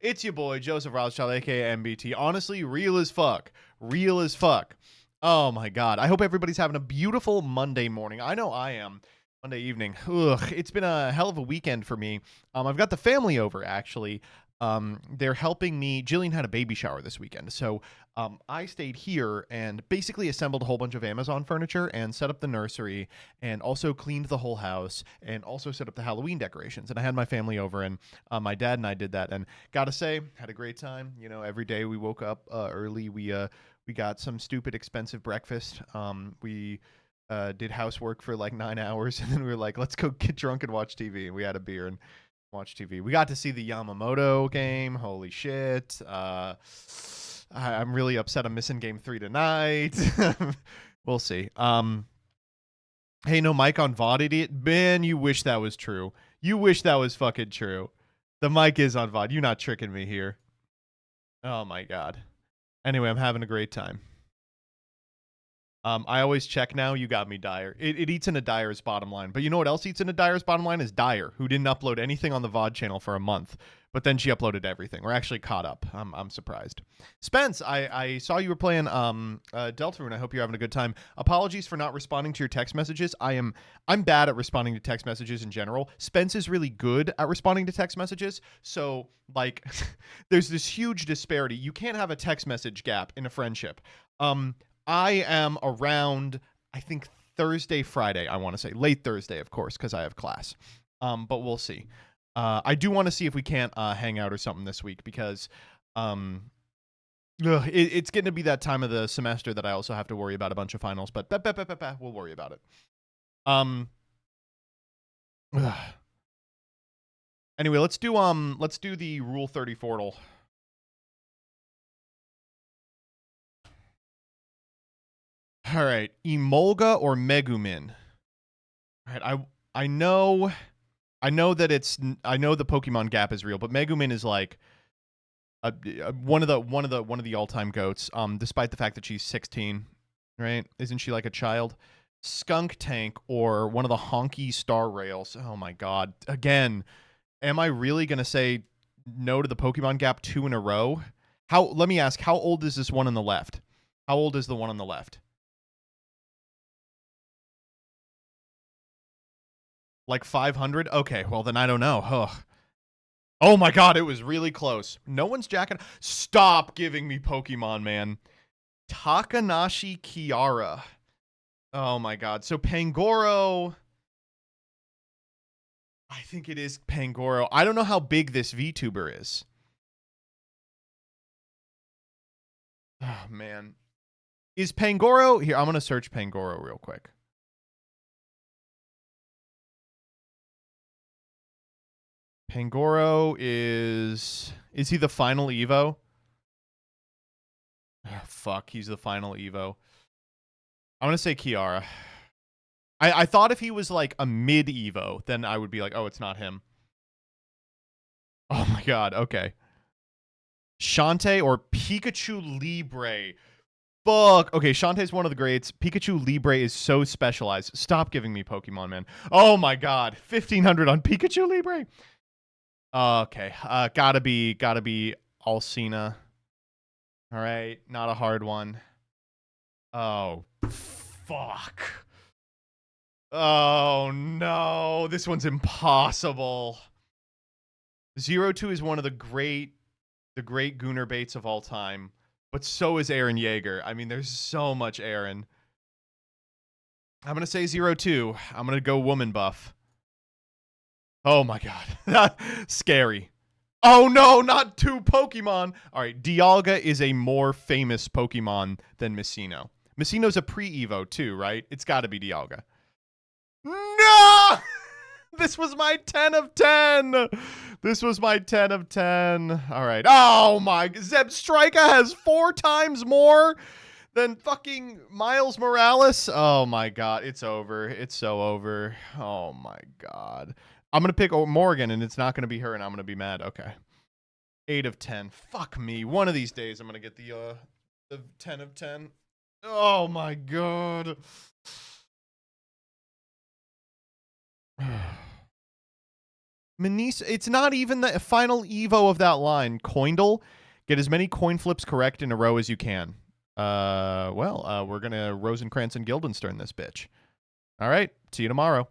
It's your boy, Joseph Rothschild, aka MBT. Honestly, real as fuck. Real as fuck. Oh my god. I hope everybody's having a beautiful Monday morning. I know I am. Monday evening. Ugh, it's been a hell of a weekend for me. I've got the family over, actually. They're helping me. Jillian had a baby shower this weekend. So I stayed here and basically assembled a whole bunch of Amazon furniture and set up the nursery and also cleaned the whole house and also set up the Halloween decorations. And I had my family over, and my dad and I did that. And gotta say, had a great time. You know, every day we woke up early. We got some stupid expensive breakfast. We did housework for like 9 hours, and then we were like, let's go get drunk and watch TV. And we had a beer and watch TV. We got to see the Yamamoto game. Holy shit. I'm really upset I'm missing game 3 tonight. We'll see. Hey, no mic on VOD, idiot. Man, you wish that was true. You wish that was fucking true. The mic is on VOD. You're not tricking me here. Oh my god. Anyway, I'm having a great time. I always check now. You got me, Dyer. It eats into Dyer's bottom line. But you know what else eats into Dyer's bottom line is Dyer, who didn't upload anything on the VOD channel for a month. But then she uploaded everything. We're actually caught up. I'm surprised. Spence, I saw you were playing Deltarune. I hope you're having a good time. Apologies for not responding to your text messages. I'm bad at responding to text messages in general. Spence is really good at responding to text messages. So, like, there's this huge disparity. You can't have a text message gap in a friendship. I am around, I think, Thursday, Friday, I want to say. Late Thursday, of course, because I have class. But we'll see. I do want to see if we can't hang out or something this week, because it's getting to be that time of the semester that I also have to worry about a bunch of finals. But we'll worry about it. Anyway, let's do the Rule 30 Fortal. All right, Emolga or Megumin. All right, I know I know the Pokemon gap is real, but Megumin is like one of the all-time goats. Despite the fact that she's 16, right? Isn't she like a child? Skunk Tank or one of the honky Star Rails. Oh my god. Again, am I really going to say no to the Pokemon gap 2 in a row? Let me ask, how old is this one on the left? How old is the one on the left? Like 500? Okay, well then I don't know. Ugh. Oh my god, it was really close. No one's jacking. Stop giving me Pokemon, man. Takanashi Kiara. Oh my god. So Pangoro. I think it is Pangoro. I don't know how big this VTuber is. Oh man. Is Pangoro here? I'm going to search Pangoro real quick. Pangoro is he the final Evo? Oh, fuck, he's the final Evo. I'm going to say Kiara. I thought if he was like a mid Evo, then I would be like, oh, it's not him. Oh my god, okay. Shantae or Pikachu Libre. Fuck. Okay, Shantae's one of the greats. Pikachu Libre is so specialized. Stop giving me Pokemon, man. Oh my god. 1500 on Pikachu Libre. Okay. Gotta be Alcina. All right. Not a hard one. Oh, fuck. Oh no. This one's impossible. 0-2 is one of the great Gooner baits of all time. But so is Aaron Yeager. I mean, there's so much Aaron. I'm going to say 0-2. I'm going to go woman buff. Oh my god. Scary. Oh no, not 2 Pokemon. All right, Dialga is a more famous Pokemon than Messino. Messino's a pre-Evo too, right? It's got to be Dialga. No! This was my 10 of 10. This was my 10 of 10. All right. Oh my. Zebstrika has 4 times more than fucking Miles Morales. Oh my god. It's over. It's so over. Oh my god. I'm going to pick Morgan and it's not going to be her and I'm going to be mad. Okay. 8 of 10. Fuck me. One of these days I'm going to get the 10 of 10. Oh my god. Manisa, it's not even the final Evo of that line. Coindle, get as many coin flips correct in a row as you can. We're going to Rosencrantz and Guildenstern this bitch. All right, see you tomorrow.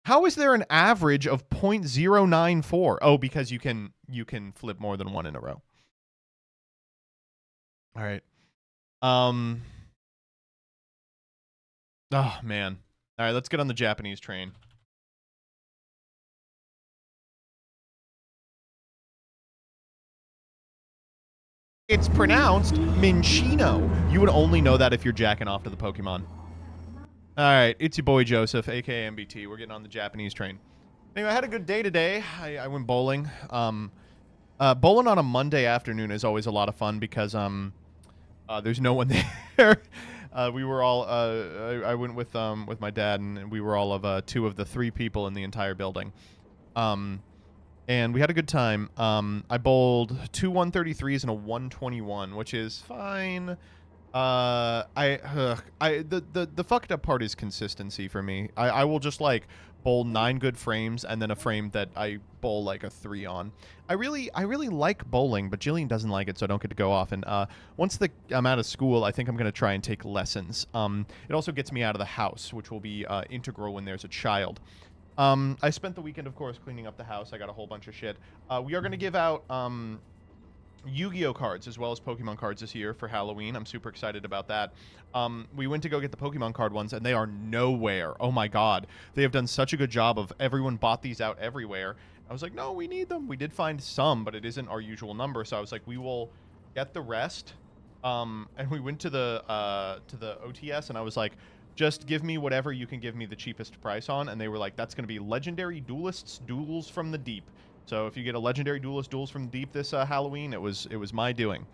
How is there an average of 0.094? Oh, because you can flip more than one in a row. All right. Oh, man. All right, let's get on the Japanese train. It's pronounced Minchino. You would only know that if you're jacking off to the Pokemon. All right, it's your boy Joseph, aka MBT. We're getting on the Japanese train. Anyway, I had a good day today. I went bowling. Bowling on a Monday afternoon is always a lot of fun because there's no one there. We were all. I went with my dad, and we were all of 2 of the 3 people in the entire building. And we had a good time. I bowled 2 133s and a 121, which is fine. The fucked up part is consistency for me. I will just like bowl 9 good frames and then a frame that I bowl like a 3 on. I really like bowling, but Jillian doesn't like it, so I don't get to go often. Once I'm out of school, I think I'm gonna try and take lessons. It also gets me out of the house, which will be integral when there's a child. I spent the weekend, of course, cleaning up the house. I got a whole bunch of shit. We are gonna give out Yu-Gi-Oh cards as well as Pokemon cards this year for Halloween. I'm super excited about that. We went to go get the Pokemon card ones, and they are nowhere. Oh my god. They have done such a good job of everyone bought these out everywhere. I was like, no, we need them. We did find some, but it isn't our usual number, so I was like, we will get the rest. And we went to the OTS, and I was like, just give me whatever you can give me the cheapest price on. And they were like, that's going to be Legendary Duelists Duels from the Deep. So if you get a Legendary Duelist Duels from the Deep this Halloween, it was my doing.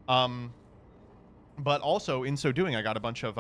But also, in so doing, I got a bunch of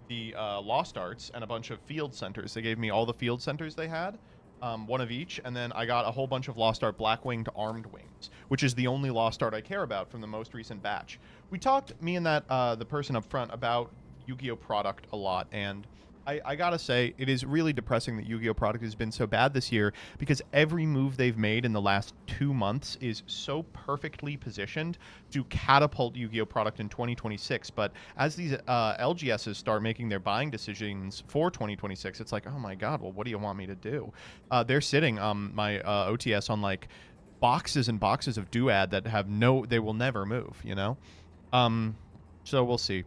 the Lost Arts and a bunch of Field Centers. They gave me all the Field Centers they had, 1 of each, and then I got a whole bunch of Lost Art Black-Winged Armed Wings, which is the only Lost Art I care about from the most recent batch. We talked, me and that the person up front, about Yu-Gi-Oh! Product a lot, and I gotta say, it is really depressing that Yu-Gi-Oh! Product has been so bad this year, because every move they've made in the last 2 months is so perfectly positioned to catapult Yu-Gi-Oh! Product in 2026. But as these LGSs start making their buying decisions for 2026, it's like, oh my god, well, what do you want me to do? They're sitting my OTS on like boxes and boxes of Duad that have they will never move, you know? So we'll see.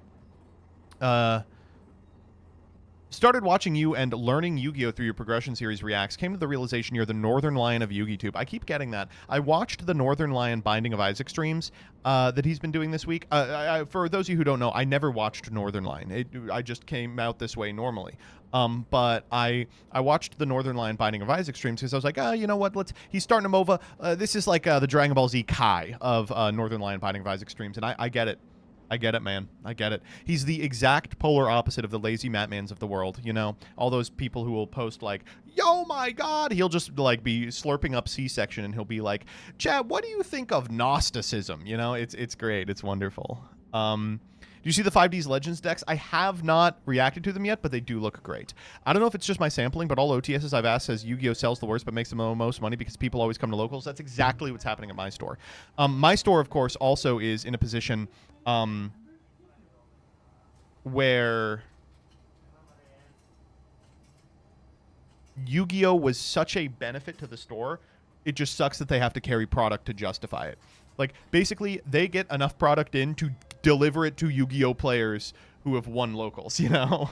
Started watching you and learning Yu-Gi-Oh! Through your Progression Series reacts. Came to the realization you're the Northern Lion of Yu-Gi-Tube. I keep getting that. I watched the Northern Lion Binding of Isaac streams that he's been doing this week. For those of you who don't know, I never watched Northern Lion. I just came out this way normally. But I watched the Northern Lion Binding of Isaac streams because I was like, you know what? He's starting him over. This is like the Dragon Ball Z Kai of Northern Lion Binding of Isaac streams, and I get it. I get it, man. I get it. He's the exact polar opposite of the lazy Matmans of the world, you know? All those people who will post like, yo, my God! He'll just like be slurping up C-section and he'll be like, Chad, what do you think of Gnosticism? You know, it's great. It's wonderful. Do you see the 5D's Legends decks? I have not reacted to them yet, but they do look great. I don't know if it's just my sampling, but all OTSs I've asked says Yu-Gi-Oh! Sells the worst but makes the most money because people always come to locals. That's exactly what's happening at my store. My store, of course, also is in a position where Yu-Gi-Oh! Was such a benefit to the store, it just sucks that they have to carry product to justify it. Like, basically, they get enough product in to deliver it to Yu-Gi-Oh! Players who have won locals, you know?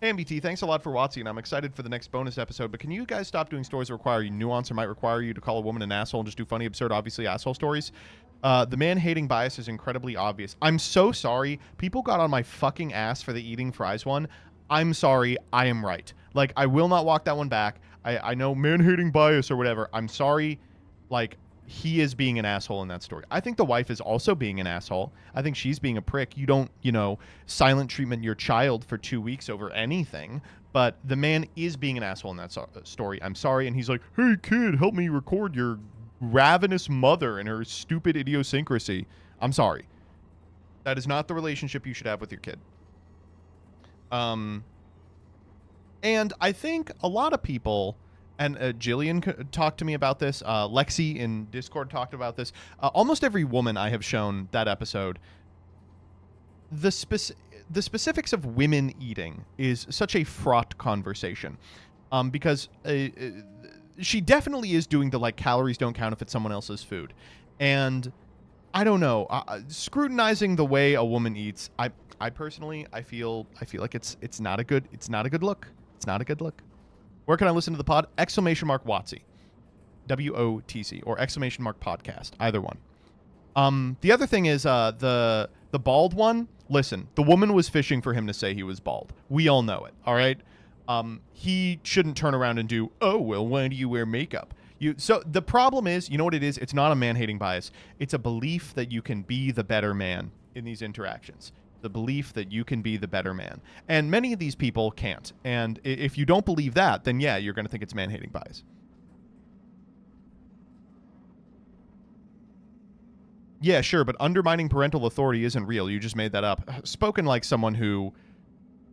Hey, MBT, thanks a lot for watching, and I'm excited for the next bonus episode, but can you guys stop doing stories that require you nuance or might require you to call a woman an asshole and just do funny, absurd, obviously asshole stories? The man-hating bias is incredibly obvious. I'm so sorry. People got on my fucking ass for the eating fries one. I'm sorry. I am right. Like, I will not walk that one back. I know man-hating bias or whatever. I'm sorry. Like, he is being an asshole in that story. I think the wife is also being an asshole. I think she's being a prick. You don't, you know, silent treatment your child for 2 weeks over anything. But the man is being an asshole in that story. I'm sorry. And he's like, hey, kid, help me record your ravenous mother and her stupid idiosyncrasy. I'm sorry. That is not the relationship you should have with your kid. And I think a lot of people, and Jillian talked to me about this, Lexi in Discord talked about this, almost every woman I have shown that episode, the specifics of women eating is such a fraught conversation, because she definitely is doing the, like, calories don't count if it's someone else's food. And I don't know, scrutinizing the way a woman eats, I personally, I feel like it's not a good look. It's not a good look. Where can I listen to the pod? ! WOTC, WOTC, or ! Podcast, either one. The other thing is the bald one. Listen, the woman was fishing for him to say he was bald. We all know it. All right. He shouldn't turn around and do, oh well, why do you wear makeup? So the problem is, you know what it is? It's not a man-hating bias. It's a belief that you can be the better man in these interactions. The belief that you can be the better man. And many of these people can't. And if you don't believe that, then yeah, you're going to think it's man-hating bias. Yeah, sure, but undermining parental authority isn't real. You just made that up. Spoken like someone who...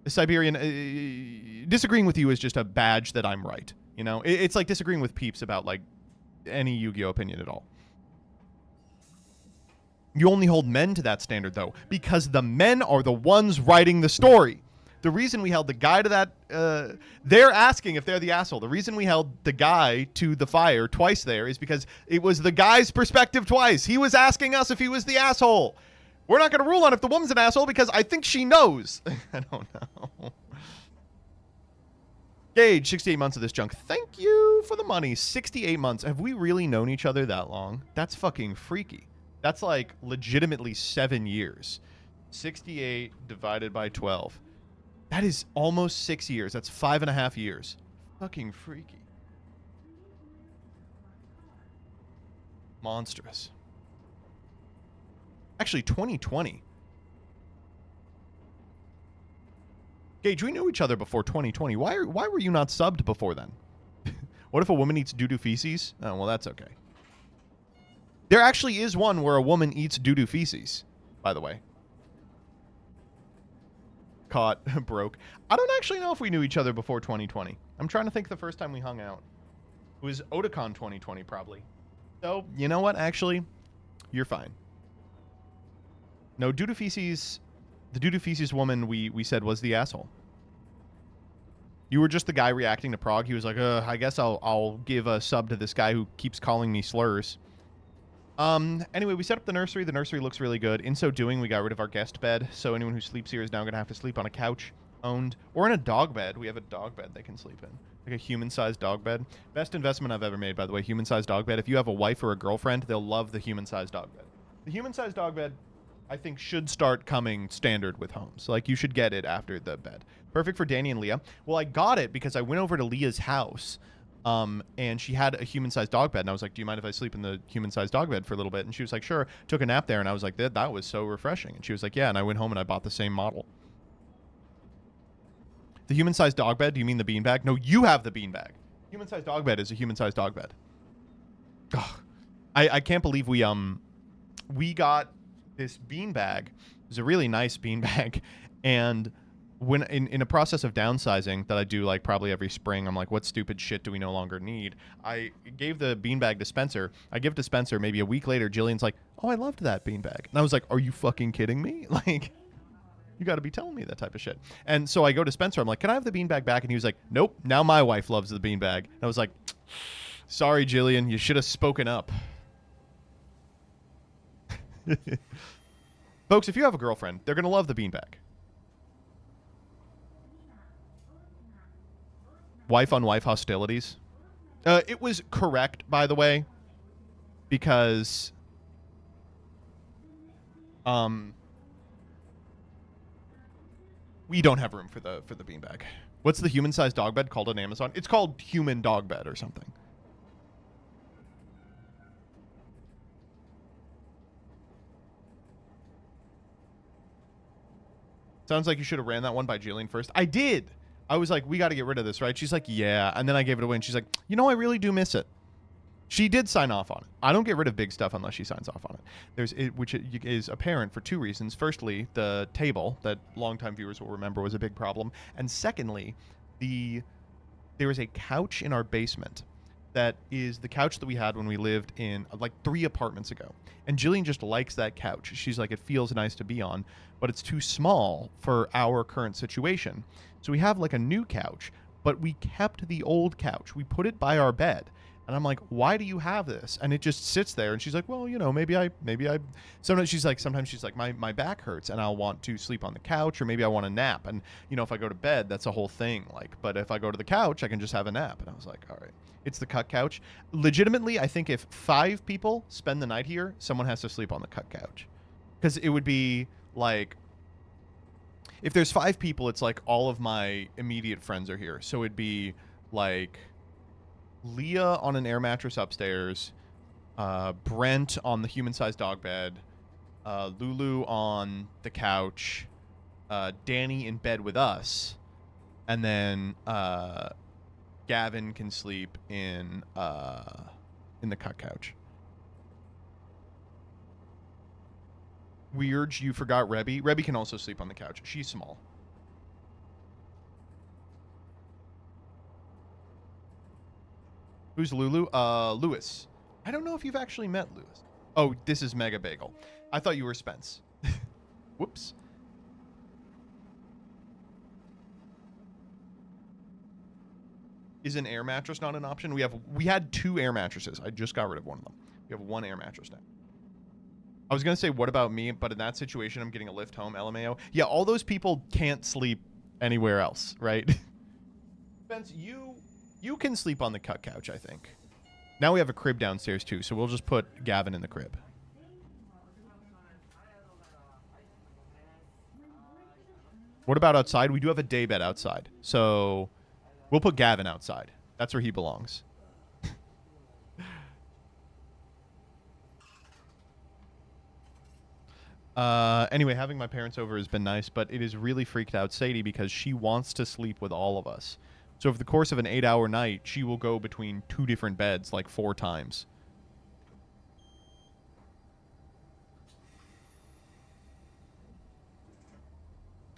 Siberian... disagreeing with you is just a badge that I'm right. You know? It's like disagreeing with peeps about, like, any Yu-Gi-Oh opinion at all. You only hold men to that standard, though, because the men are the ones writing the story. The reason we held the guy to that, they're asking if they're the asshole. The reason we held the guy to the fire twice there is because it was the guy's perspective twice. He was asking us if he was the asshole. We're not going to rule on if the woman's an asshole because I think she knows. I don't know. Gage, 68 months of this junk. Thank you for the money. 68 months. Have we really known each other that long? That's fucking freaky. That's like legitimately 7 years. 68 divided by 12. That is almost 6 years. That's 5.5 years. Fucking freaky. Monstrous. Actually, 2020. Gage, we knew each other before 2020. Why were you not subbed before then? What if a woman eats doo-doo feces? Oh, well, that's okay. There actually is one where a woman eats doo-doo feces, by the way. Caught. Broke. I don't actually know if we knew each other before 2020. I'm trying to think the first time we hung out. It was Otakon 2020, probably. So, you know what? Actually, you're fine. No, doo-doo feces... The doo-doo feces woman we said was the asshole. You were just the guy reacting to prog. He was like, I guess I'll give a sub to this guy who keeps calling me slurs. Anyway, we set up the nursery. The nursery looks really good. In so doing, we got rid of our guest bed, so anyone who sleeps here is now going to have to sleep on a couch, owned, or in a dog bed. We have a dog bed they can sleep in. Like a human-sized dog bed. Best investment I've ever made, by the way, human-sized dog bed. If you have a wife or a girlfriend, they'll love the human-sized dog bed. The human-sized dog bed, I think, should start coming standard with homes. Like, you should get it after the bed. Perfect for Danny and Leah. Well, I got it because I went over to Leah's house, and she had a human-sized dog bed, and I was like, do you mind if I sleep in the human-sized dog bed for a little bit? And she was like, sure. Took a nap there, and I was like, that was so refreshing. And she was like, yeah, and I went home and I bought the same model. The human-sized dog bed? Do you mean the beanbag? No, you have the beanbag. Human-sized dog bed is a human-sized dog bed. Ugh. I can't believe we got this beanbag. It was a really nice beanbag, and when in a process of downsizing that I do like probably every spring, I'm like, what stupid shit do we no longer need? I gave the beanbag to Spencer. I give it to Spencer. Maybe a week later, Jillian's like, oh, I loved that beanbag. And I was like, are you fucking kidding me? Like, you got to be telling me that type of shit. And so I go to Spencer. I'm like, can I have the beanbag back? And he was like, nope. Now my wife loves the beanbag. And I was like, sorry, Jillian. You should have spoken up. Folks, if you have a girlfriend, they're going to love the beanbag. Wife-on-wife hostilities. It was correct, by the way, because we don't have room for the beanbag. What's the human-sized dog bed called on Amazon? It's called human dog bed or something. Sounds like you should have ran that one by Jillian first. I did. I was like, we got to get rid of this, right? She's like, yeah. And then I gave it away, and she's like, you know, I really do miss it. She did sign off on it. I don't get rid of big stuff unless she signs off on it. Which is apparent for two reasons. Firstly, the table that longtime viewers will remember was a big problem. And secondly, There is a couch in our basement that is the couch that we had when we lived in like 3 apartments ago. And Jillian just likes that couch. She's like, it feels nice to be on, but it's too small for our current situation. So we have like a new couch, but we kept the old couch. We put it by our bed. And I'm like, why do you have this? And it just sits there. And she's like, well, you know, maybe I, sometimes she's like, my back hurts and I'll want to sleep on the couch, or maybe I want a nap. And, you know, if I go to bed, that's a whole thing. Like, but if I go to the couch, I can just have a nap. And I was like, all right, it's the cut couch. Legitimately, I think if 5 people spend the night here, someone has to sleep on the cut couch. Because it would be like, if there's 5 people, it's like all of my immediate friends are here. So it'd be like Leah on an air mattress upstairs, Brent on the human-sized dog bed, Lulu on the couch, Danny in bed with us, and then Gavin can sleep in the cut couch. Weird, you forgot Rebby. Rebby can also sleep on the couch. She's small. Who's Lulu? Lewis. I don't know if you've actually met Lewis. Oh, this is Mega Bagel. I thought you were Spence. Whoops. Is an air mattress not an option? We had 2 air mattresses. I just got rid of one of them. We have 1 air mattress now. I was going to say, what about me? But in that situation, I'm getting a lift home, LMAO. Yeah, all those people can't sleep anywhere else, right? Spence, you can sleep on the cut couch, I think. Now we have a crib downstairs, too, so we'll just put Gavin in the crib. What about outside? We do have a day bed outside, so we'll put Gavin outside. That's where he belongs. Anyway, having my parents over has been nice, but it has really freaked out Sadie because she wants to sleep with all of us. So over the course of an 8-hour night, she will go between 2 different beds like 4 times.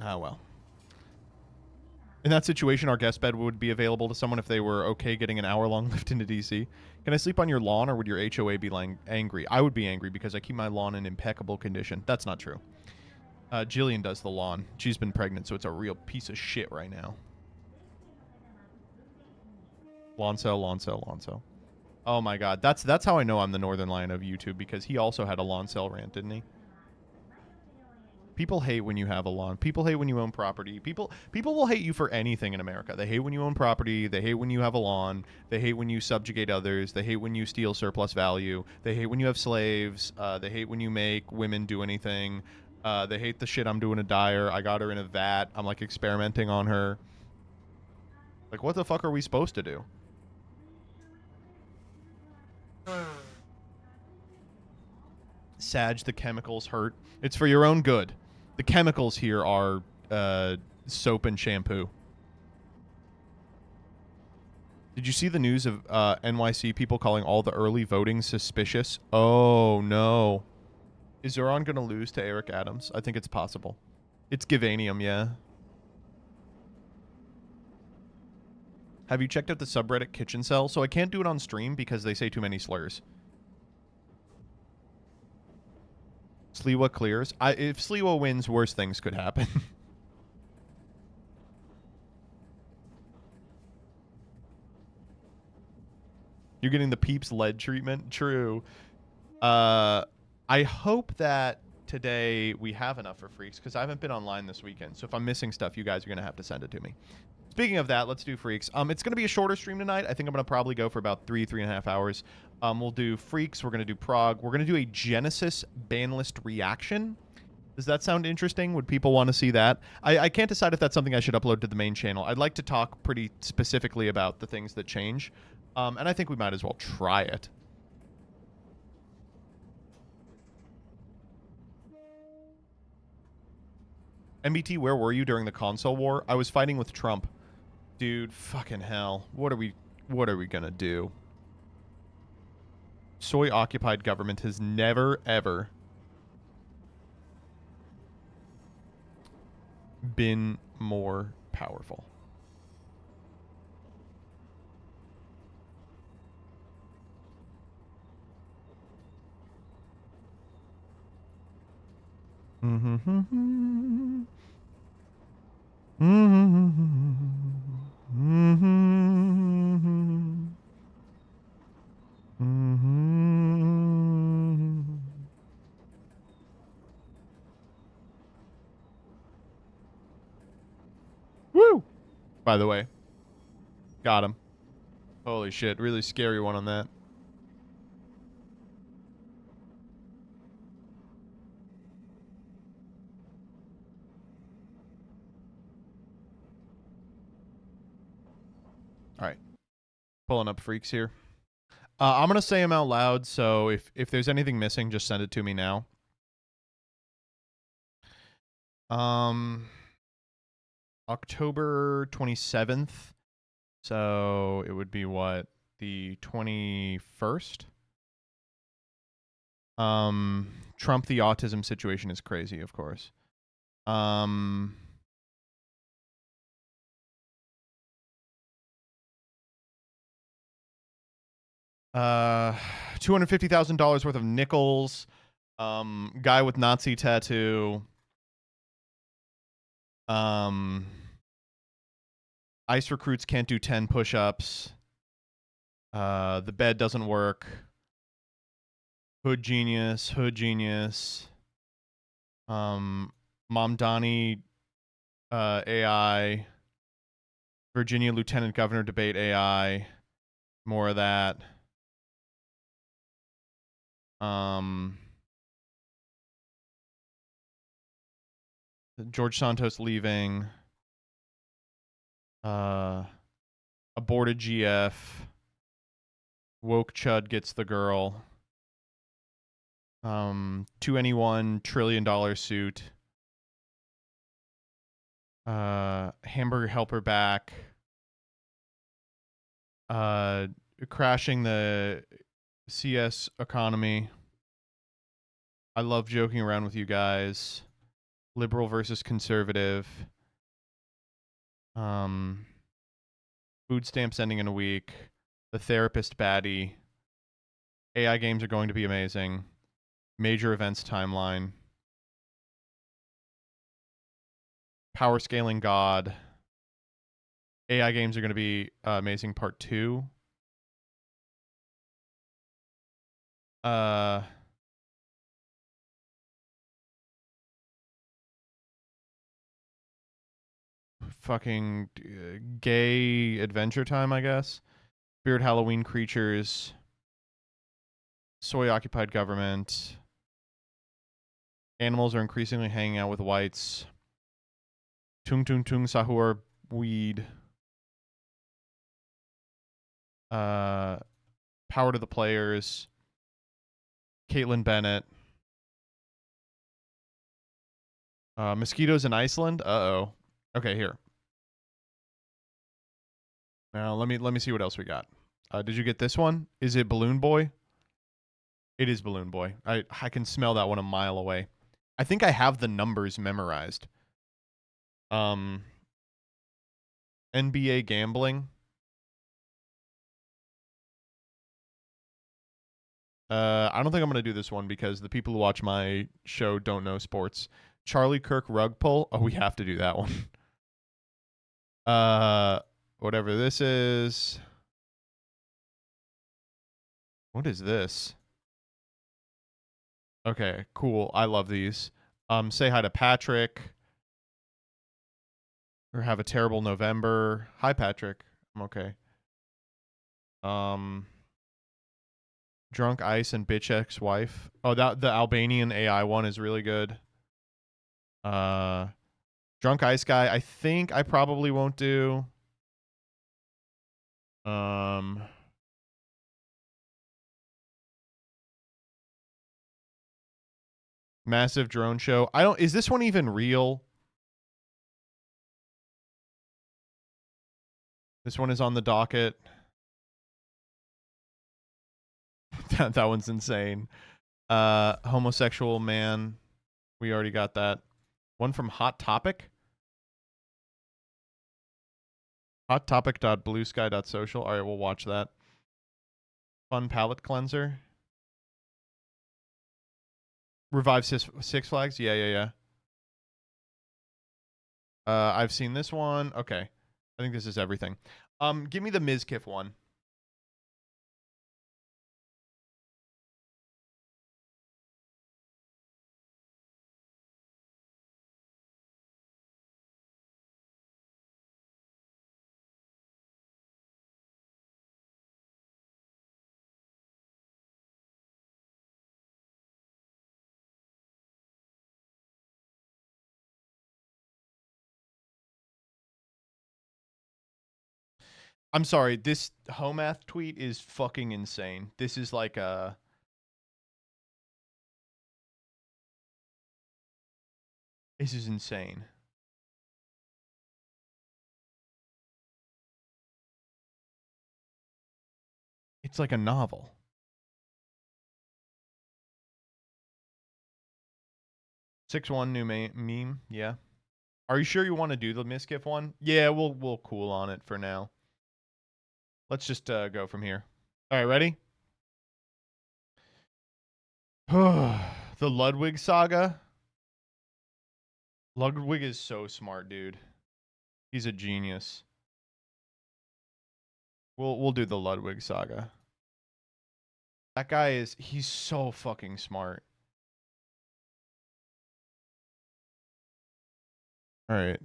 Ah, well. In that situation, our guest bed would be available to someone if they were okay getting an hour-long lift into DC. Can I sleep on your lawn, or would your HOA be angry? I would be angry because I keep my lawn in impeccable condition. That's not true. Jillian does the lawn. She's been pregnant, so it's a real piece of shit right now. Lawn sale, lawn sale, lawn sale. Oh my god. That's how I know I'm the Northern Lion of YouTube, because he also had a lawn sale rant, didn't he? People hate when you have a lawn. People hate when you own property. People will hate you for anything in America. They hate when you own property. They hate when you have a lawn. They hate when you subjugate others. They hate when you steal surplus value. They hate when you have slaves. They hate when you make women do anything. They hate the shit I'm doing to Dyer. I got her in a vat. I'm like experimenting on her. Like, what the fuck are we supposed to do? Sag, the chemicals hurt. It's for your own good. The chemicals here are soap and shampoo. Did you see the news of NYC people calling all the early voting suspicious? Oh, no. Is Zoran going to lose to Eric Adams? I think it's possible. It's Givanium, yeah. Have you checked out the subreddit Kitchen Cell? So I can't do it on stream because they say too many slurs. Sliwa clears. If Sliwa wins, worse things could happen. You're getting the Peeps lead treatment? True. I hope that today we have enough for freaks, because I haven't been online this weekend. So if I'm missing stuff, you guys are going to have to send it to me. Speaking of that, let's do freaks. It's going to be a shorter stream tonight. I think I'm going to probably go for about 3.5 hours. We'll do freaks. We're going to do prog. We're going to do a Genesys ban list reaction. Does that sound interesting? Would people want to see that? I can't decide if that's something I should upload to the main channel. I'd like to talk pretty specifically about the things that change. And I think we might as well try it. MBT, where were you during the console war? I was fighting with Trump. Dude, fucking hell. What are we gonna do? Soy-occupied government has never, ever been more powerful. Mm-hmm. Mm-hmm. Mm-hmm. Mm-hmm. Woo! By the way, got him. Holy shit, really scary one on that. All right, pulling up freaks here. I'm gonna say them out loud, so if there's anything missing, just send it to me now. Um, October 27th. So it would be what, the 21st? Trump the autism situation is crazy, of course. Um, uh, $250,000 worth of nickels. Guy with Nazi tattoo. Um, ICE recruits can't do 10 push-ups. The bed doesn't work. Hood genius, hood genius. Mom Donnie, AI. Virginia Lieutenant Governor debate AI. More of that. George Santos leaving. Aborted GF. Woke Chud gets the girl. To anyone $1 trillion suit. Hamburger helper back. Crashing the CS economy. I love joking around with you guys. Liberal versus conservative. Food stamps ending in a week. The therapist baddie. AI games are going to be amazing. Major events timeline. Power scaling God. AI games are going to be amazing part 2. Fucking gay adventure time, I guess. Spirit Halloween creatures. Soy occupied government. Animals are increasingly hanging out with whites. Tung tung tung sahur weed. Power to the players. Caitlin Bennett. Mosquitoes in Iceland. Uh-oh. Okay, here. Now let me see what else we got. Did you get this one? Is it Balloon Boy? It is Balloon Boy. I can smell that one a mile away. I think I have the numbers memorized. NBA gambling. I don't think I'm gonna do this one because the people who watch my show don't know sports. Charlie Kirk rug pull. Oh, we have to do that one. Whatever this is. What is this? Okay, cool. I love these. Say hi to Patrick. Or have a terrible November. Hi, Patrick. I'm okay. Drunk Ice and Bitch Ex-Wife. Oh, that the Albanian AI one is really good. Drunk Ice Guy, I think I probably won't do. Massive drone show. I don't. Is this one even real? This one is on the docket. that one's insane. Homosexual man. We already got that. One from Hot Topic. Hottopic.bluesky.social. All right, we'll watch that. Fun palette cleanser. Revive Six Flags? Yeah, yeah, yeah. I've seen this one. Okay. I think this is everything. Give me the Mizkif one. I'm sorry, this Homath tweet is fucking insane. This is like a... This is insane. It's like a novel. 6-1 new meme, yeah. Are you sure you want to do the Mizkif one? Yeah, we'll cool on it for now. Let's just go from here. All right, ready? The Ludwig saga. Ludwig is so smart, dude. He's a genius. We'll do the Ludwig saga. That guy he's so fucking smart. All right.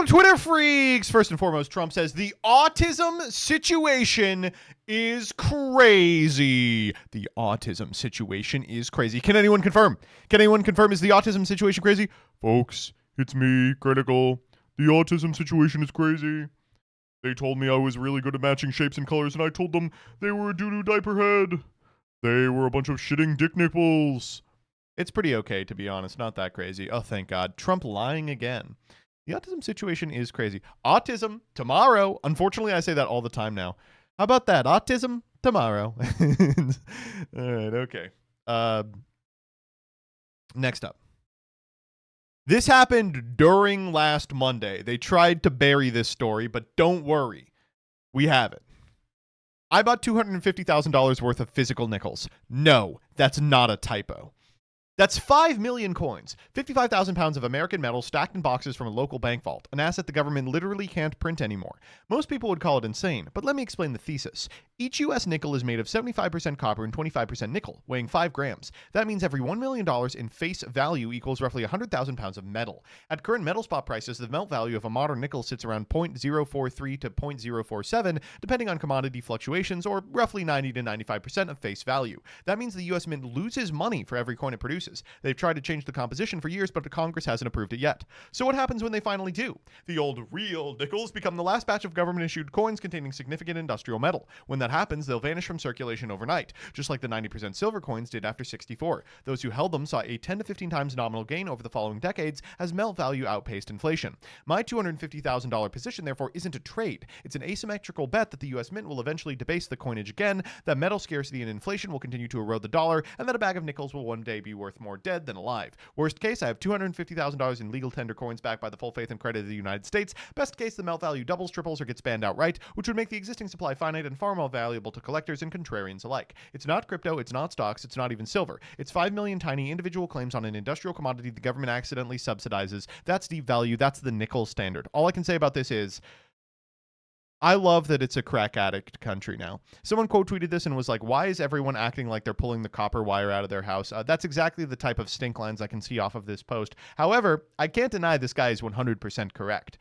Twitter freaks. First and foremost, Trump says the autism situation is crazy. The autism situation is crazy. Can anyone confirm? Can anyone confirm, is the autism situation crazy? Folks, it's me, Critical. The autism situation is crazy. They told me I was really good at matching shapes and colors, and I told them they were a doo-doo diaper head. They were a bunch of shitting dick nipples. It's pretty okay, to be honest. Not that crazy. Oh, thank God. Trump lying again. The autism situation is crazy. Autism tomorrow. Unfortunately, I say that all the time now. How about that? Autism tomorrow. All right, okay. Next up. This happened during last Monday. They tried to bury this story, but don't worry. We have it. I bought $250,000 worth of physical nickels. No, that's not a typo. That's 5 million coins, 55,000 pounds of American metal stacked in boxes from a local bank vault, an asset the government literally can't print anymore. Most people would call it insane, but let me explain the thesis. Each U.S. nickel is made of 75% copper and 25% nickel, weighing 5 grams. That means every $1 million in face value equals roughly 100,000 pounds of metal. At current metal spot prices, the melt value of a modern nickel sits around 0.043 to 0.047, depending on commodity fluctuations, or roughly 90 to 95% of face value. That means the U.S. Mint loses money for every coin it produces. They've tried to change the composition for years, but the Congress hasn't approved it yet. So what happens when they finally do? The old real nickels become the last batch of government-issued coins containing significant industrial metal. When that happens, they'll vanish from circulation overnight, just like the 90% silver coins did after '64. Those who held them saw a 10 to 15 times nominal gain over the following decades as melt value outpaced inflation. My $250,000 position, therefore, isn't a trade. It's an asymmetrical bet that the U.S. Mint will eventually debase the coinage again, that metal scarcity and inflation will continue to erode the dollar, and that a bag of nickels will one day be worth more dead than alive. Worst case, I have $250,000 in legal tender coins backed by the full faith and credit of the United States. Best case, the melt value doubles, triples, or gets banned outright, which would make the existing supply finite and far more valuable to collectors and contrarians alike. It's not crypto, it's not stocks, it's not even silver. It's 5 million tiny individual claims on an industrial commodity the government accidentally subsidizes. That's deep value. That's the nickel standard. All I can say about this is, I love that it's a crack addict country now. Someone quote tweeted this and was like, why is everyone acting like they're pulling the copper wire out of their house? That's exactly the type of stink lines I can see off of this post. However, I can't deny this guy is 100% correct.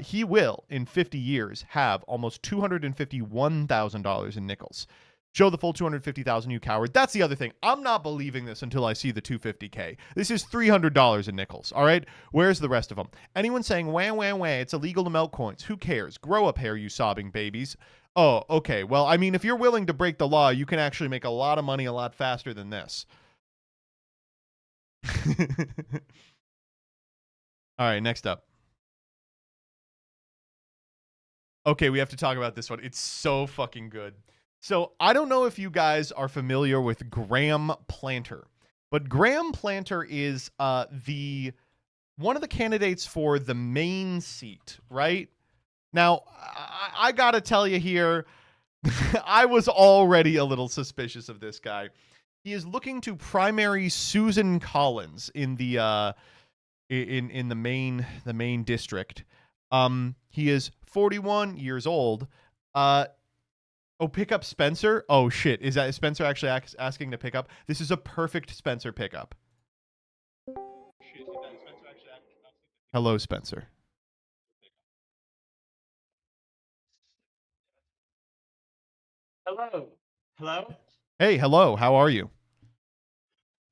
He will, in 50 years, have almost $251,000 in nickels. Show the full 250,000, you coward. That's the other thing. I'm not believing this until I see the 250K. This is $300 in nickels, all right? Where's the rest of them? Anyone saying, wah, wah, wah, it's illegal to melt coins. Who cares? Grow up hair, you sobbing babies. Oh, okay. Well, I mean, if you're willing to break the law, you can actually make a lot of money a lot faster than this. All right, next up. Okay, we have to talk about this one. It's so fucking good. So I don't know if you guys are familiar with Graham Planter, but Graham Planter is the one of the candidates for the Maine seat, right? Now, I gotta tell you here, I was already a little suspicious of this guy. He is looking to primary Susan Collins in the in the Maine district. He is 41 years old. Oh, pick up Spencer. Oh shit, is that Spencer actually asking to pick up? This is a perfect Spencer pickup. Hello, Spencer. Hello. Hello? Hey, hello. How are you?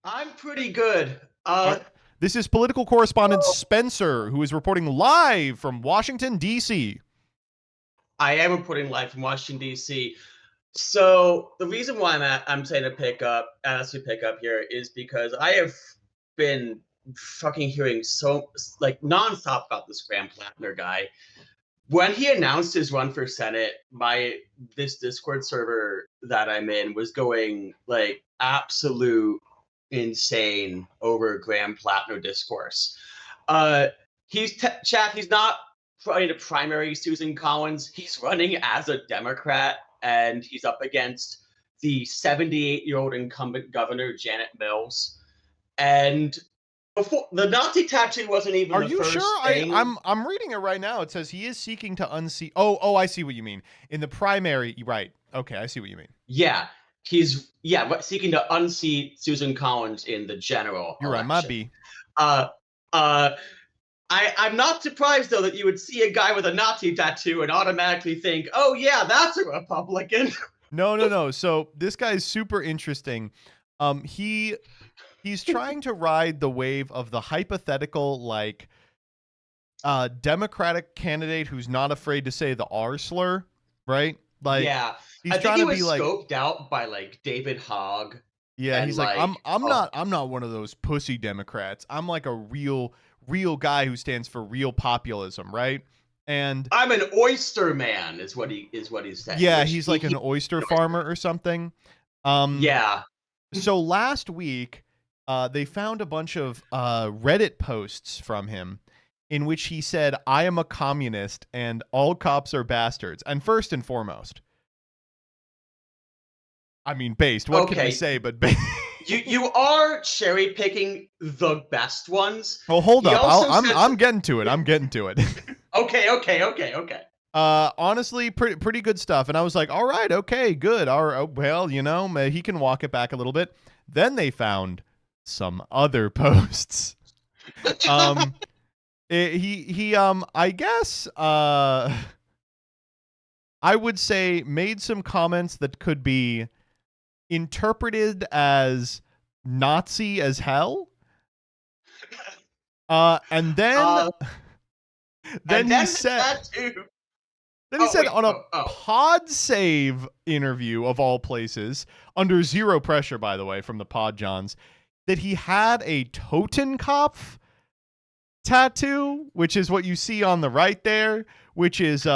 I'm pretty good. Are, this is political correspondent Spencer, who is reporting live from Washington, D.C. I am reporting live from Washington, D.C. So the reason why I'm saying to ask you to pick up here is because I have been fucking hearing so like nonstop about this Graham Plattner guy. When he announced his run for Senate, this Discord server that I'm in was going like absolute insane over Graham Plattner discourse. Uh, he's not running to primary Susan Collins. He's running as a Democrat, and he's up against the 78-year-old incumbent governor Janet Mills. And before the Nazi tattoo wasn't even Are the you sure? first thing. I'm reading it right now. It says he is seeking to unseat. Oh, I see what you mean. In the primary, right? Okay, I see what you mean. Yeah, seeking to unseat Susan Collins in the general You're right, election. might be. Uh, I'm not surprised though that you would see a guy with a Nazi tattoo and automatically think, "Oh yeah, that's a Republican." No. So this guy's super interesting. He's trying to ride the wave of the hypothetical like Democratic candidate who's not afraid to say the R slur, right? Like Yeah, he's I think trying he to was be like, scoped out by like David Hogg yeah, and he's like, like I'm not one of those pussy Democrats. I'm like a real guy who stands for real populism, right? And I'm an oyster man is what he's saying. yeah, Which he's like an oyster farmer or something. Yeah. So last week, they found a bunch of Reddit posts from him in which he said, "I am a communist and all cops are bastards." And first and foremost, I mean, based. What can I Okay. say but You are cherry picking the best ones. Oh, hold He up. also I'm says getting to it. I'm getting to it. okay. Honestly, pretty good stuff. And I was like, all right, okay, good. All right, well, you know, he can walk it back a little bit. Then they found some other posts. He I guess I would say made some comments that could be interpreted as Nazi as hell. And then he said on a pod save interview of all places, under zero pressure, by the way, from the Pod Johns, that he had a Totenkopf tattoo, which is what you see on the right there, which is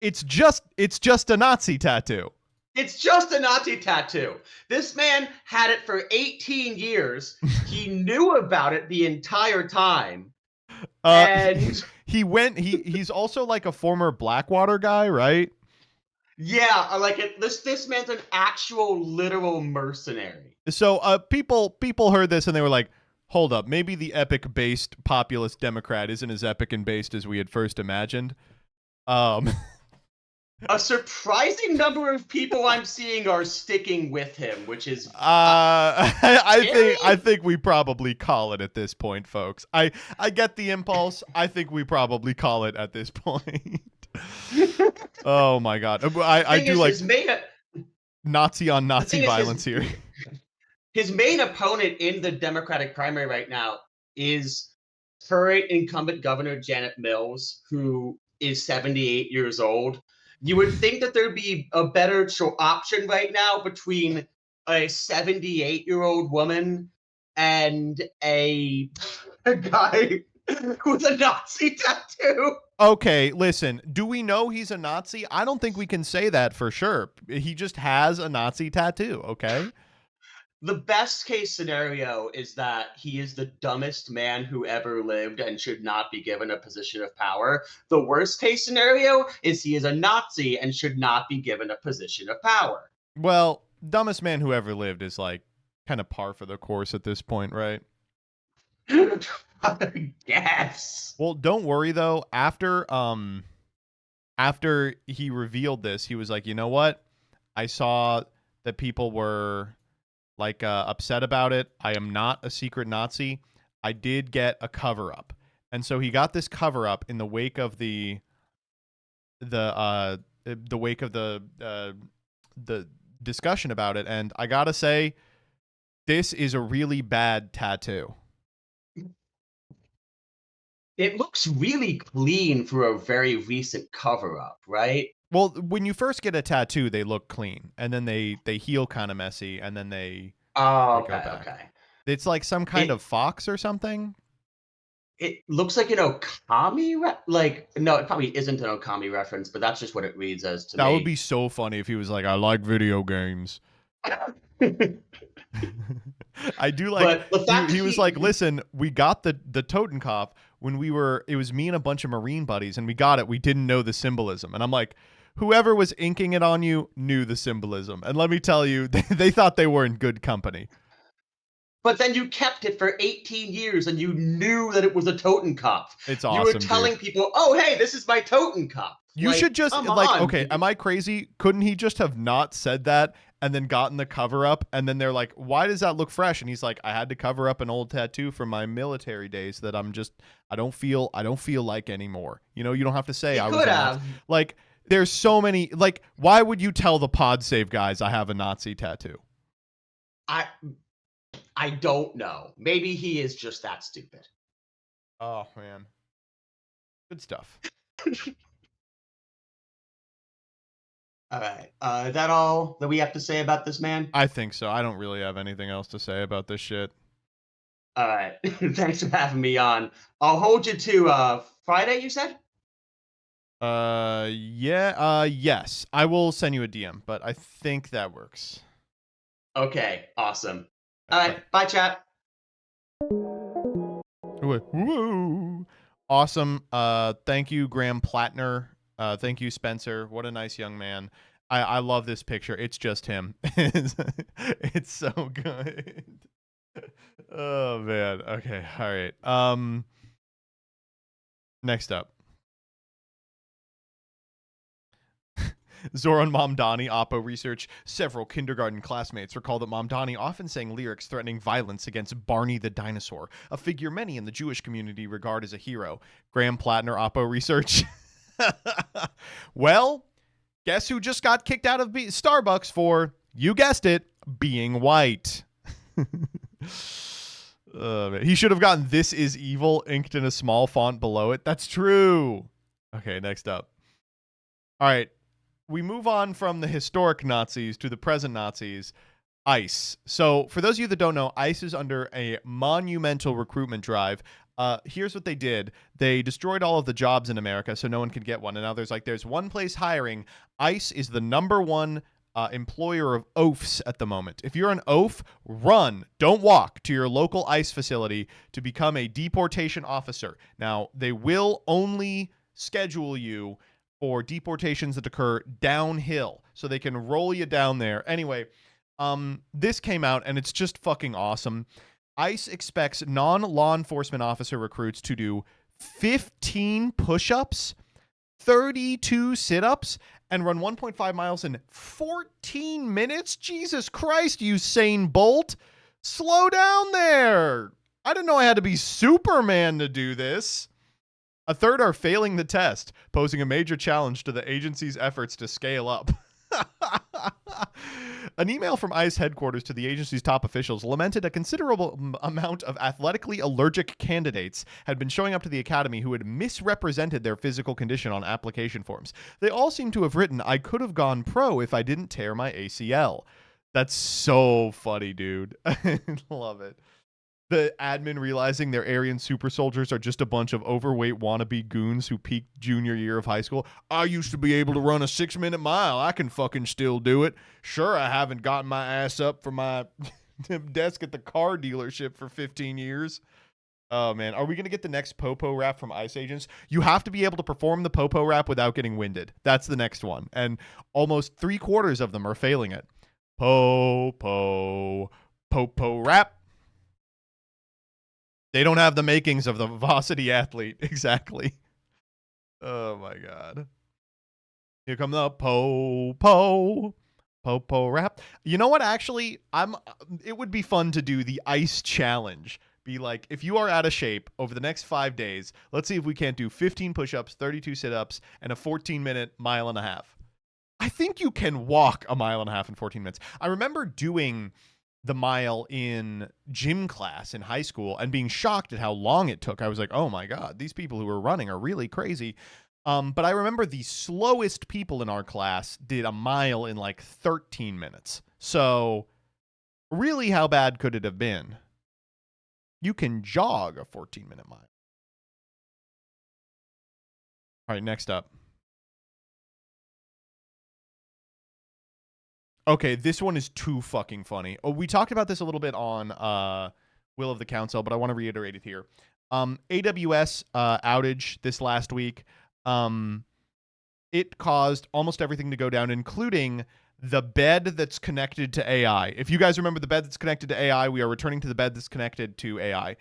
it's just a Nazi tattoo. It's just a Nazi tattoo. This man had it for 18 years. He knew about it the entire time. And he's also like a former Blackwater guy, right? Yeah, I like it. This man's an actual literal mercenary. So people heard this and they were like, hold up, maybe the epic based populist Democrat isn't as epic and based as we had first imagined. A surprising number of people I'm seeing are sticking with him, which is I think we probably call it at this point, folks. I get the impulse. I think we probably call it at this point. Oh my god. I do like Nazi on Nazi violence here. His main opponent in the Democratic primary right now is current incumbent governor Janet Mills, who is 78 years old. You would think that there'd be a better option right now between a 78-year-old woman and a guy with a Nazi tattoo. Okay, listen, do we know he's a Nazi? I don't think we can say that for sure. He just has a Nazi tattoo, okay? The best case scenario is that he is the dumbest man who ever lived and should not be given a position of power. The worst case scenario is he is a Nazi and should not be given a position of power. Well, dumbest man who ever lived is like kind of par for the course at this point, right? Yes. Well, don't worry though. After he revealed this, he was like, "You know what? I saw that people were like upset about it. I am not a secret Nazi. I did get a cover up." And so he got this cover up in the wake of the wake of the discussion about it, and I got to say this is a really bad tattoo. It looks really clean for a very recent cover up, right? Well, when you first get a tattoo, they look clean, and then they heal kind of messy, and then Oh, they go okay, back. okay. It's like some kind It of fox or something. it looks like an like no, it probably isn't an Okami reference, but that's just what it reads as to That would me. be so funny if he was like, "I like video games." I do like But the fact that he was like, "Listen, we got the Totenkopf when it was me and a bunch of Marine buddies, and we got it. We didn't know the symbolism." And I'm like, whoever was inking it on you knew the symbolism. And let me tell you, they thought they were in good company. but then you kept it for 18 years and you knew that it was a Totenkopf. It's You were awesome, telling dude. people, "Oh, hey, this is my Totenkopf." You Like, should just come like, on, okay, dude. am I crazy? Couldn't he just have not said that and then gotten the cover up? And then they're like, "Why does that look fresh?" And he's like, "I had to cover up an old tattoo from my military days that I don't feel like anymore." You know, you don't have to say He I was could a Nazi. have. Like, there's so many. Like, why would you tell the Pod Save guys I have a Nazi tattoo? I I don't know. Maybe he is just that stupid. Oh man, good stuff. All right. Is that all that we have to say about this man? I think so. I don't really have anything else to say about this shit. All right. Thanks for having me on. I'll hold you to Friday, you said? Yeah, yes. I will send you a DM, but I think that works. Okay, awesome. All All right, right, bye chat. bye. Woo! Awesome. Thank you, Graham Plattner. Thank you, Spencer. What a nice young man. I love this picture. It's just him. It's so good. Oh man. Okay. All right. Next up. Zoran Mamdani, Oppo research. Several kindergarten classmates recall that Mamdani often sang lyrics threatening violence against Barney the dinosaur, a figure many in the Jewish community regard as a hero. Graham Plattner, Oppo research. Well, guess who just got kicked out of Starbucks for, you guessed it, being white? He should have gotten "This is evil" inked in a small font below it. That's true. Okay, next up. All right. We move on from the historic Nazis to the present Nazis, ICE. So, for those of you that don't know, ICE is under a monumental recruitment drive. Here's what they did. They destroyed all of the jobs in America so no one could get one. And now there's one place hiring. ICE is the number one employer of oafs at the moment. If you're an oaf, run, don't walk to your local ICE facility to become a deportation officer. Now, they will only schedule you for deportations that occur downhill, so they can roll you down there. Anyway, this came out, and it's just fucking awesome. ICE expects non-law enforcement officer recruits to do 15 push-ups, 32 sit-ups, and run 1.5 miles in 14 minutes? Jesus Christ, Usain Bolt. Slow down there. I didn't know I had to be Superman to do this. A third are failing the test, posing a major challenge to the agency's efforts to scale up. An email from ICE headquarters to the agency's top officials lamented a considerable amount of athletically allergic candidates had been showing up to the academy who had misrepresented their physical condition on application forms. They all seem to have written, "I could have gone pro if I didn't tear my ACL." That's so funny, dude. I love it. The admin realizing their Aryan super soldiers are just a bunch of overweight wannabe goons who peaked junior year of high school. I used to be able to run a 6-minute mile. I can fucking still do it. Sure, I haven't gotten my ass up from my desk at the car dealership for 15 years. Oh, man. Are we going to get the next Popo rap from Ice Agents? You have to be able to perform the Popo rap without getting winded. That's the next one. And almost 3/4 of them are failing it. Popo rap. They don't have the makings of the varsity athlete. Exactly. Oh, my God. Here come the Popo rap. You know what? Actually, it would be fun to do the ice challenge. Be like, if you are out of shape over the next 5 days, let's see if we can't do 15 push-ups, 32 sit-ups, and a 14-minute mile and a half. I think you can walk a mile and a half in 14 minutes. I remember doing the mile in gym class in high school and being shocked at how long it took. I was like, oh my God, these people who are running are really crazy. But I remember the slowest people in our class did a mile in like 13 minutes. So really, how bad could it have been? You can jog a 14-minute mile. All right, next up. Okay, this one is too fucking funny. Oh, we talked about this a little bit on Will of the Council, but I want to reiterate it here. AWS outage this last week. It caused almost everything to go down, including the bed that's connected to AI. If you guys remember the bed that's connected to AI, we are returning to the bed that's connected to AI.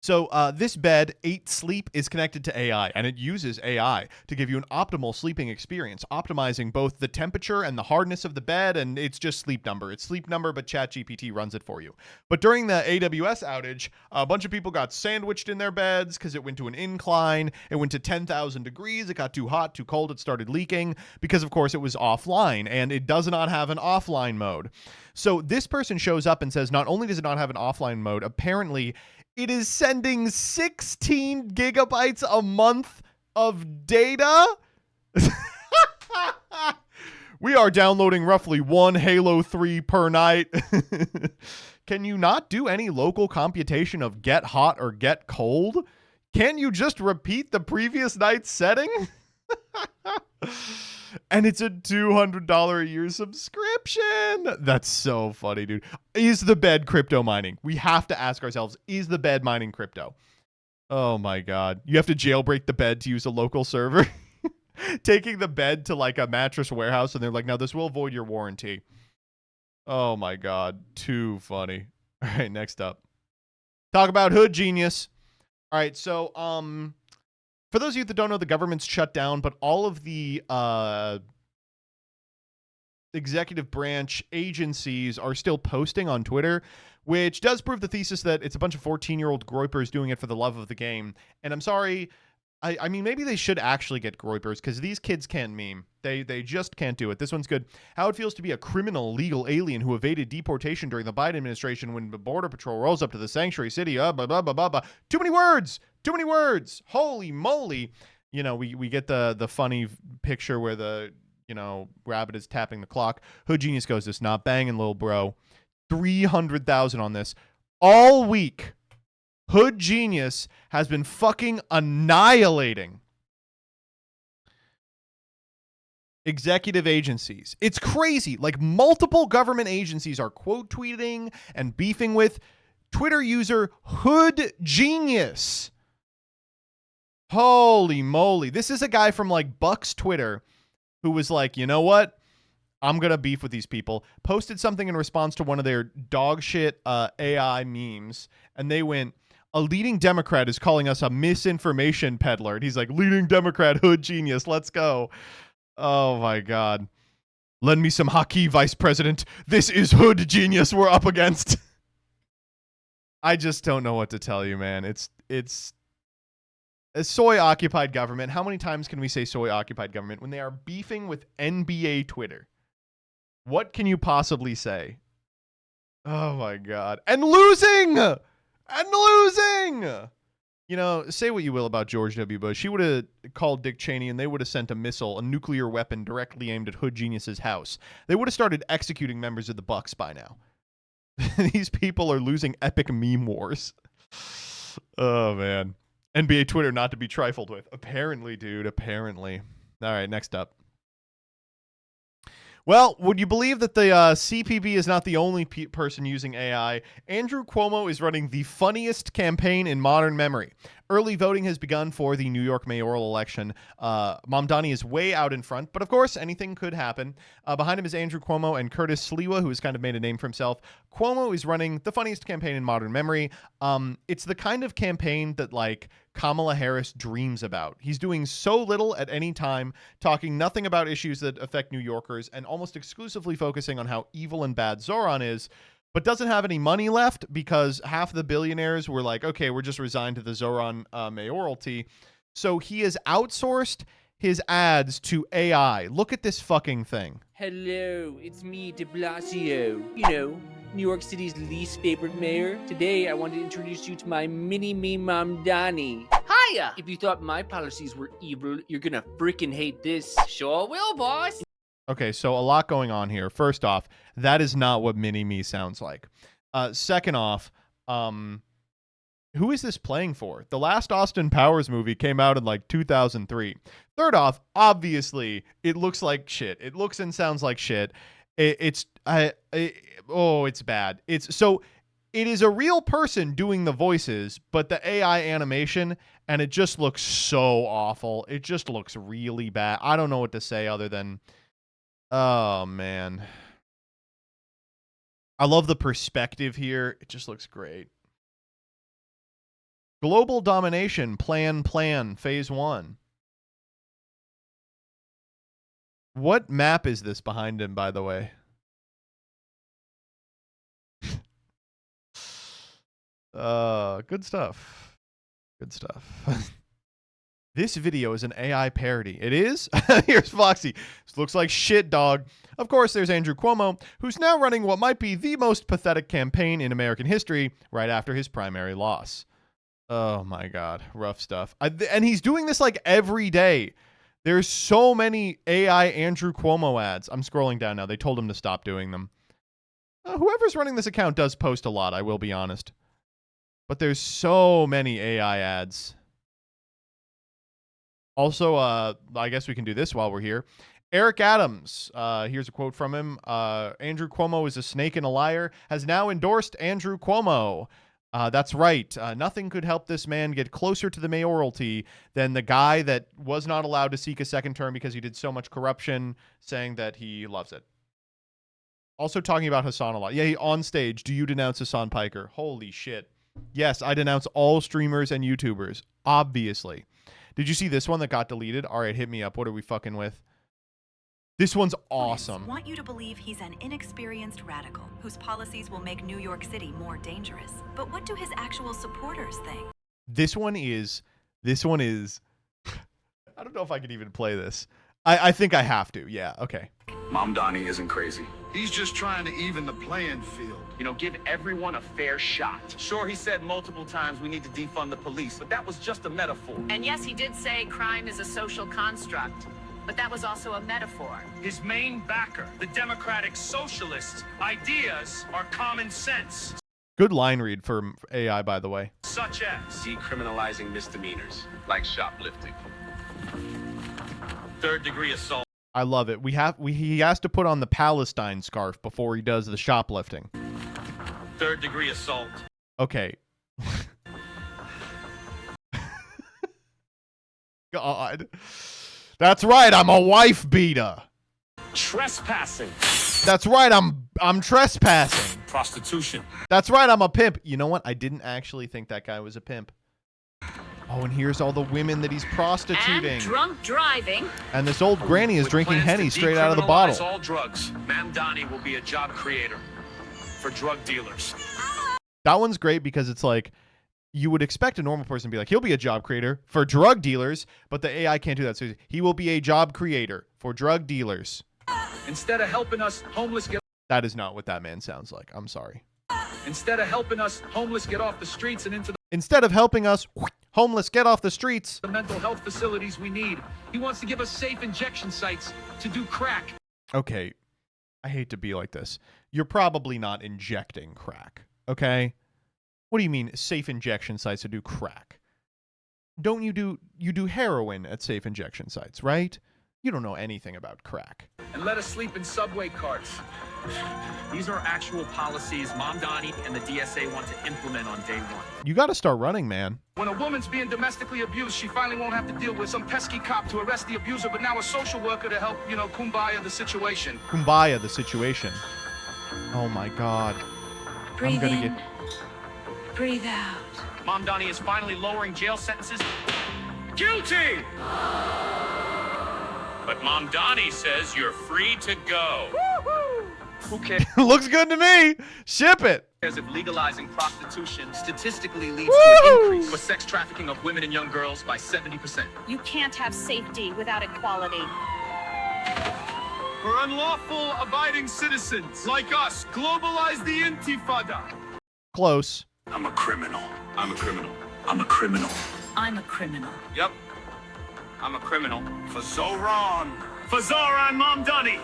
So this bed, 8 Sleep, is connected to AI, and it uses AI to give you an optimal sleeping experience, optimizing both the temperature and the hardness of the bed, and it's just Sleep Number. It's Sleep Number, but ChatGPT runs it for you. But during the AWS outage, a bunch of people got sandwiched in their beds because it went to an incline. It went to 10,000 degrees. It got too hot, too cold. It started leaking because, of course, it was offline, and it does not have an offline mode. So this person shows up and says not only does it not have an offline mode, apparently it is sending 16 gigabytes a month of data. We are downloading roughly 1 Halo 3 per night. Can you not do any local computation of get hot or get cold? Can you just repeat the previous night's setting? And it's a $200 a year subscription. That's so funny, dude. Is the bed crypto mining? We have to ask ourselves, is the bed mining crypto? Oh my God. You have to jailbreak the bed to use a local server. Taking the bed to like a mattress warehouse and they're like, now this will void your warranty. Oh my God. Too funny. All right, next up. Talk about Hood Genius. All right, so for those of you that don't know, the government's shut down, but all of the executive branch agencies are still posting on Twitter, which does prove the thesis that it's a bunch of 14-year-old groypers doing it for the love of the game. And I'm sorry, I mean, maybe they should actually get groypers because these kids can't meme. They just can't do it. This one's good. How it feels to be a criminal legal alien who evaded deportation during the Biden administration when the Border Patrol rolls up to the sanctuary city. Blah, blah, blah, blah, blah. Too many words. Too many words. Holy moly. You know, we get the funny picture where the, you know, rabbit is tapping the clock. Hood Genius goes, this not banging, little bro. 300,000 on this. All week, Hood Genius has been fucking annihilating executive agencies. It's crazy. Like, multiple government agencies are quote tweeting and beefing with Twitter user Hood Genius. Holy moly. This is a guy from like Buck's Twitter who was like, you know what? I'm going to beef with these people. Posted something in response to one of their dog shit AI memes. And they went, a leading Democrat is calling us a misinformation peddler. And he's like, leading Democrat, Hood Genius. Let's go. Oh my God. Lend me some haki, Vice President. This is Hood Genius we're up against. I just don't know what to tell you, man. It's a soy-occupied government. How many times can we say soy-occupied government when they are beefing with NBA Twitter? What can you possibly say? Oh my God. And losing! And losing! You know, say what you will about George W. Bush. He would have called Dick Cheney and they would have sent a missile, a nuclear weapon directly aimed at Hood Genius's house. They would have started executing members of the Bucks by now. These people are losing epic meme wars. Oh, man. NBA Twitter not to be trifled with. Apparently, dude. Apparently. All right, next up. Well, would you believe that the CPB is not the only person using AI? Andrew Cuomo is running the funniest campaign in modern memory. Early voting has begun for the New York mayoral election. Mamdani is way out in front, but of course, anything could happen. Behind him is Andrew Cuomo and Curtis Sliwa, who has kind of made a name for himself. Cuomo is running the funniest campaign in modern memory. It's the kind of campaign that, like, Kamala Harris dreams about. He's doing so little at any time, talking nothing about issues that affect New Yorkers, and almost exclusively focusing on how evil and bad Zoran is, but doesn't have any money left because half the billionaires were like, okay, we're just resigned to the Zoran mayoralty. So he has outsourced his ads to AI. Look at this fucking thing. Hello, it's me, de Blasio. You know, New York City's least favorite mayor. Today, I want to introduce you to my mini-me Mamdani. Hiya! If you thought my policies were evil, you're gonna freaking hate this. Sure will, boss! Okay, so a lot going on here. First off, that is not what mini-me sounds like. Second off, who is this playing for? The last Austin Powers movie came out in like 2003. Third off, obviously, it looks like shit. It looks and sounds like shit. It's bad. It is a real person doing the voices, but the AI animation, and it just looks so awful. It just looks really bad. I don't know what to say other than, oh man. I love the perspective here. It just looks great. Global domination, plan, phase 1. What map is this behind him, by the way? Good stuff. Good stuff. This video is an AI parody. It is? Here's Foxy. This looks like shit, dog. Of course, there's Andrew Cuomo, who's now running what might be the most pathetic campaign in American history right after his primary loss. Oh my God, rough stuff. And he's doing this like every day. There's so many AI Andrew Cuomo ads. I'm scrolling down now. They told him to stop doing them. Whoever's running this account does post a lot, I will be honest. But there's so many AI ads. Also, I guess we can do this while we're here. Eric Adams, here's a quote from him. Andrew Cuomo is a snake and a liar, has now endorsed Andrew Cuomo. That's right. Nothing could help this man get closer to the mayoralty than the guy that was not allowed to seek a second term because he did so much corruption, saying that he loves it. Also talking about Hassan a lot. Yeah, on stage, do you denounce Hassan Piker? Holy shit. Yes, I denounce all streamers and YouTubers, obviously. Did you see this one that got deleted? All right, hit me up. What are we fucking with? This one's awesome. I want you to believe he's an inexperienced radical whose policies will make New York City more dangerous. But what do his actual supporters think? This one is, I don't know if I can even play this. I think I have to. Yeah, okay. Mamdani isn't crazy. He's just trying to even the playing field. You know, give everyone a fair shot. Sure, he said multiple times we need to defund the police, but that was just a metaphor. And yes, he did say crime is a social construct, but that was also a metaphor. His main backer, the Democratic Socialists' ideas are common sense. Good line read for AI, by the way. Such as decriminalizing misdemeanors, like shoplifting. third-degree assault. I love it. He has to put on the Palestine scarf before he does the shoplifting. Third-degree assault. Okay. God. That's right, I'm a wife beater. Trespassing. That's right, I'm trespassing. Prostitution. That's right, I'm a pimp. You know what? I didn't actually think that guy was a pimp. Oh, and here's all the women that he's prostituting. And drunk driving. And this old granny is With drinking plans to Henny straight out of the bottle. decriminalize all drugs. Mamdani will be a job creator for drug dealers. That one's great because it's like, you would expect a normal person to be like, he'll be a job creator for drug dealers, but the AI can't do that. So he will be a job creator for drug dealers. Instead of helping us homeless get That is not what that man sounds like. I'm sorry. Instead of helping us homeless get off the streets and into Instead of helping us homeless get off the streets, the mental health facilities we need, he wants to give us safe injection sites to do crack. Okay. I hate to be like this. You're probably not injecting crack, okay? What do you mean safe injection sites to do crack? Don't you do heroin at safe injection sites, right? You don't know anything about crack. And let us sleep in subway carts. These are actual policies Mom Donnie and the DSA want to implement on day one. You got to start running, man. When a woman's being domestically abused, she finally won't have to deal with some pesky cop to arrest the abuser, but now a social worker to help, kumbaya the situation. Kumbaya the situation. Oh my God. Breathe in. Breathe out. Mom Donnie is finally lowering jail sentences. Guilty! But Mom Donnie says you're free to go. Who cares Looks good to me. Ship it. if legalizing prostitution statistically leads Woo! to an increase for sex trafficking of women and young girls by 70%? You can't have safety without equality. For unlawful abiding citizens like us, globalize the Intifada. Close. I'm a criminal. I'm a criminal. I'm a criminal. I'm a criminal. Yep. I'm a criminal. For Zoran. For Zoran Momdani.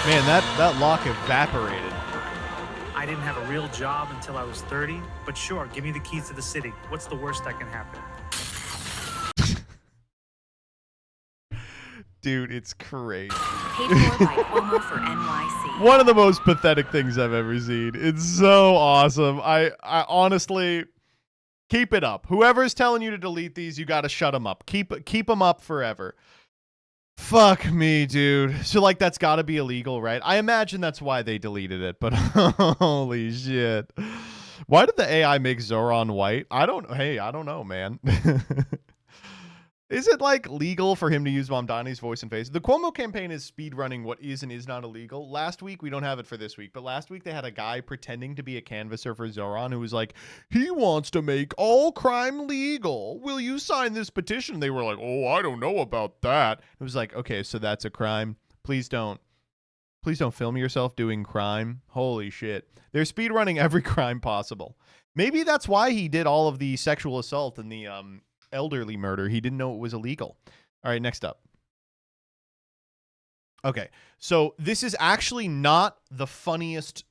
Man, that lock evaporated. I didn't have a real job until I was 30, but sure, give me the keys to the city. What's the worst that can happen? Dude, it's crazy. Paid for by Cuomo for NYC. One of the most pathetic things I've ever seen. It's so awesome. I honestly, keep it up. Whoever's telling you to delete these, you got to shut them up. Keep them up forever. Fuck me, dude. So, like, that's got to be illegal, right? I imagine that's why they deleted it, but holy shit. Why did the AI make Zoran white? I don't know, man. Is it, like, legal for him to use Mamdani's voice and face? The Cuomo campaign is speedrunning what is and is not illegal. Last week, we don't have it for this week, but last week they had a guy pretending to be a canvasser for Zoran who was like, he wants to make all crime legal. Will you sign this petition? They were like, oh, I don't know about that. It was like, okay, so that's a crime. Please don't film yourself doing crime. Holy shit. They're speedrunning every crime possible. Maybe that's why he did all of the sexual assault and the, elderly murder. He didn't know it was illegal. All right, next up. Okay, so this is actually not the funniest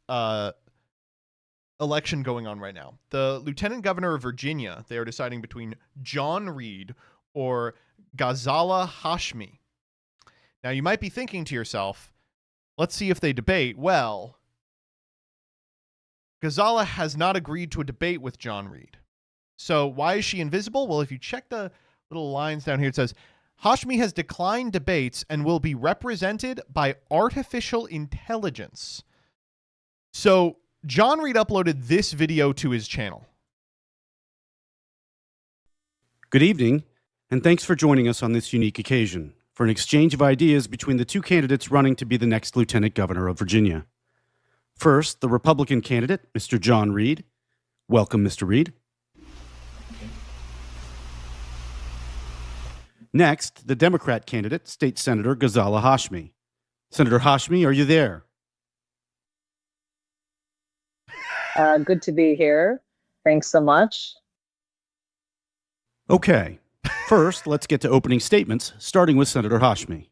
election going on right now. The lieutenant governor of Virginia, they are deciding between John Reed or Ghazala Hashmi. Now, you might be thinking to yourself, let's see if they debate. Well, Ghazala has not agreed to a debate with John Reed. So why is she invisible? Well, if you check the little lines down here, it says, Hashmi has declined debates and will be represented by artificial intelligence. So John Reed uploaded this video to his channel. Good evening, and thanks for joining us on this unique occasion for an exchange of ideas between the two candidates running to be the next Lieutenant Governor of Virginia. First, the Republican candidate, Mr. John Reed. Welcome, Mr. Reed. Next, the Democrat candidate, State Senator Ghazala Hashmi. Senator Hashmi, are you there? Good to be here. Thanks so much. Okay. First, let's get to opening statements, starting with Senator Hashmi.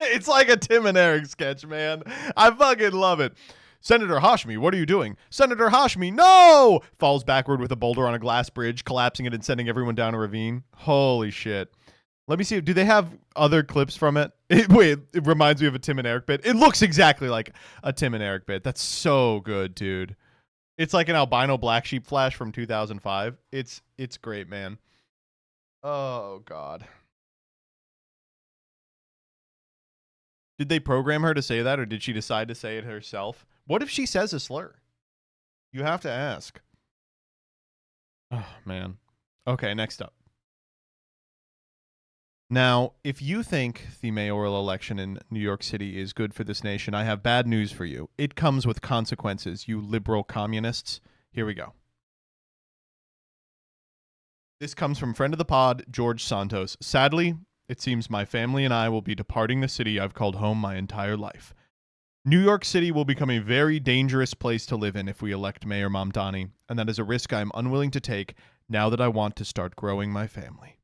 It's like a Tim and Eric sketch, man. I fucking love it. Senator Hashmi, what are you doing? Senator Hashmi, no! Falls backward with a boulder on a glass bridge, collapsing it and sending everyone down a ravine. Holy shit. Let me see. Do they have other clips from it? Wait, it reminds me of a Tim and Eric bit. It looks exactly like a Tim and Eric bit. That's so good, dude. It's like an albino black sheep flash from 2005. It's great, man. Oh, God. Did they program her to say that, or did she decide to say it herself? What if she says a slur? You have to ask. Oh, man. Okay, next up. Now, if you think the mayoral election in New York City is good for this nation, I have bad news for you. It comes with consequences, you liberal communists. Here we go. This comes from friend of the pod, George Santos. Sadly, it seems my family and I will be departing the city I've called home my entire life. New York City will become a very dangerous place to live in if we elect Mayor Mamdani, and that is a risk I am unwilling to take now that I want to start growing my family.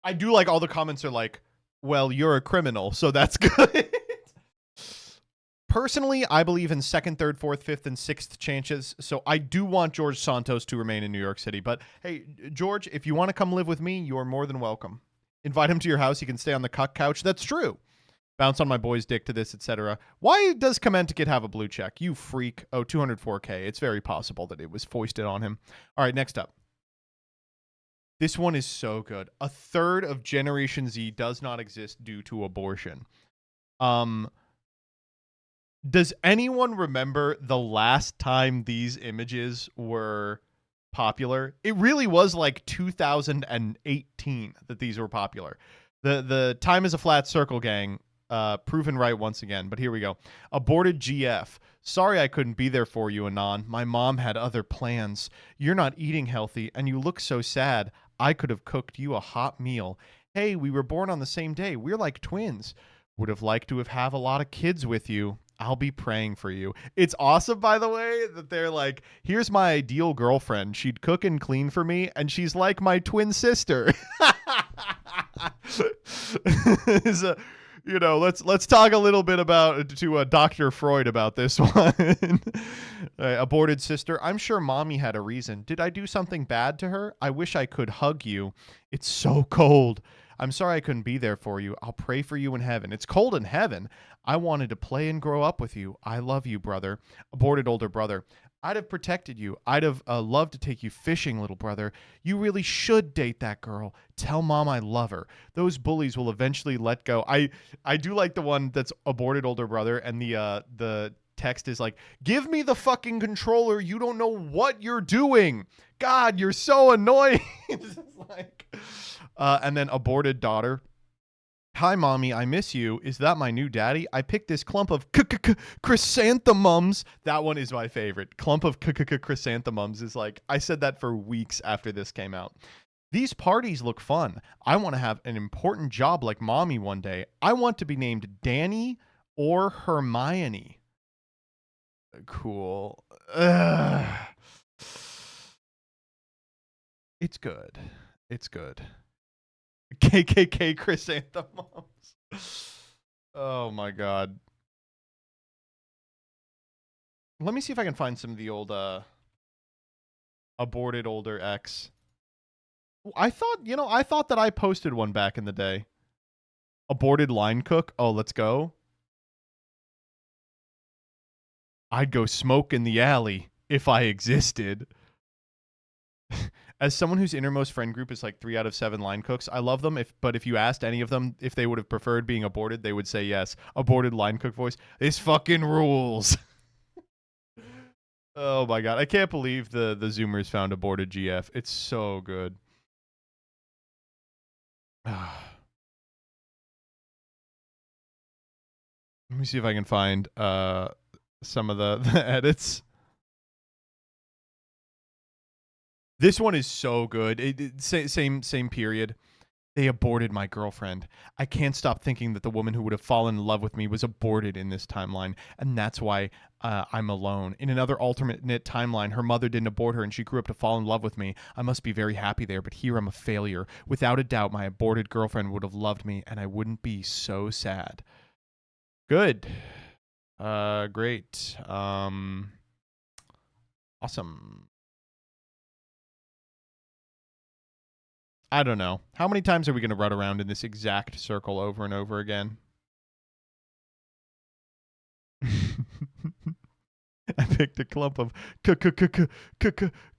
I do like all the comments are like, well, you're a criminal, so that's good. Personally, I believe in second, third, fourth, fifth, and sixth chances. So I do want George Santos to remain in New York City. But hey, George, if you want to come live with me, you're more than welcome. Invite him to your house. He can stay on the cuck couch. That's true. Bounce on my boy's dick to this, etc. Why does Commenticate have a blue check? You freak. Oh, 204K. It's very possible that it was foisted on him. All right, next up. This one is so good. A third of Generation Z does not exist due to abortion. Does anyone remember the last time these images were popular? It really was like 2018 that these were popular. The time is a flat circle gang, proven right once again. But here we go. Aborted GF. Sorry I couldn't be there for you, Anon. My mom had other plans. You're not eating healthy, and you look so sad. I could have cooked you a hot meal. Hey, we were born on the same day. We're like twins. Would have liked to have a lot of kids with you. I'll be praying for you. It's awesome, by the way, that they're like, here's my ideal girlfriend. She'd cook and clean for me, and she's like my twin sister. Let's talk a little bit about to Dr. Freud about this one. Aborted sister. I'm sure mommy had a reason. Did I do something bad to her? I wish I could hug you. It's so cold. I'm sorry I couldn't be there for you. I'll pray for you in heaven. It's cold in heaven. I wanted to play and grow up with you. I love you, brother. Aborted older brother. I'd have protected you. I'd have loved to take you fishing, little brother. You really should date that girl. Tell mom I love her. Those bullies will eventually let go. I do like the one that's aborted older brother, and the text is like, give me the fucking controller. You don't know what you're doing. God, you're so annoying. It's like, and then aborted daughter. Hi, mommy, I miss you. Is that my new daddy? I picked this clump of chrysanthemums. That one is my favorite. Clump of chrysanthemums is like, I said that for weeks after this came out. These parties look fun. I want to have an important job like mommy one day. I want to be named Danny or Hermione. Cool. It's good. It's good. KKK chrysanthemums. Oh my god. Let me see if I can find some of the old aborted older X. I thought that I posted one back in the day. Aborted line cook. Oh, let's go. I'd go smoke in the alley if I existed. As someone whose innermost friend group is like 3 out of 7 line cooks, I love them. But if you asked any of them if they would have preferred being aborted, they would say yes. Aborted line cook voice. This fucking rules. Oh my god. I can't believe the Zoomers found aborted GF. It's so good. Let me see if I can find some of the edits. This one is so good. Same period. They aborted my girlfriend. I can't stop thinking that the woman who would have fallen in love with me was aborted in this timeline, and that's why I'm alone. In another alternate timeline, her mother didn't abort her, and she grew up to fall in love with me. I must be very happy there, but here I'm a failure. Without a doubt, my aborted girlfriend would have loved me, and I wouldn't be so sad. Good. Great. Awesome. I don't know. How many times are we going to run around in this exact circle over and over again? I picked a clump of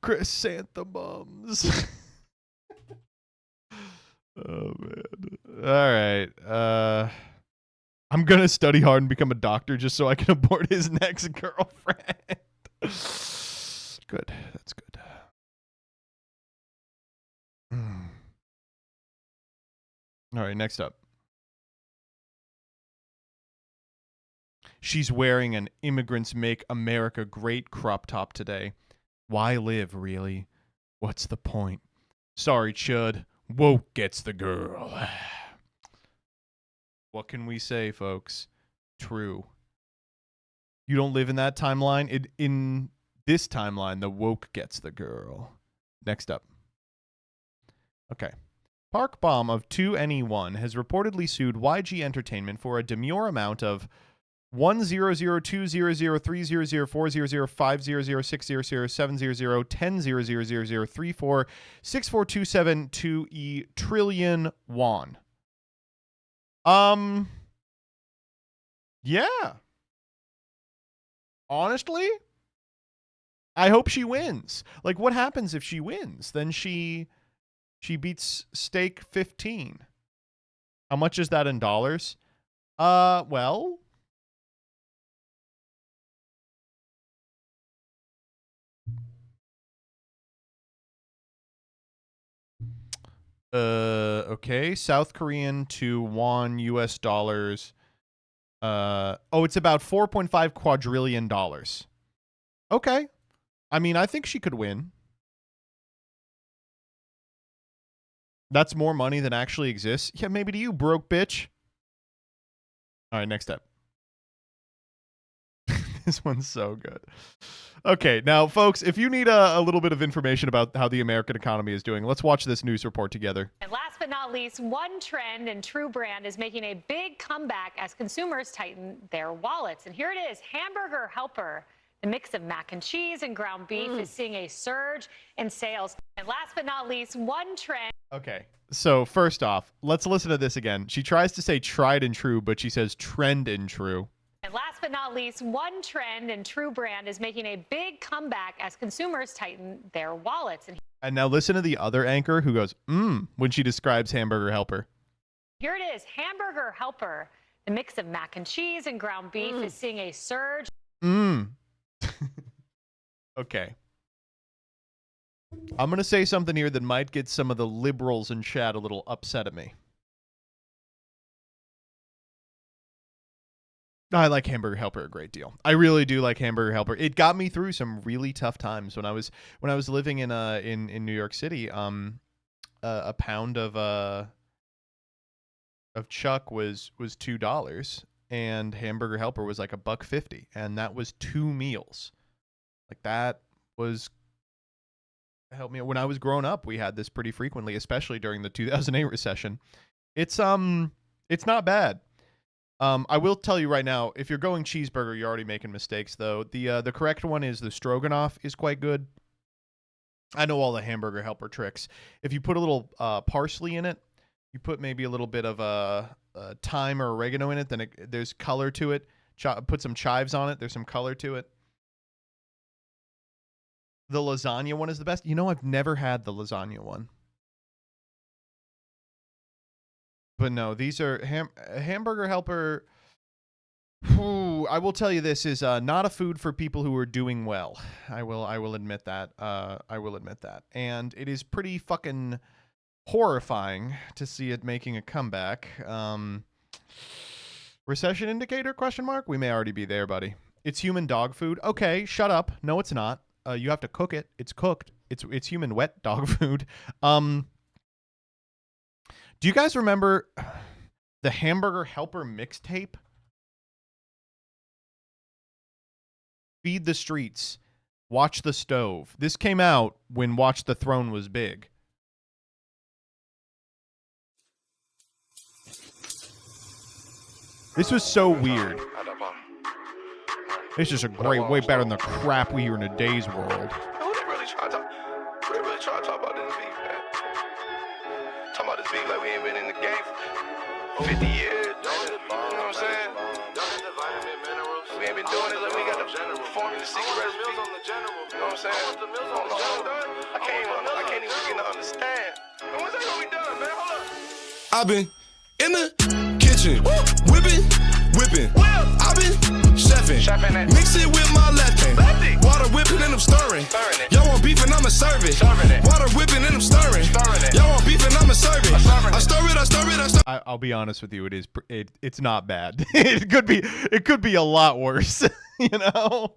chrysanthemums. Oh, man. All right. I'm going to study hard and become a doctor just so I can abort his next girlfriend. Good. That's good. All right, next up. She's wearing an Immigrants Make America Great crop top today. Why live, really? What's the point? Sorry, Chud. Woke gets the girl. What can we say, folks? True. You don't live in that timeline. In this timeline, the woke gets the girl. Next up. Okay. Park Bomb of 2NE1 has reportedly sued YG Entertainment for a demure amount of 1002003004007001000346427 trillion won. Yeah. Honestly, I hope she wins. Like, what happens if she wins? Then she beats Stake 15. How much is that in dollars? Well, okay, South Korean to won US dollars. Oh, it's about $4.5 quadrillion. Okay. I mean, I think she could win. That's more money than actually exists. Yeah, maybe to you, broke bitch. All right, next step. This one's so good. Okay, now, folks, if you need a little bit of information about how the American economy is doing, let's watch this news report together. And last but not least, one trend and True brand is making a big comeback as consumers tighten their wallets. And here it is, Hamburger Helper. The mix of mac and cheese and ground beef is seeing a surge in sales. And last but not least, one trend. Okay, so first off, let's listen to this again. She tries to say tried and true, but she says trend and true. And last but not least, one trend and True brand is making a big comeback as consumers tighten their wallets. And now listen to the other anchor who goes, when she describes Hamburger Helper. Here it is, Hamburger Helper. The mix of mac and cheese and ground beef is seeing a surge. Okay. I'm going to say something here that might get some of the liberals in chat a little upset at me. I like Hamburger Helper a great deal. I really do like Hamburger Helper. It got me through some really tough times when I was living in New York City. A pound of chuck was $2, and Hamburger Helper was like $1.50, and that was 2 meals. Like, that was helped me when I was growing up. We had this pretty frequently, especially during the 2008 recession. It's not bad. I will tell you right now, if you're going cheeseburger, you're already making mistakes, though. The correct one is the stroganoff is quite good. I know all the Hamburger Helper tricks. If you put a little parsley in it, you put maybe a little bit of thyme or oregano in it, then there's color to it. Put some chives on it. There's some color to it. The lasagna one is the best. You know, I've never had the lasagna one. But no, these are Hamburger Helper. I will tell you, this is not a food for people who are doing well. I will admit that. I will admit that. And it is pretty fucking horrifying to see it making a comeback. Recession indicator? ? We may already be there, buddy. It's human dog food. Okay, shut up. No, it's not. You have to cook it. It's cooked. It's human wet dog food. Do you guys remember the Hamburger Helper mixtape? Feed the Streets, Watch the Stove. This came out when Watch the Throne was big. This was so weird. This is a great, way better than the crap we hear in today's world. What they really trying to talk about this beef, man? Talking about this beef like we ain't been in the game for 50 years. You know what I'm saying? We ain't been doing it like we got the formula secret recipe. You know what I'm saying? Hold on. I can't even begin to understand. When's that gonna be done, man? Hold up. I've been in the kitchen, whipping. I've been chefing, mix it with my left hand. Water whipping and I'm stirring. Y'all want beef and I'ma serve it. Water whipping and I'm stirring. Y'all want beef and I'ma serve it. I stir it. I'll be honest with you. It's not bad. It could be a lot worse. You know.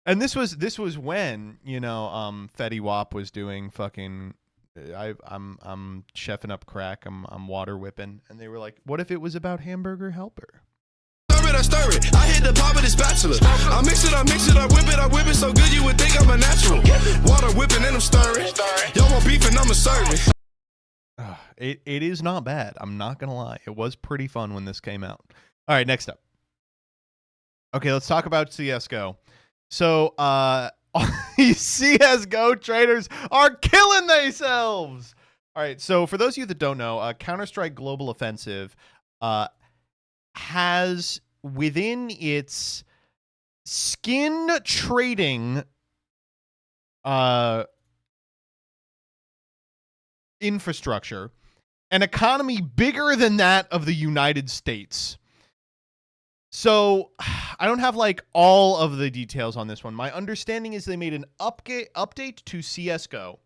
And this was when, you know, Fetty Wap was doing fucking. I'm chefing up crack. I'm water whipping, and they were like, "What if it was about Hamburger Helper?" I stir it. I hit the pop of this spatula. I mix it, I whip it so good you would think I'm a natural. Water whipping and I'm stirring. Y'all want beef and I'ma serve it. it is not bad. I'm not going to lie. It was pretty fun when this came out. All right, next up. Okay, let's talk about CSGO. So, CSGO traders are killing themselves. All right, so for those of you that don't know, Counter-Strike Global Offensive has within its skin trading infrastructure an economy bigger than that of the United States. So I don't have like all of the details on this one. My understanding is they made an update to CSGO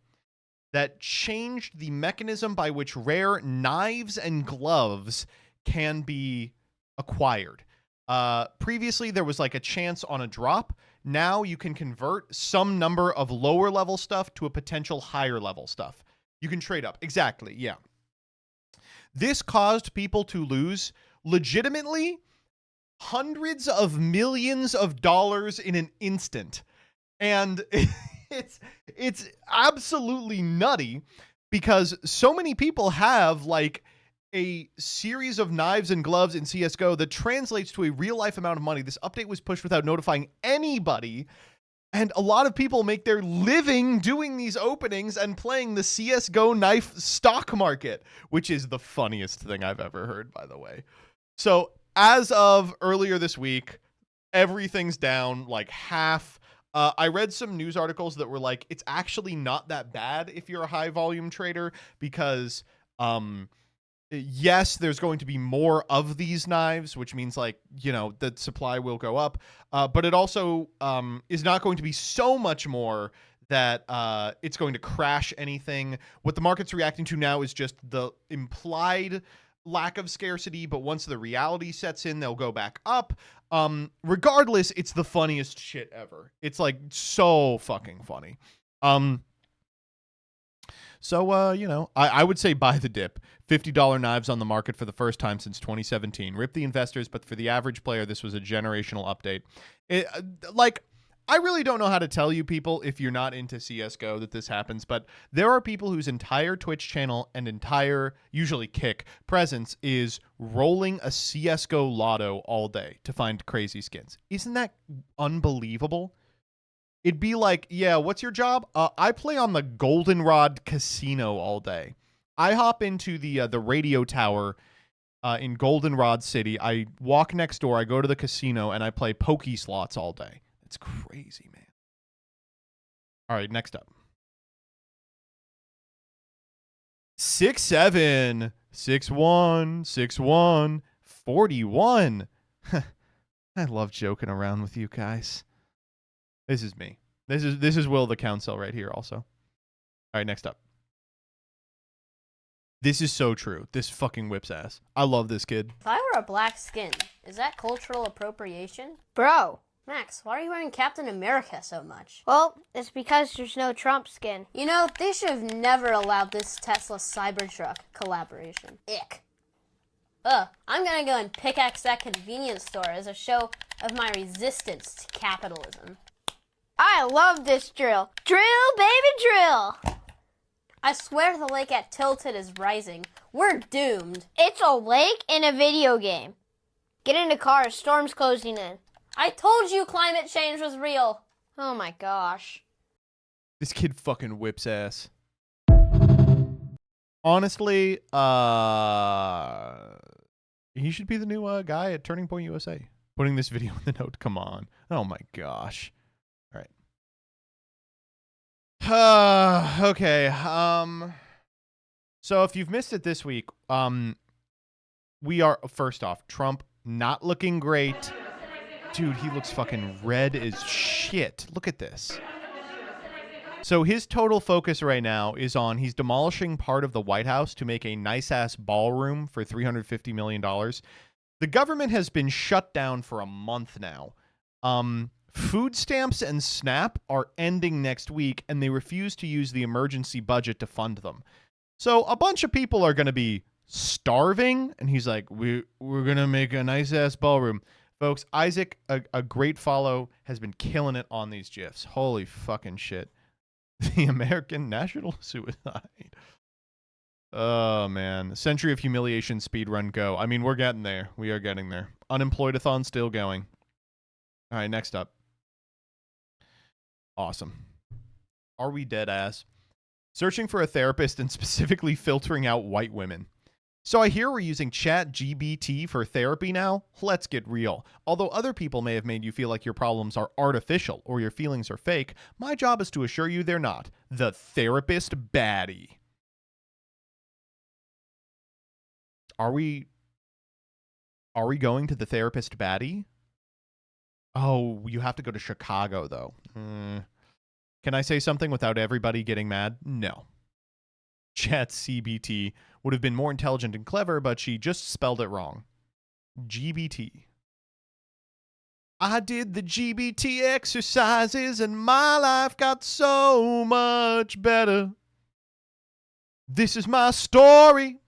that changed the mechanism by which rare knives and gloves can be acquired. Previously, there was like a chance on a drop. Now you can convert some number of lower level stuff to a potential higher level stuff. You can trade up. Exactly. Yeah. This caused people to lose legitimately hundreds of millions of dollars in an instant. And it's absolutely nutty because so many people have like a series of knives and gloves in CSGO that translates to a real life amount of money. This update was pushed without notifying anybody. And a lot of people make their living doing these openings and playing the CSGO knife stock market, which is the funniest thing I've ever heard, by the way. So as of earlier this week, everything's down like half. I read some news articles that were like, it's actually not that bad if you're a high volume trader because, yes, there's going to be more of these knives, which means like, you know, the supply will go up. But it also is not going to be so much more that it's going to crash anything. What the market's reacting to now is just the implied lack of scarcity, but once the reality sets in, they'll go back up. Regardless, it's the funniest shit ever. It's like so fucking funny. So, you know, I would say buy the dip. $50 knives on the market for the first time since 2017. Rip the investors, but for the average player, this was a generational update. I really don't know how to tell you people, if you're not into CSGO, that this happens, but there are people whose entire Twitch channel and entire, usually Kick, presence is rolling a CSGO lotto all day to find crazy skins. Isn't that unbelievable? It'd be like, yeah, what's your job? I play on the Goldenrod Casino all day. I hop into the radio tower in Goldenrod City. I walk next door, I go to the casino, and I play pokey slots all day. It's crazy, man. All right, next up. 6'7", 6'1", 6'1", 41. I love joking around with you guys. This is me. This is Will the Council right here also. All right, next up. This is so true. This fucking whips ass. I love this kid. If I were a black skin, is that cultural appropriation? Bro. Max, why are you wearing Captain America so much? Well, it's because there's no Trump skin. You know, they should have never allowed this Tesla Cybertruck collaboration. Ick. I'm gonna go and pickaxe that convenience store as a show of my resistance to capitalism. I love this drill. Drill, baby, drill! I swear the lake at Tilted is rising. We're doomed. It's a lake in a video game. Get in the car, storm's closing in. I told you climate change was real. Oh my gosh. This kid fucking whips ass. Honestly, he should be the new guy at Turning Point USA. Putting this video in the note. Come on. Oh my gosh. All right. Okay. So if you've missed it this week, we are, first off, Trump not looking great. Dude, he looks fucking red as shit. Look at this. So his total focus right now is on, he's demolishing part of the White House to make a nice-ass ballroom for $350 million. The government has been shut down for a month now. Food stamps and SNAP are ending next week, and they refuse to use the emergency budget to fund them. So a bunch of people are going to be starving, and he's like, we're going to make a nice-ass ballroom. Folks, Isaac, a great follow, has been killing it on these GIFs. Holy fucking shit. The American National Suicide. Oh, man. Century of Humiliation speedrun go. I mean, we're getting there. We are getting there. Unemployed-a-thon still going. All right, next up. Awesome. Are we dead ass? Searching for a therapist and specifically filtering out white women. So I hear we're using ChatGPT for therapy now? Let's get real. Although other people may have made you feel like your problems are artificial or your feelings are fake, my job is to assure you they're not. The therapist baddie. Are we going to the therapist baddie? Oh, you have to go to Chicago, though. Can I say something without everybody getting mad? No. ChatGPT would have been more intelligent and clever, but she just spelled it wrong. GBT. I did the GBT exercises and my life got so much better. This is my story,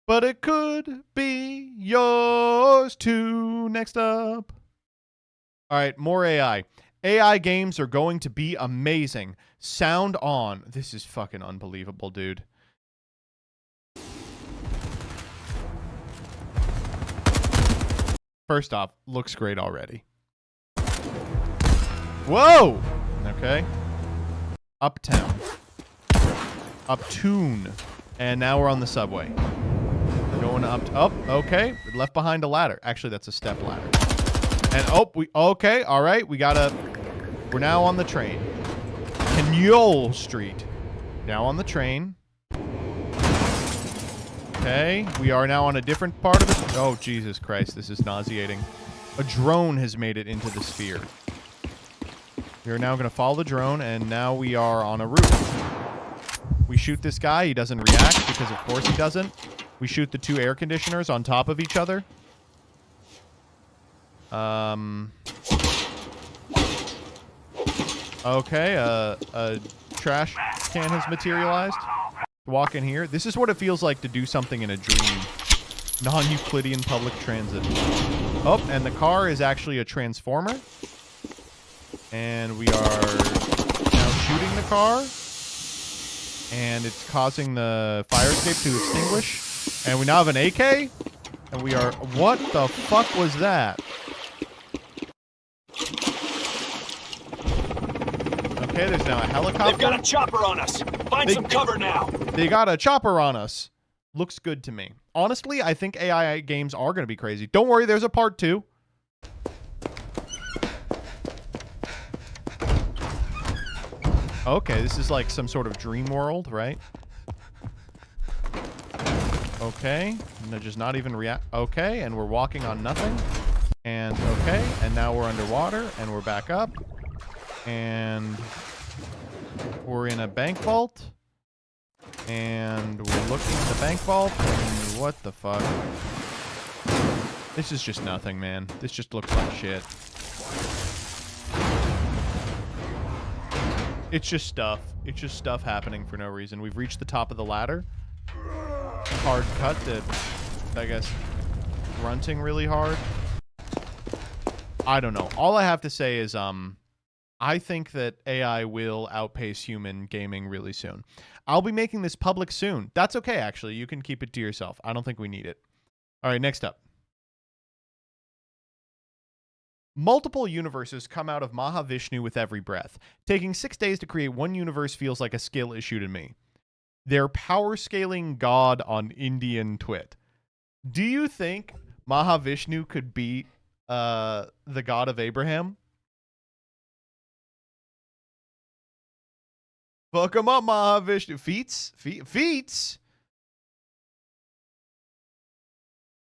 but it could be yours too. Next up. All right, more AI. AI games are going to be amazing. Sound on. This is fucking unbelievable, dude. First off, looks great already. Whoa! Okay. Uptown. Uptoon. And now we're on the subway. We're going up. Okay. We left behind a ladder. Actually, that's a step ladder. And okay. All right. We're now on the train. Canole Street. Now on the train. Okay, we are now on a different part of it. Oh, Jesus Christ, this is nauseating. A drone has made it into the sphere. We are now going to follow the drone, and now we are on a roof. We shoot this guy. He doesn't react, because of course he doesn't. We shoot the two air conditioners on top of each other. Okay, a trash can has materialized. Walk in here. This is what it feels like to do something in a dream. Non-Euclidean public transit. Oh, and the car is actually a transformer. And we are now shooting the car. And it's causing the fire escape to extinguish. And we now have an AK. And we are... What the fuck was that? Okay, there's now a helicopter. They've got a chopper on us. Find some cover now. They got a chopper on us. Looks good to me. Honestly, I think AI games are going to be crazy. Don't worry, there's a part 2. Okay, this is like some sort of dream world, right? Okay, and they're just not even react. Okay, and we're walking on nothing. And okay, and now we're underwater, and we're back up. And we're in a bank vault. And we're looking at the bank vault. And what the fuck? This is just nothing, man. This just looks like shit. It's just stuff. It's just stuff happening for no reason. We've reached the top of the ladder. Hard cut to, I guess, grunting really hard. I don't know. All I have to say is, I think that AI will outpace human gaming really soon. I'll be making this public soon. That's okay, actually. You can keep it to yourself. I don't think we need it. All right, next up. Multiple universes come out of Mahavishnu with every breath. Taking 6 days to create one universe feels like a skill issue to me. They're power scaling God on Indian twit. Do you think Mahavishnu could beat the God of Abraham? Fuck him up, Mahavishnu. Feats?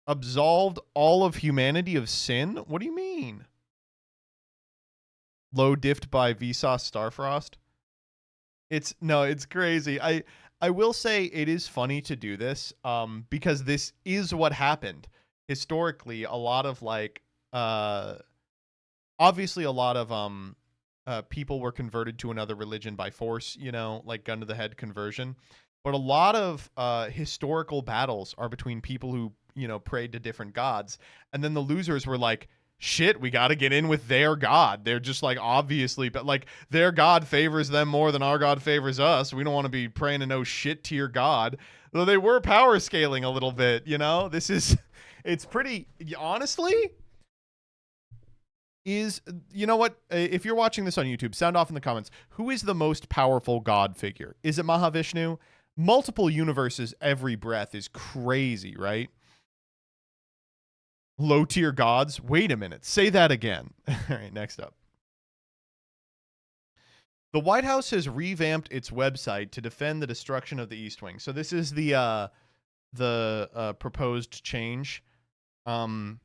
Absolved all of humanity of sin? What do you mean? Low diffed by Vsauce Starfrost? It's crazy. I will say it is funny to do this, because this is what happened. Historically, a lot of obviously a lot of people were converted to another religion by force, like gun to the head conversion. But a lot of historical battles are between people who, prayed to different gods. And then the losers were like, shit, we got to get in with their God. They're just like, obviously, but like their God favors them more than our God favors us. We don't want to be praying to no shit tier God. Though they were power scaling a little bit, you know? It's pretty, honestly, you know what? If you're watching this on YouTube, sound off in the comments. Who is the most powerful God figure? Is it Mahavishnu? Multiple universes, every breath is crazy, right? Low tier gods? Wait a minute. Say that again. All right, next up. The White House has revamped its website to defend the destruction of the East Wing. So this is the proposed change. They've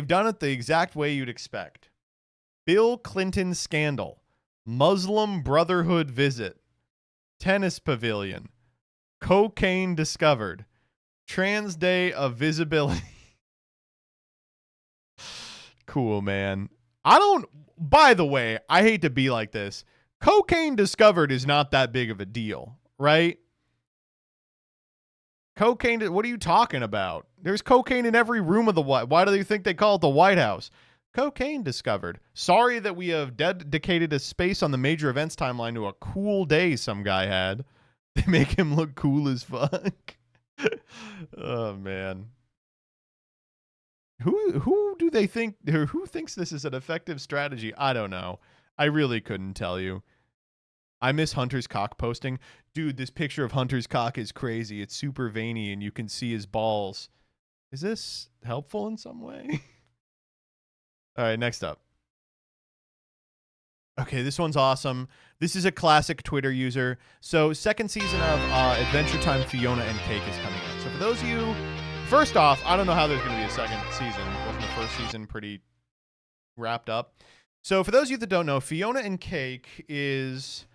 done it the exact way you'd expect. Bill Clinton scandal. Muslim Brotherhood visit. Tennis pavilion. Cocaine discovered. Trans Day of Visibility. Cool, man. By the way, I hate to be like this. Cocaine discovered is not that big of a deal, right? Cocaine, what are you talking about? There's cocaine in every room of the White. Why do you think they call it the White House? Cocaine discovered. Sorry that we have dedicated a space on the major events timeline to a cool day some guy had. They make him look cool as fuck. Oh, man. Who do they think, or who thinks this is an effective strategy? I don't know. I really couldn't tell you. I miss Hunter's cock posting. Dude, this picture of Hunter's cock is crazy. It's super veiny and you can see his balls. Is this helpful in some way? All right, next up. Okay, this one's awesome. This is a classic Twitter user. So, second season of Adventure Time Fiona and Cake is coming out. So, for those of you, first off, I don't know how there's going to be a second season. Wasn't the first season pretty wrapped up? So, for those of you that don't know, Fiona and Cake is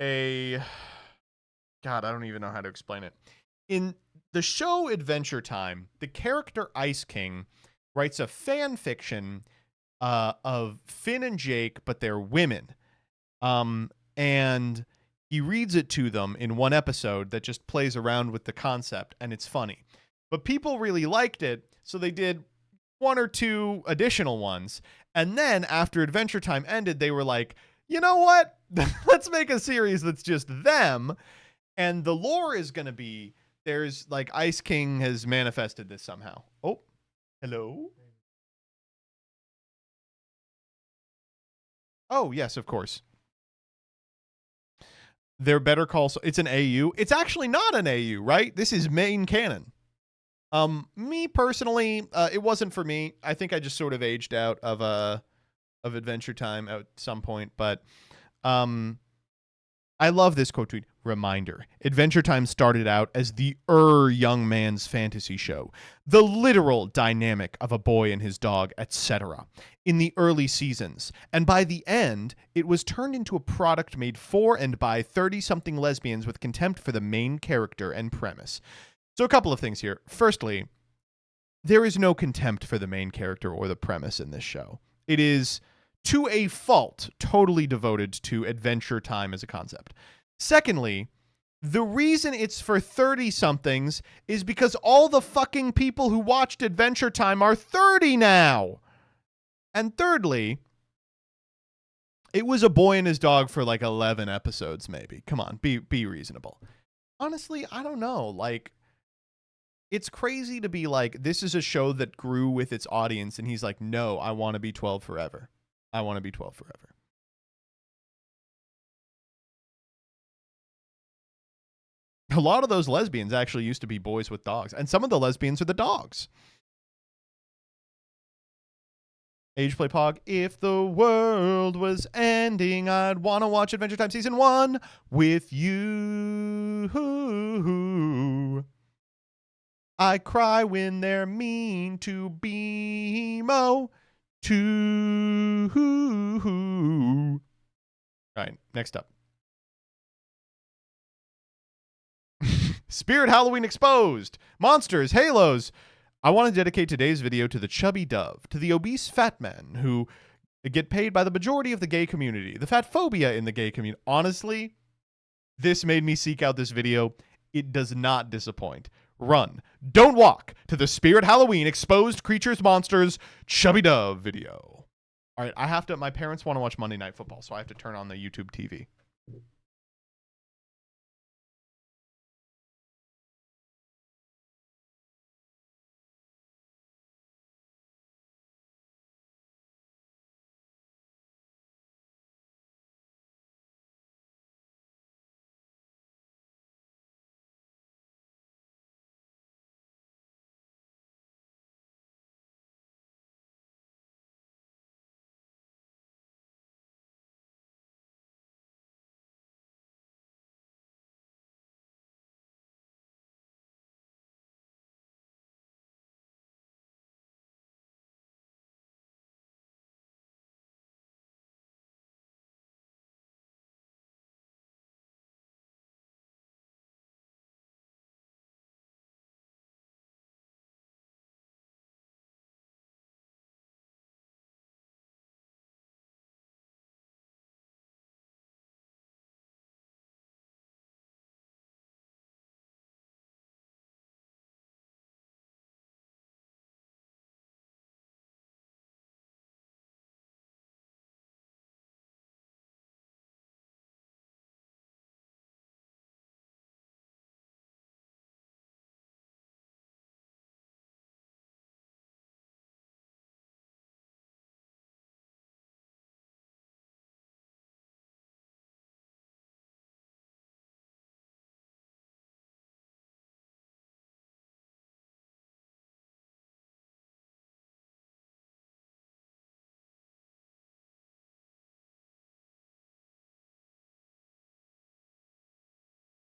a... God, I don't even know how to explain it. In the show Adventure Time, the character Ice King writes a fan fiction of Finn and Jake, but they're women. And he reads it to them in one episode that just plays around with the concept, and it's funny. But people really liked it, so they did one or two additional ones. And then after Adventure Time ended, they were like, you know what? Let's make a series that's just them. And the lore is going to be, there's like Ice King has manifested this somehow. Oh, hello. Oh, yes, of course. They're Better Call Saul. It's an AU. It's actually not an AU, right? This is main canon. Me personally, it wasn't for me. I think I just sort of aged out of Adventure Time at some point, but I love this quote tweet. Reminder. Adventure Time started out as the young man's fantasy show. The literal dynamic of a boy and his dog, etc. in the early seasons. And by the end, it was turned into a product made for and by 30-something lesbians with contempt for the main character and premise. So a couple of things here. Firstly, there is no contempt for the main character or the premise in this show. It is, to a fault, totally devoted to Adventure Time as a concept. Secondly, the reason it's for 30-somethings is because all the fucking people who watched Adventure Time are 30 now. And thirdly, it was a boy and his dog for like 11 episodes, maybe. Come on, be reasonable. Honestly, I don't know. Like, it's crazy to be like, this is a show that grew with its audience, and he's like, no, I want to be 12 forever. I want to be 12 forever. A lot of those lesbians actually used to be boys with dogs, and some of the lesbians are the dogs. Age Play Pog. If the world was ending, I'd want to watch Adventure Time Season 1 with you. I cry when they're mean to BMO. All right, next up. Spirit Halloween Exposed. Monsters, Halos. I want to dedicate today's video to the chubby dove, to the obese fat men who get paid by the majority of the gay community, the fat phobia in the gay community. Honestly, this made me seek out this video. It does not disappoint. run. Don't walk to the Spirit Halloween Exposed Creatures Monsters Chubby Dove video. All right, my parents want to watch Monday Night Football, so I have to turn on the YouTube TV.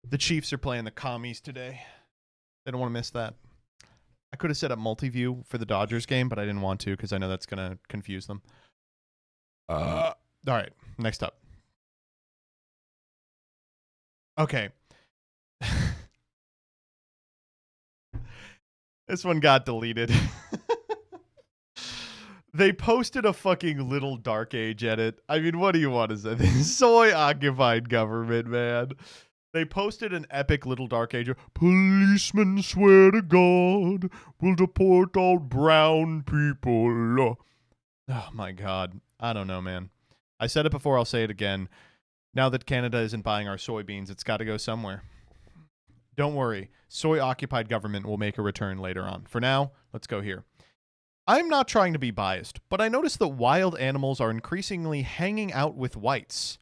The Chiefs are playing the Commies today. They don't want to miss that. I could have set up multi-view for the Dodgers game, but I didn't want to because I know that's going to confuse them. All right, next up. Okay. This one got deleted. They posted a fucking Little Dark Age edit. I mean, what do you want to say? This soy-occupied government, man. They posted an epic Little Dark Age. Policemen swear to God will deport all brown people. Oh, my God. I don't know, man. I said it before. I'll say it again. Now that Canada isn't buying our soybeans, it's got to go somewhere. Don't worry. Soy-occupied government will make a return later on. For now, let's go here. I'm not trying to be biased, but I noticed that wild animals are increasingly hanging out with whites,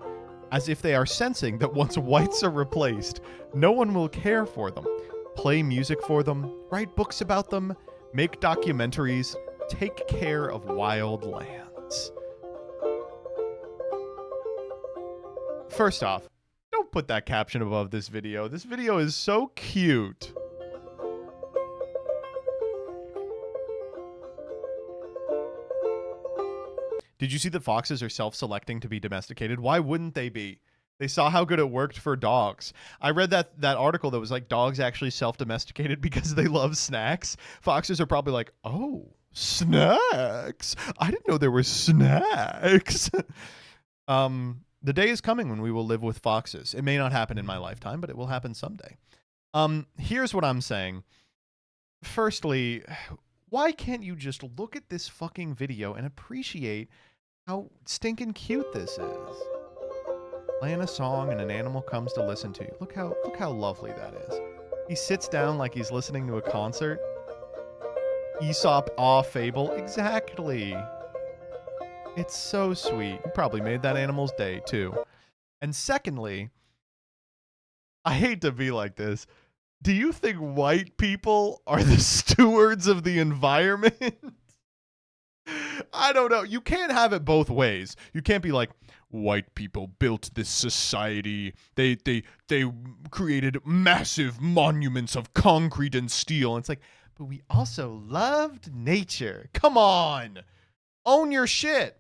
as if they are sensing that once whites are replaced, no one will care for them, play music for them, write books about them, make documentaries, take care of wild lands. First off, don't put that caption above this video. This video is so cute. Did you see that foxes are self-selecting to be domesticated? Why wouldn't they be? They saw how good it worked for dogs. I read that article that was like dogs actually self-domesticated because they love snacks. Foxes are probably like, oh, snacks. I didn't know there were snacks. The day is coming when we will live with foxes. It may not happen in my lifetime, but it will happen someday. Here's what I'm saying. Firstly, why can't you just look at this fucking video and appreciate how stinking cute this is? Playing a song and an animal comes to listen to you. Look how lovely that is. He sits down like he's listening to a concert. Aesop fable. Exactly. It's so sweet. You probably made that animal's day too. And secondly, I hate to be like this. Do you think white people are the stewards of the environment? I don't know. You can't have it both ways. You can't be like, white people built this society. They created massive monuments of concrete and steel. And it's like, but we also loved nature. Come on. Own your shit.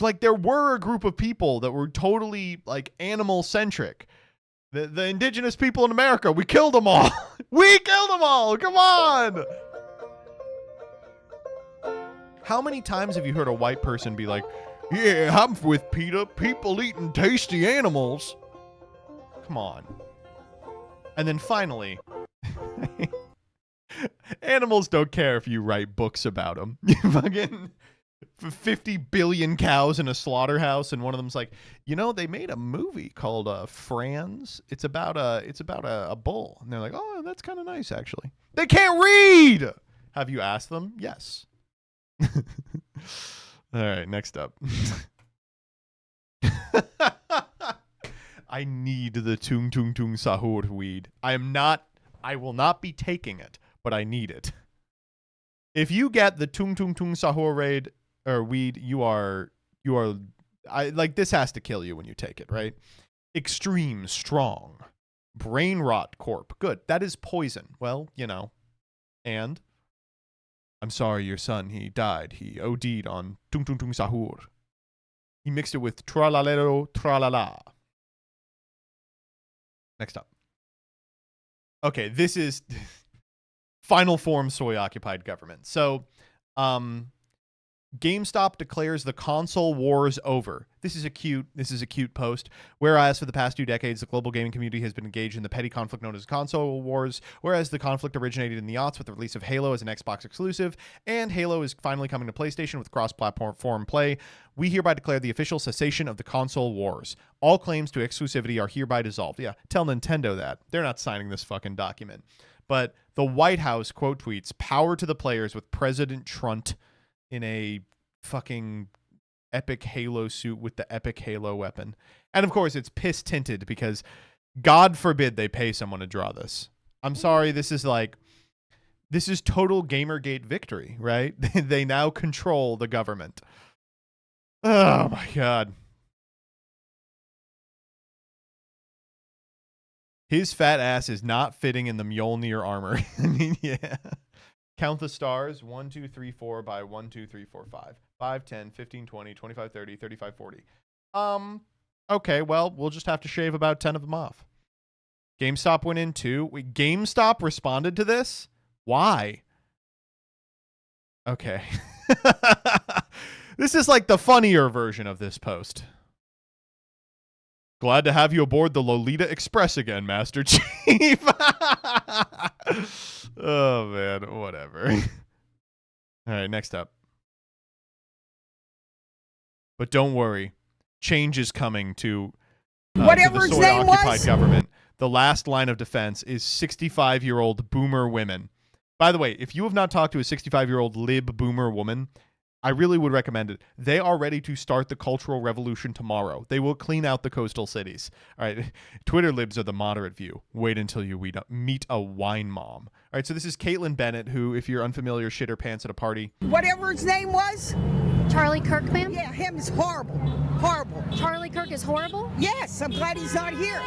Like, there were a group of people that were totally, like, animal-centric. The indigenous people in America, we killed them all. We killed them all. Come on. How many times have you heard a white person be like, yeah, I'm with PETA, people eating tasty animals. Come on. And then finally, Animals don't care if you write books about them. You fucking 50 billion cows in a slaughterhouse, and one of them's like, you know, they made a movie called Franz. It's about a bull, and they're like, oh, that's kind of nice actually. They can't read. Have you asked them? Yes. All right, next up. I need the tung tung tung sahur weed. I will not be taking it, but I need it. If you get the tung tung tung sahur raid or weed, you are like, this has to kill you when you take it, right? Extreme strong. Brain rot corp. Good. That is poison. Well, you know. And I'm sorry, your son, he died. He OD'd on tung tung tung sahur. He mixed it with tralalero tralala. Next up. Okay, this is final form soy occupied government. So, GameStop declares the console wars over. This is a cute post. Whereas for the past 2 decades, the global gaming community has been engaged in the petty conflict known as console wars, whereas the conflict originated in the aughts with the release of Halo as an Xbox exclusive, and Halo is finally coming to PlayStation with cross-platform play. We hereby declare the official cessation of the console wars. All claims to exclusivity are hereby dissolved. Yeah, tell Nintendo that. They're not signing this fucking document. But the White House quote tweets, "Power to the players," with President Trump in a fucking epic Halo suit with the epic Halo weapon. And of course, it's piss tinted because God forbid they pay someone to draw this. I'm sorry, this is total Gamergate victory, right? They now control the government. Oh my God. His fat ass is not fitting in the Mjolnir armor. I mean, yeah. Count the stars. 1, 2, 3, 4 by 1, 2, 3, 4, 5. 5, 10, 15, 20, 25, 30, 35, 40. Okay, well, we'll just have to shave about 10 of them off. GameStop went in too. Wait, GameStop responded to this? Why? Okay. This is like the funnier version of this post. Glad to have you aboard the Lolita Express again, Master Chief. Oh, man. Whatever. All right, next up. But don't worry. Change is coming to whatever the his name soy-occupied was. government. The last line of defense is 65-year-old boomer women. By the way, if you have not talked to a 65-year-old lib boomer woman, I really would recommend it. They are ready to start the cultural revolution tomorrow. They will clean out the coastal cities. All right. Twitter libs are the moderate view. Wait until you meet a wine mom. All right. So this is Caitlin Bennett, who, if you're unfamiliar, shit her pants at a party. Whatever his name was. Charlie Kirk, ma'am? Yeah, him is horrible. Horrible. Charlie Kirk is horrible? Yes, I'm glad he's not here.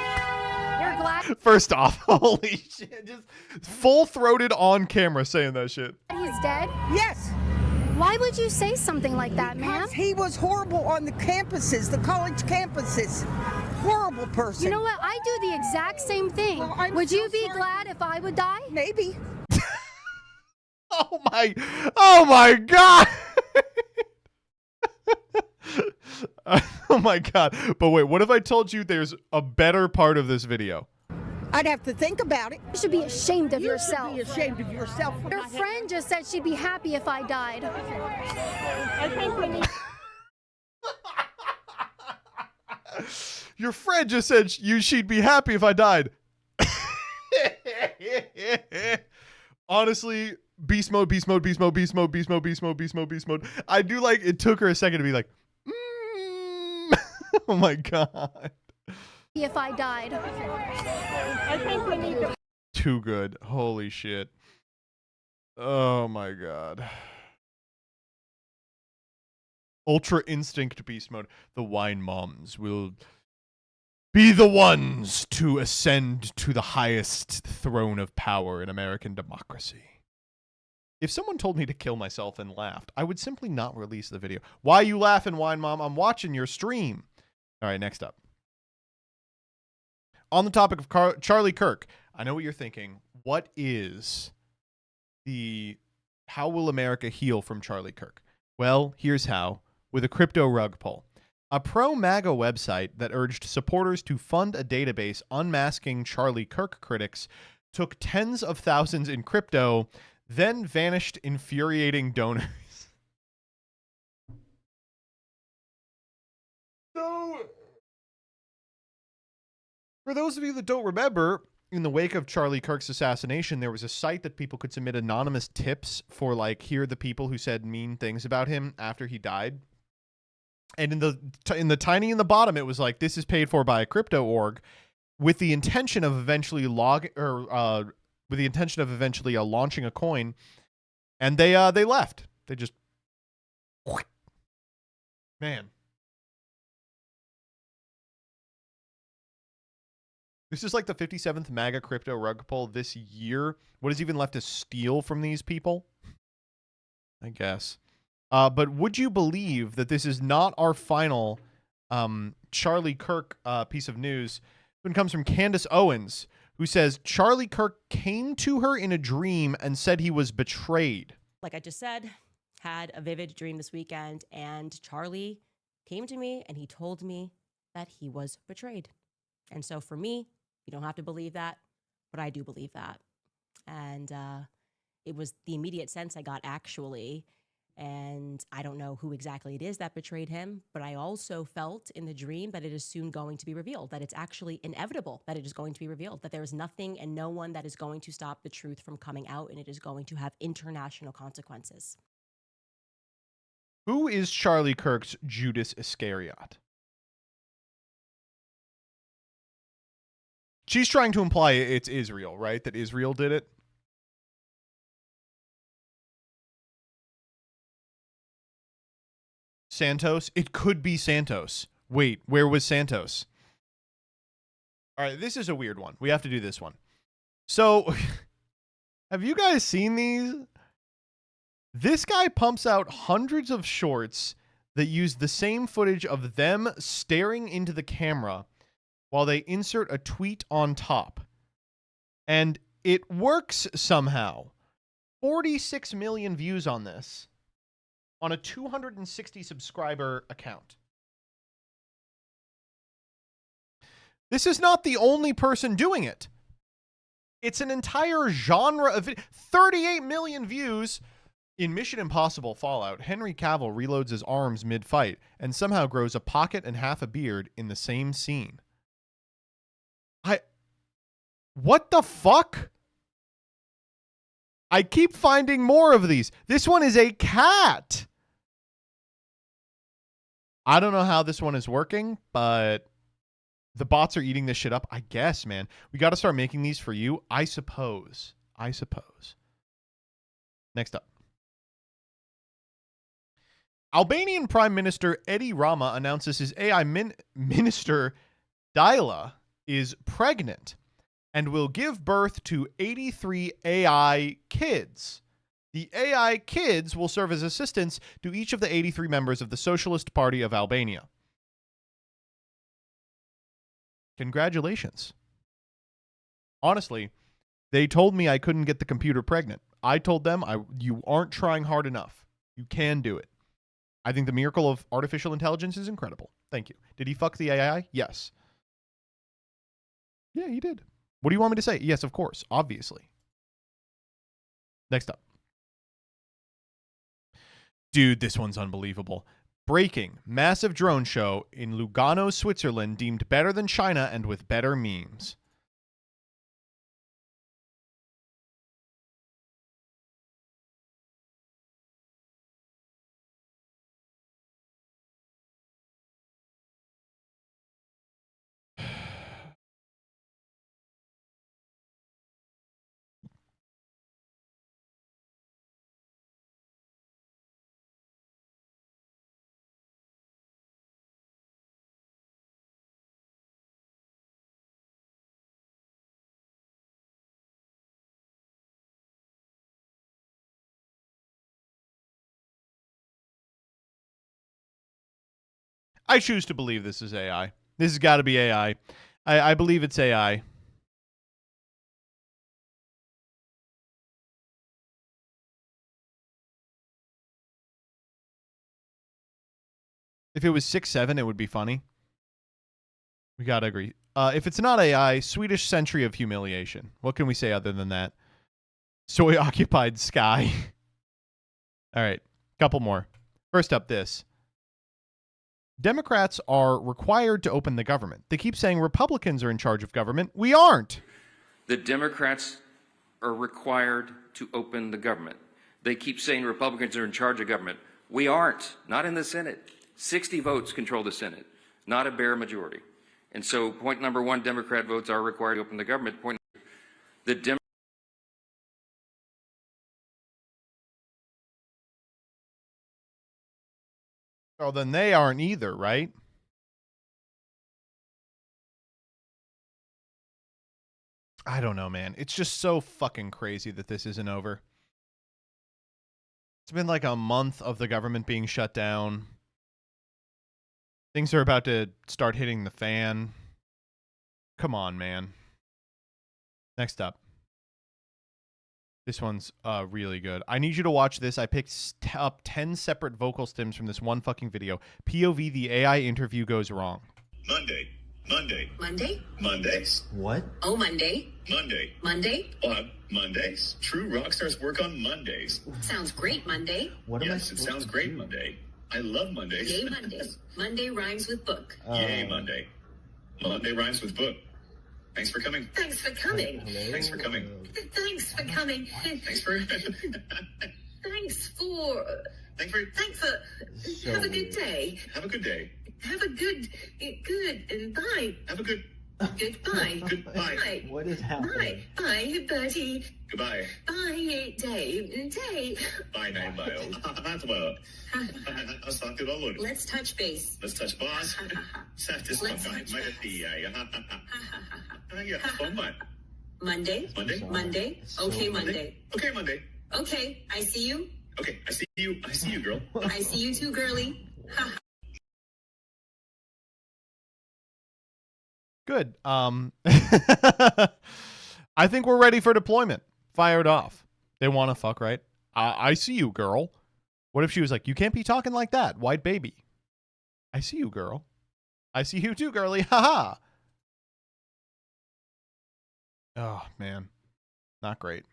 You're glad First off, holy shit. Just full-throated on camera saying that shit. he's dead? Yes. Why would you say something like that, ma'am? Because he was horrible on the campuses, the college campuses. Horrible person. You know what? I do the exact same thing. Well, would you be glad if I would die? Maybe. Oh my God. Oh my God. But wait, what if I told you there's a better part of this video? I'd have to think about it. You should be ashamed of yourself. You should be ashamed of yourself. Your friend just said she'd be happy if I died. I think we need... Your friend just said she'd be happy if I died. Honestly, beast mode, beast mode, beast mode, beast mode, beast mode, beast mode, beast mode, beast mode. I do like, it took her a second to be like, oh my God. If I died. I think we need to... Too good. Holy shit. Oh my God. Ultra Instinct Beast Mode. The wine moms will be the ones to ascend to the highest throne of power in American democracy. If someone told me to kill myself and laughed, I would simply not release the video. Why are you laughing, wine mom? I'm watching your stream. All right, next up. On the topic of Charlie Kirk, I know what you're thinking. What is how will America heal from Charlie Kirk? Well, here's how, with a crypto rug pull. A pro-MAGA website that urged supporters to fund a database unmasking Charlie Kirk critics took tens of thousands in crypto, then vanished, infuriating donors. So, for those of you that don't remember, in the wake of Charlie Kirk's assassination, there was a site that people could submit anonymous tips for, like, here are the people who said mean things about him after he died. And in the tiny in the bottom, it was like, this is paid for by a crypto org, with the intention of eventually launching a coin, and they left. They just, man. This is like the 57th MAGA crypto rug pull this year. What is even left to steal from these people? I guess. But would you believe that this is not our final Charlie Kirk piece of news? It comes from Candace Owens, who says Charlie Kirk came to her in a dream and said he was betrayed. Like I just said, had a vivid dream this weekend, and Charlie came to me and he told me that he was betrayed. And so for me, you don't have to believe that, but I do believe that. And it was the immediate sense I got, actually. And I don't know who exactly it is that betrayed him, but I also felt in the dream that it is soon going to be revealed, that it's actually inevitable that it is going to be revealed, that there is nothing and no one that is going to stop the truth from coming out, and it is going to have international consequences. Who is Charlie Kirk's Judas Iscariot? She's trying to imply it's Israel, right? That Israel did it. Santos? It could be Santos. Wait, where was Santos? All right, this is a weird one. We have to do this one. So, have you guys seen these? This guy pumps out hundreds of shorts that use the same footage of them staring into the camera while they insert a tweet on top. And it works somehow. 46 million views on this, on a 260 subscriber account. This is not the only person doing it. It's an entire genre of 38 million views. In Mission Impossible Fallout, Henry Cavill reloads his arms mid-fight and somehow grows a pocket and half a beard in the same scene. What the fuck? I keep finding more of these. This one is a cat. I don't know how this one is working, but the bots are eating this shit up. I guess, man. We got to start making these for you. I suppose. Next up. Albanian Prime Minister Edi Rama announces his AI minister, Dila, is pregnant and will give birth to 83 AI kids. The AI kids will serve as assistants to each of the 83 members of the Socialist Party of Albania. Congratulations. Honestly, they told me I couldn't get the computer pregnant. I told them, you aren't trying hard enough. You can do it. I think the miracle of artificial intelligence is incredible. Thank you. Did he fuck the AI? Yes. Yeah, he did. What do you want me to say? Yes, of course. Obviously. Next up. Dude, this one's unbelievable. Breaking. Massive drone show in Lugano, Switzerland deemed better than China and with better memes. I choose to believe this is AI. This has got to be AI. I believe it's AI. If it was 6'7", it would be funny. We gotta agree. If it's not AI, Swedish century of humiliation. What can we say other than that? Soy occupied sky. All right, couple more. First up, this. Democrats are required to open the government. They keep saying Republicans are in charge of government. We aren't. The Democrats are required to open the government. They keep saying Republicans are in charge of government. We aren't. Not in the Senate. 60 votes control the Senate, not a bare majority. And so point number one, Democrat votes are required to open the government. Point number two, Oh, then they aren't either, right? I don't know, man. It's just so fucking crazy that this isn't over. It's been like a month of the government being shut down. Things are about to start hitting the fan. Come on, man. Next up. This one's really good. I need you to watch this. I picked up 10 separate vocal stems from this one fucking video. POV, the AI interview goes wrong. Monday. Monday? Mondays. What? Oh, Monday. Monday. Mondays. True rock stars work on Mondays. Sounds great, Monday. Yes, it sounds great, Monday. I love Mondays. Yay, Mondays. Monday rhymes with book. Yay, Monday. Monday rhymes with book. Thanks for coming. Thanks for coming. Thanks for coming. Thanks for coming. Thanks for. Thanks for. Have a good day. Have a good day. Have a good, and bye. Have a good. Goodbye. Goodbye. What is happening? Bye, Bertie. Goodbye. Bye, Dave. Bye, 9 mile. Let's touch base. Let's touch base. Monday. Okay, Monday. Okay, Monday. Okay, I see you. Okay, I see you. I see you, girl. I see you too, girly. Good. I think we're ready for deployment. Fire it off. They want to fuck, right? I see you, girl. What if she was like, you can't be talking like that, white baby. I see you, girl. I see you too, girly. Haha. Oh, man. Not great.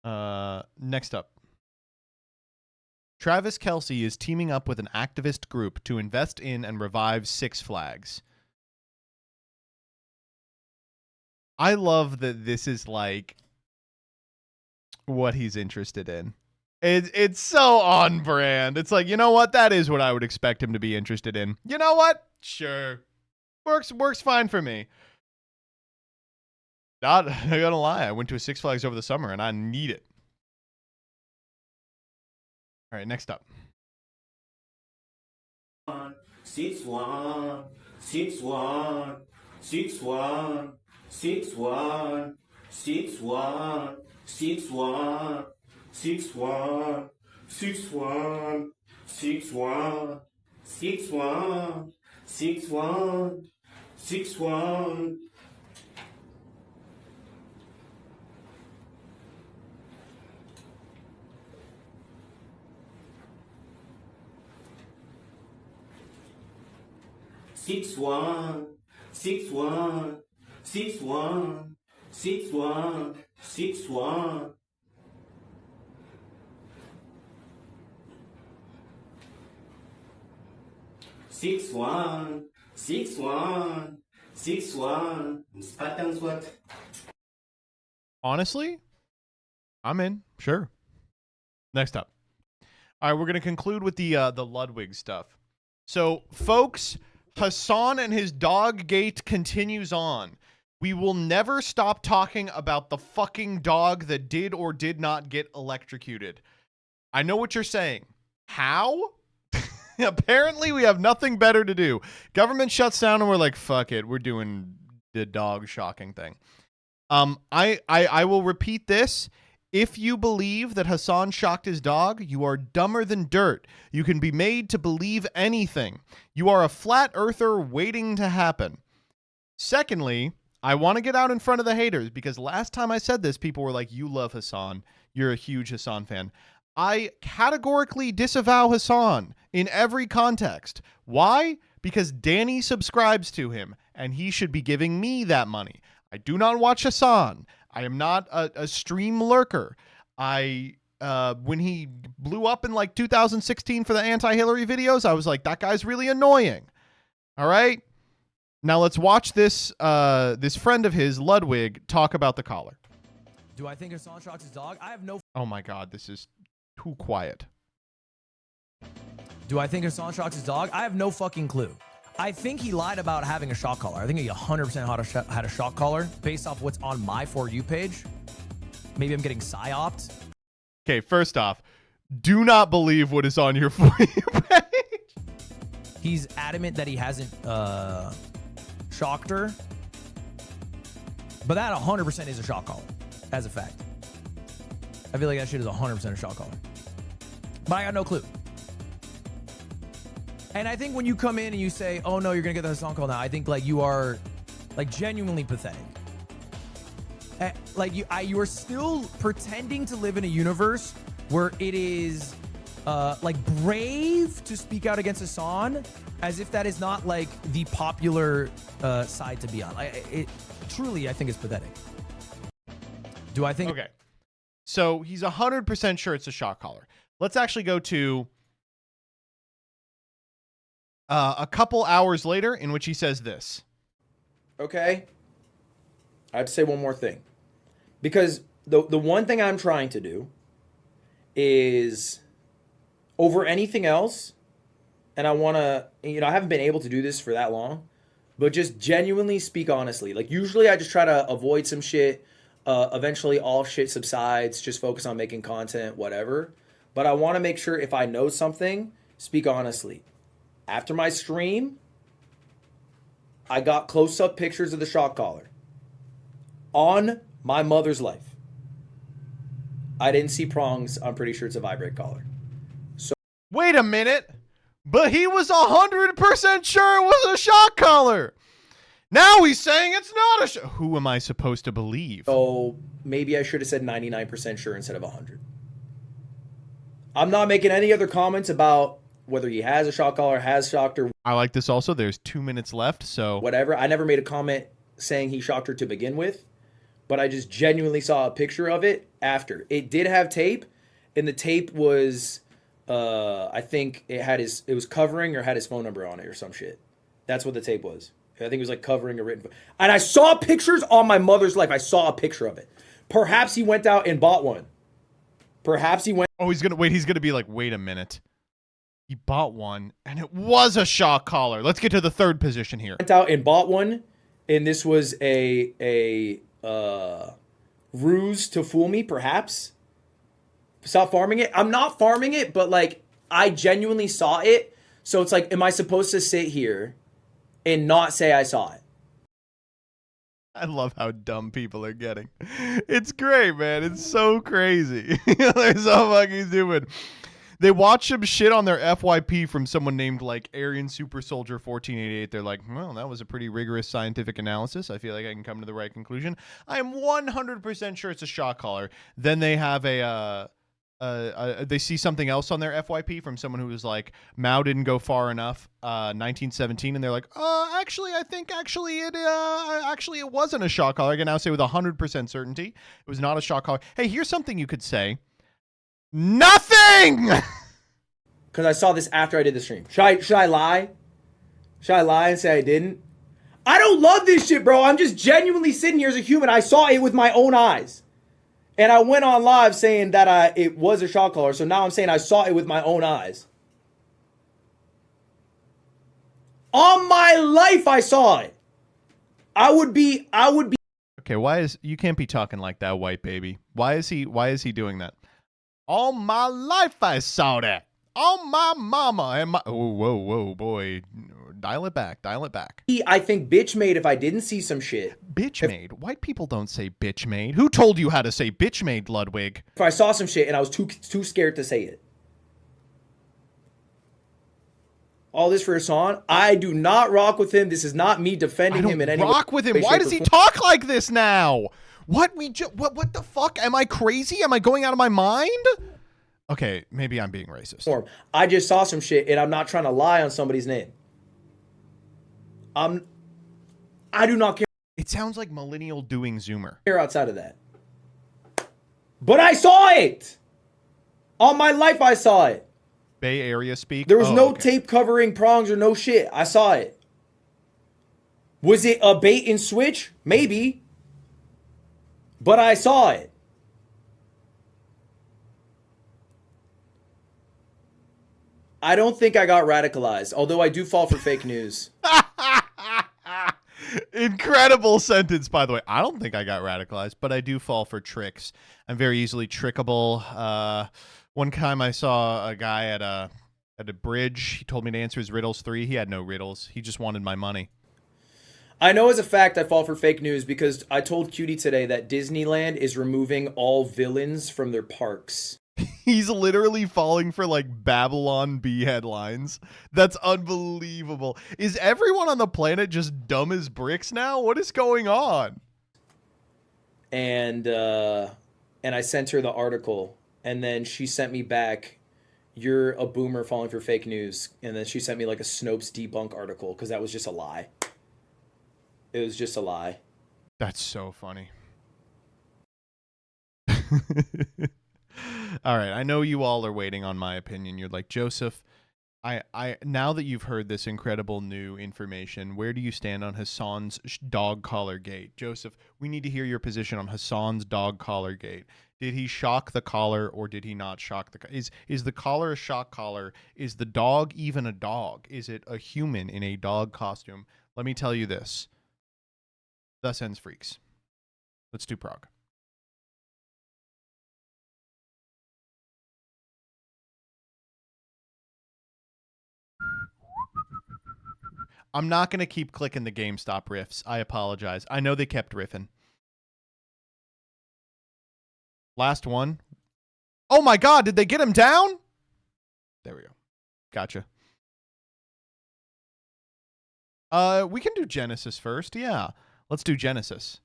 Next up. Travis Kelce is teaming up with an activist group to invest in and revive Six Flags. I love that this is like what he's interested in. It's so on brand. It's like, you know what? That is what I would expect him to be interested in. You know what? Sure. Works fine for me. Not gonna lie, I went to a Six Flags over the summer and I need it. All right, next up. 6-1, 6-1, 6-1, 6-1, 6-1, 6-1, 6-1, 6-1, 6-1, 6-1, 6-1, 6-1. Six one, 6-1, 6-1, 6-1, 6-1. Six one, 6-1, 6-1. Spartans what? Honestly, I'm in. Sure. Next up. All right, we're going to conclude with the Ludwig stuff. So, folks, Hassan and his dog gate continues on. We will never stop talking about the fucking dog that did or did not get electrocuted. I know what you're saying. How? Apparently, we have nothing better to do. Government shuts down and we're like, fuck it. We're doing the dog shocking thing. I will repeat this. If you believe that Hassan shocked his dog, you are dumber than dirt. You can be made to believe anything. You are a flat earther waiting to happen. Secondly, I want to get out in front of the haters because last time I said this, people were like, you love Hassan. You're a huge Hassan fan. I categorically disavow Hassan in every context. Why? because Danny subscribes to him and he should be giving me that money. I do not watch Hassan. I am not a stream lurker. When he blew up in like 2016 for the anti-Hillary videos, I was like, that guy's really annoying. All right. Now let's watch this this friend of his, Ludwig, talk about the collar. Do I think Hassan shocks his dog? I have no... Oh my God, this is too quiet. Do I think Hassan shocks his dog? I have no fucking clue. I think he lied about having a shock collar. I think he 100% had a shock collar based off what's on my For You page. Maybe I'm getting psyoped. Okay, first off, do not believe what is on your For You page. He's adamant that he hasn't shocked her. But that 100% is a shock collar, as a fact. I feel like that shit is 100% a shock collar. But I got no clue. And I think when you come in and you say, oh no, you're going to get the Hassan call now, I think like you are like genuinely pathetic. Like you are still pretending to live in a universe where it is like brave to speak out against Hassan, as if that is not like the popular side to be on. It truly, I think, is pathetic. Do I think? Okay. So he's 100% sure it's a shock collar. Let's actually go to a couple hours later, in which he says this. Okay. I have to say one more thing. Because the one thing I'm trying to do is, over anything else, and I want to, I haven't been able to do this for that long, but just genuinely speak honestly. Like, usually I just try to avoid some shit. Eventually all shit subsides, just focus on making content, whatever. But I want to make sure if I know something, speak honestly. After my stream, I got close-up pictures of the shock collar. On my mother's life. I didn't see prongs. I'm pretty sure it's a vibrate collar. So wait a minute. But he was 100% sure it was a shock collar. Now he's saying it's not a who am I supposed to believe? So maybe I should have said 99% sure instead of 100. I'm not making any other comments about whether he has a shock collar, has shocked her. I like this also. There's 2 minutes left, so whatever. I never made a comment saying he shocked her to begin with, but I just genuinely saw a picture of it after. It did have tape, and the tape was, I think it was covering or had his phone number on it or some shit. That's what the tape was. I think it was like covering a written. And I saw pictures on my mother's life. I saw a picture of it. Perhaps he went out and bought one. Perhaps he went. Oh, he's gonna be like, wait a minute. He bought one, and it was a shock collar. Let's get to the third position here. Went out and bought one, and this was a ruse to fool me, perhaps. Stop farming it. I'm not farming it, but like I genuinely saw it. So it's like, am I supposed to sit here and not say I saw it? I love how dumb people are getting. It's great, man. It's so crazy. They're so fucking stupid. They watch some shit on their FYP from someone named like Aryan Super Soldier 1488. They're like, well, that was a pretty rigorous scientific analysis. I feel like I can come to the right conclusion. I am 100% sure it's a shock collar. Then they have they see something else on their FYP from someone who was like, Mao didn't go far enough, 1917, and they're like, I think it wasn't a shock collar. I can now say with 100% certainty it was not a shock collar. Hey, here's something you could say. Nothing! Because I saw this after I did the stream. Should I lie? Should I lie and say I didn't? I don't love this shit, bro. I'm just genuinely sitting here as a human. I saw it with my own eyes. And I went on live saying that it was a shock collar. So now I'm saying I saw it with my own eyes. On my life, I saw it. I would be. Okay, you can't be talking like that, white baby. Why is he doing that? All my life I saw that. On my mama and my... Whoa, boy. Dial it back. I think bitch made if I didn't see some shit. Bitch made? White people don't say bitch made. Who told you how to say bitch made, Ludwig? If I saw some shit and I was too scared to say it. All this for Hassan. I do not rock with him. This is not me defending him in any way. Rock with him. Why does he talk like this now? What the fuck? Am I crazy? Am I going out of my mind? Okay, maybe I'm being racist. I just saw some shit and I'm not trying to lie on somebody's name. I do not care. It sounds like millennial doing Zoomer. Outside of that. But I saw it! All my life I saw it. Bay Area speak? There was no tape covering prongs or no shit. I saw it. Was it a bait and switch? Maybe. But I saw it. I don't think I got radicalized, although I do fall for fake news. Incredible sentence, by the way. I don't think I got radicalized, but I do fall for tricks. I'm very easily trickable. One time I saw a guy at a bridge. He told me to answer his riddles 3. He had no riddles. He just wanted my money. I know as a fact I fall for fake news because I told Cutie today that Disneyland is removing all villains from their parks. He's literally falling for like Babylon Bee headlines. That's unbelievable. Is everyone on the planet just dumb as bricks now? What is going on? And I sent her the article, and then she sent me back, "You're a boomer falling for fake news." And then she sent me like a Snopes debunk article because that was just a lie. It was just a lie. That's so funny. All right, I know you all are waiting on my opinion. You're like, Joseph, I now that you've heard this incredible new information, where do you stand on Hassan's dog collar gate? Joseph, we need to hear your position on Hassan's dog collar gate. Did he shock the collar or did he not shock the collar? Is the collar a shock collar? Is the dog even a dog? Is it a human in a dog costume? Let me tell you this. Thus ends Freaks. Let's do prog. I'm not going to keep clicking the GameStop riffs. I apologize. I know they kept riffing. Last one. Oh my God, did they get him down? There we go. Gotcha. We can do Genesys first. Yeah. Let's do Genesys.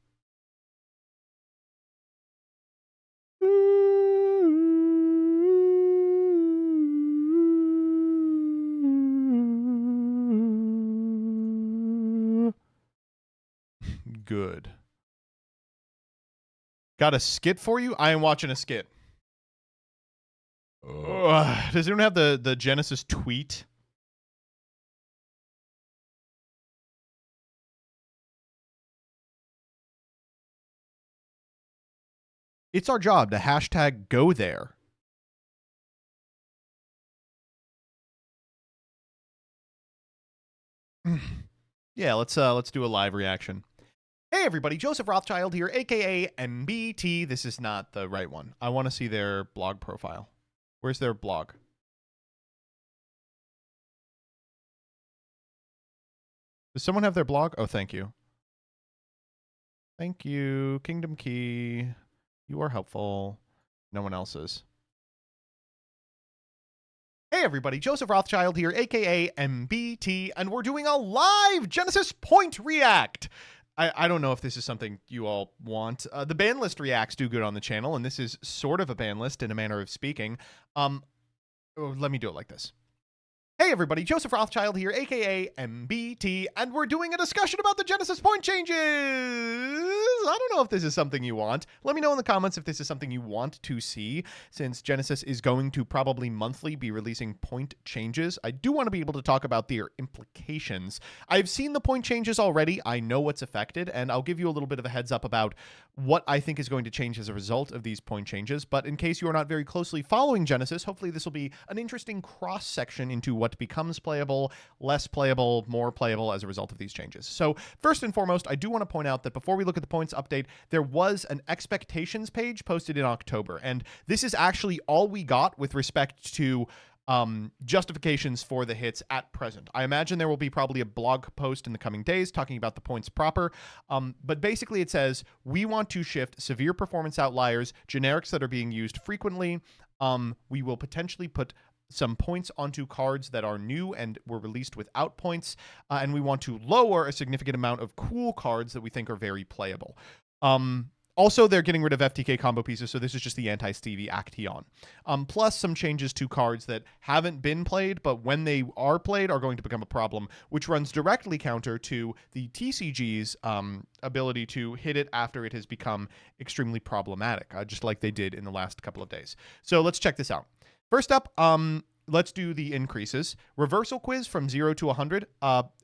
Good. Got a skit for you? I am watching a skit. Does anyone have the Genesys tweet? It's our job to hashtag go there. Yeah, let's do a live reaction. Hey everybody, Joseph Rothschild here, aka MBT. This is not the right one. I want to see their blog profile. Where's their blog? Does someone have their blog? Oh, thank you. Thank you. Kingdom Key. You are helpful. No one else is. Hey everybody, Joseph Rothschild here, aka MBT, and we're doing a live Genesys Point React. I don't know if this is something you all want. The ban list reacts do good on the channel, and this is sort of a ban list in a manner of speaking. Let me do it like this. Hey everybody, Joseph Rothschild here, aka MBT, and we're doing a discussion about the Genesys point changes! I don't know if this is something you want. Let me know in the comments if this is something you want to see, since Genesys is going to probably monthly be releasing point changes. I do want to be able to talk about their implications. I've seen the point changes already, I know what's affected, and I'll give you a little bit of a heads up about what I think is going to change as a result of these point changes, but in case you are not very closely following Genesys, hopefully this will be an interesting cross-section into what becomes playable, less playable, more playable as a result of these changes. So first and foremost, I do want to point out that before we look at the points update, there was an expectations page posted in October, and this is actually all we got with respect to justifications for the hits at present. I imagine there will be probably a blog post in the coming days talking about the points proper, but basically it says, we want to shift severe performance outliers, generics that are being used frequently. We will potentially put some points onto cards that are new and were released without points, and we want to lower a significant amount of cool cards that we think are very playable. Also, they're getting rid of FTK combo pieces, so this is just the anti-Stevie Acteon. Plus some changes to cards that haven't been played, but when they are played are going to become a problem, which runs directly counter to the TCG's ability to hit it after it has become extremely problematic, just like they did in the last couple of days. So let's check this out. First up, let's do the increases. Reversal quiz from 0 to 100.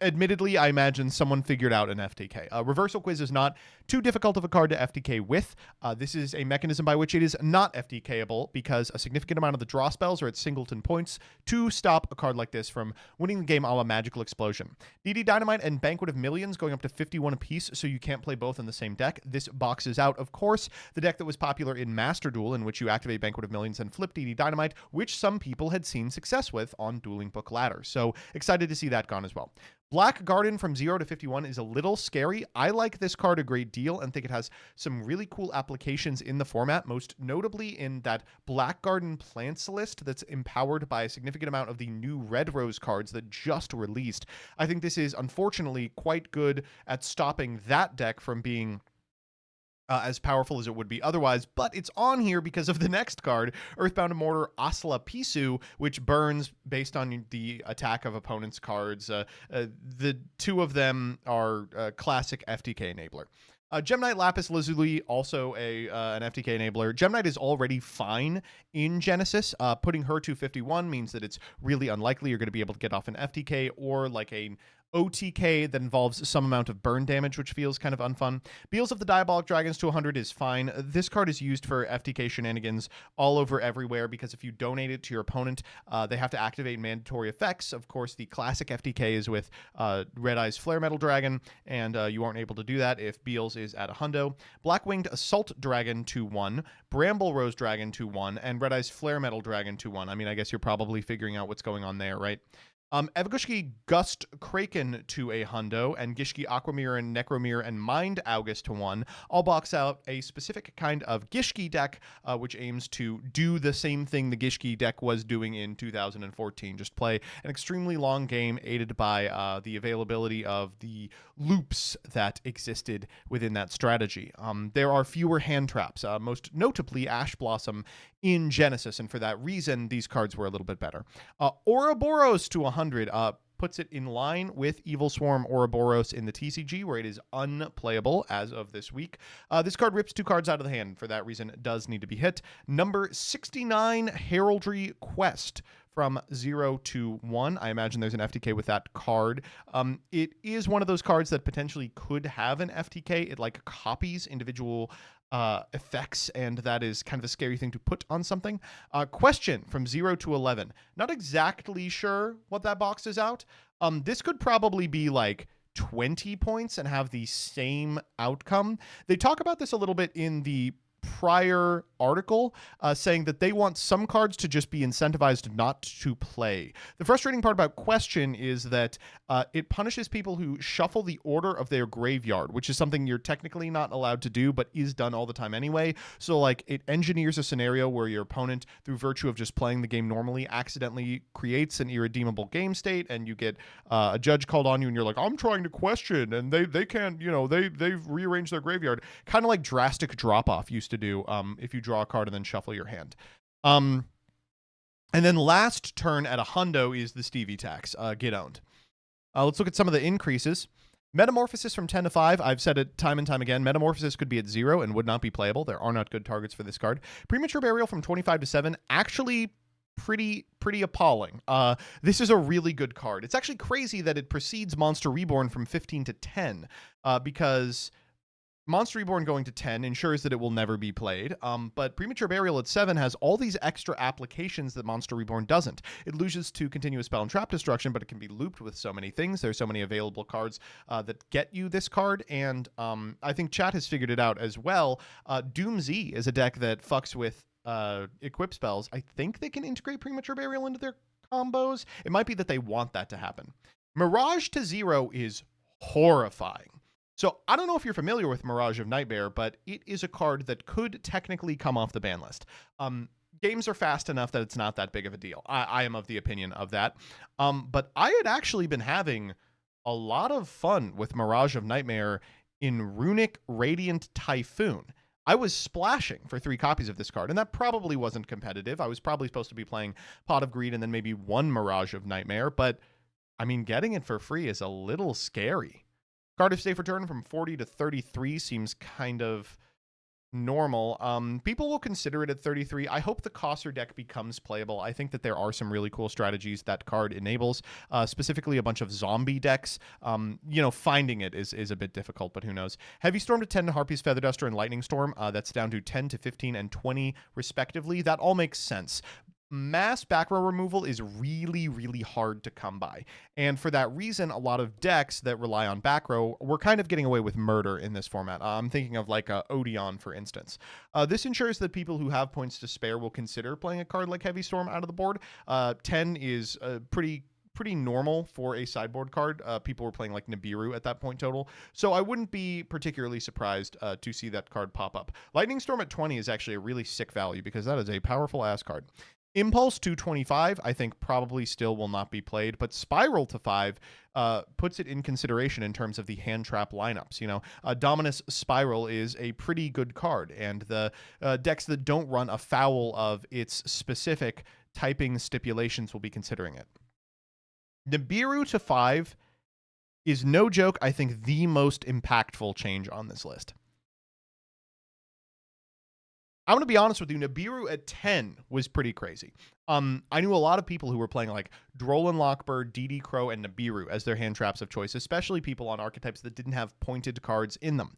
Admittedly, I imagine someone figured out an FTK. Reversal quiz is not too difficult of a card to FTK with. This is a mechanism by which it is not FTKable because a significant amount of the draw spells are at singleton points to stop a card like this from winning the game a la Magical Explosion. DD Dynamite and Banquet of Millions going up to 51 apiece, so you can't play both in the same deck. This boxes out, of course, the deck that was popular in Master Duel, in which you activate Banquet of Millions and flip DD Dynamite, which some people had seen success with on Dueling Book Ladder. So excited to see that gone as well. Black Garden from 0 to 51 is a little scary. I like this card a great deal and think it has some really cool applications in the format, most notably in that Black Garden Plants list that's empowered by a significant amount of the new Red Rose cards that just released. I think this is unfortunately quite good at stopping that deck from being as powerful as it would be otherwise, but it's on here because of the next card, Earthbound Immortal Asla Pisu, which burns based on the attack of opponents' cards. The two of them are classic FTK enabler. Gem Knight Lapis Lazuli, also an FTK enabler. Gem Knight is already fine in Genesys. Putting her to 51 means that it's really unlikely you're going to be able to get off an FTK or like a OTK that involves some amount of burn damage, which feels kind of unfun. Beals of the Diabolic Dragons to 100 is fine. This card is used for FTK shenanigans all over everywhere because if you donate it to your opponent, they have to activate mandatory effects. Of course, the classic FTK is with Red Eye's Flare Metal Dragon, and you aren't able to do that if Beals is at a hundo. Black Winged Assault Dragon to 1, Bramble Rose Dragon to 1, and Red Eye's Flare Metal Dragon to 1. I mean, I guess you're probably figuring out what's going on there, right? Evgushki Gust Kraken to a hundo, and Gishki Aquamirror and Necromirror and Mind August to 1. I'll box out a specific kind of Gishki deck, which aims to do the same thing the Gishki deck was doing in 2014. Just play an extremely long game aided by the availability of the loops that existed within that strategy. There are fewer hand traps, most notably Ash Blossom in Genesys, and for that reason, these cards were a little bit better. Ouroboros to 100 puts it in line with Evil Swarm Ouroboros in the TCG, where it is unplayable as of this week. This card rips 2 cards out of the hand. For that reason, it does need to be hit. Number 69, Heraldry Quest. From 0 to 1. I imagine there's an FTK with that card. It is one of those cards that potentially could have an FTK. It like copies individual effects, and that is kind of a scary thing to put on something. Question from 0 to 11. Not exactly sure what that box is out. This could probably be like 20 points and have the same outcome. They talk about this a little bit in the prior article, saying that they want some cards to just be incentivized not to play. The frustrating part about Question is that it punishes people who shuffle the order of their graveyard, which is something you're technically not allowed to do, but is done all the time anyway. So like it engineers a scenario where your opponent, through virtue of just playing the game normally, accidentally creates an irredeemable game state, and you get a judge called on you, and you're like, I'm trying to question, and they can't, they've rearranged their graveyard. Kind of like Drastic Drop Off used to do if you draw a card and then shuffle your hand. And then last turn at a hundo is the Stevie tax. Get owned. Let's look at some of the increases. Metamorphosis from 10 to 5. I've said it time and time again. Metamorphosis could be at 0 and would not be playable. There are not good targets for this card. Premature Burial from 25 to 7. Actually pretty appalling. This is a really good card. It's actually crazy that it precedes Monster Reborn from 15 to 10 because Monster Reborn going to 10 ensures that it will never be played, but Premature Burial at 7 has all these extra applications that Monster Reborn doesn't. It loses to Continuous Spell and Trap Destruction, but it can be looped with so many things. There's so many available cards that get you this card, and I think chat has figured it out as well. Doom Z is a deck that fucks with equip spells. I think they can integrate Premature Burial into their combos. It might be that they want that to happen. Mirage to 0 is horrifying. So I don't know if you're familiar with Mirage of Nightmare, but it is a card that could technically come off the ban list. Games are fast enough that it's not that big of a deal. I am of the opinion of that. But I had actually been having a lot of fun with Mirage of Nightmare in Runic Radiant Typhoon. I was splashing for 3 copies of this card, and that probably wasn't competitive. I was probably supposed to be playing Pot of Greed and then maybe one Mirage of Nightmare, but I mean, getting it for free is a little scary. Card of Safe Return from 40 to 33 seems kind of normal. People will consider it at 33. I hope the Cosser deck becomes playable. I think that there are some really cool strategies that card enables, specifically a bunch of zombie decks. Finding it is a bit difficult, but who knows. Heavy Storm to 10 to Harpy's Feather Duster and Lightning Storm. That's down to 10 to 15 and 20 respectively. That all makes sense. Mass back row removal is really, really hard to come by. And for that reason, a lot of decks that rely on back row were kind of getting away with murder in this format. I'm thinking of like Odeon, for instance. This ensures that people who have points to spare will consider playing a card like Heavy Storm out of the board. 10 is pretty normal for a sideboard card. People were playing like Nibiru at that point total. So I wouldn't be particularly surprised to see that card pop up. Lightning Storm at 20 is actually a really sick value because that is a powerful ass card. Impulse to 25, I think probably still will not be played, but Spiral to 5 puts it in consideration in terms of the hand trap lineups. Dominus Spiral is a pretty good card, and the decks that don't run afoul of its specific typing stipulations will be considering it. Nibiru to 5 is no joke, I think, the most impactful change on this list. I'm going to be honest with you, Nibiru at 10 was pretty crazy. I knew a lot of people who were playing like Drolan Lockbird, DD Crow, and Nibiru as their hand traps of choice, especially people on archetypes that didn't have pointed cards in them.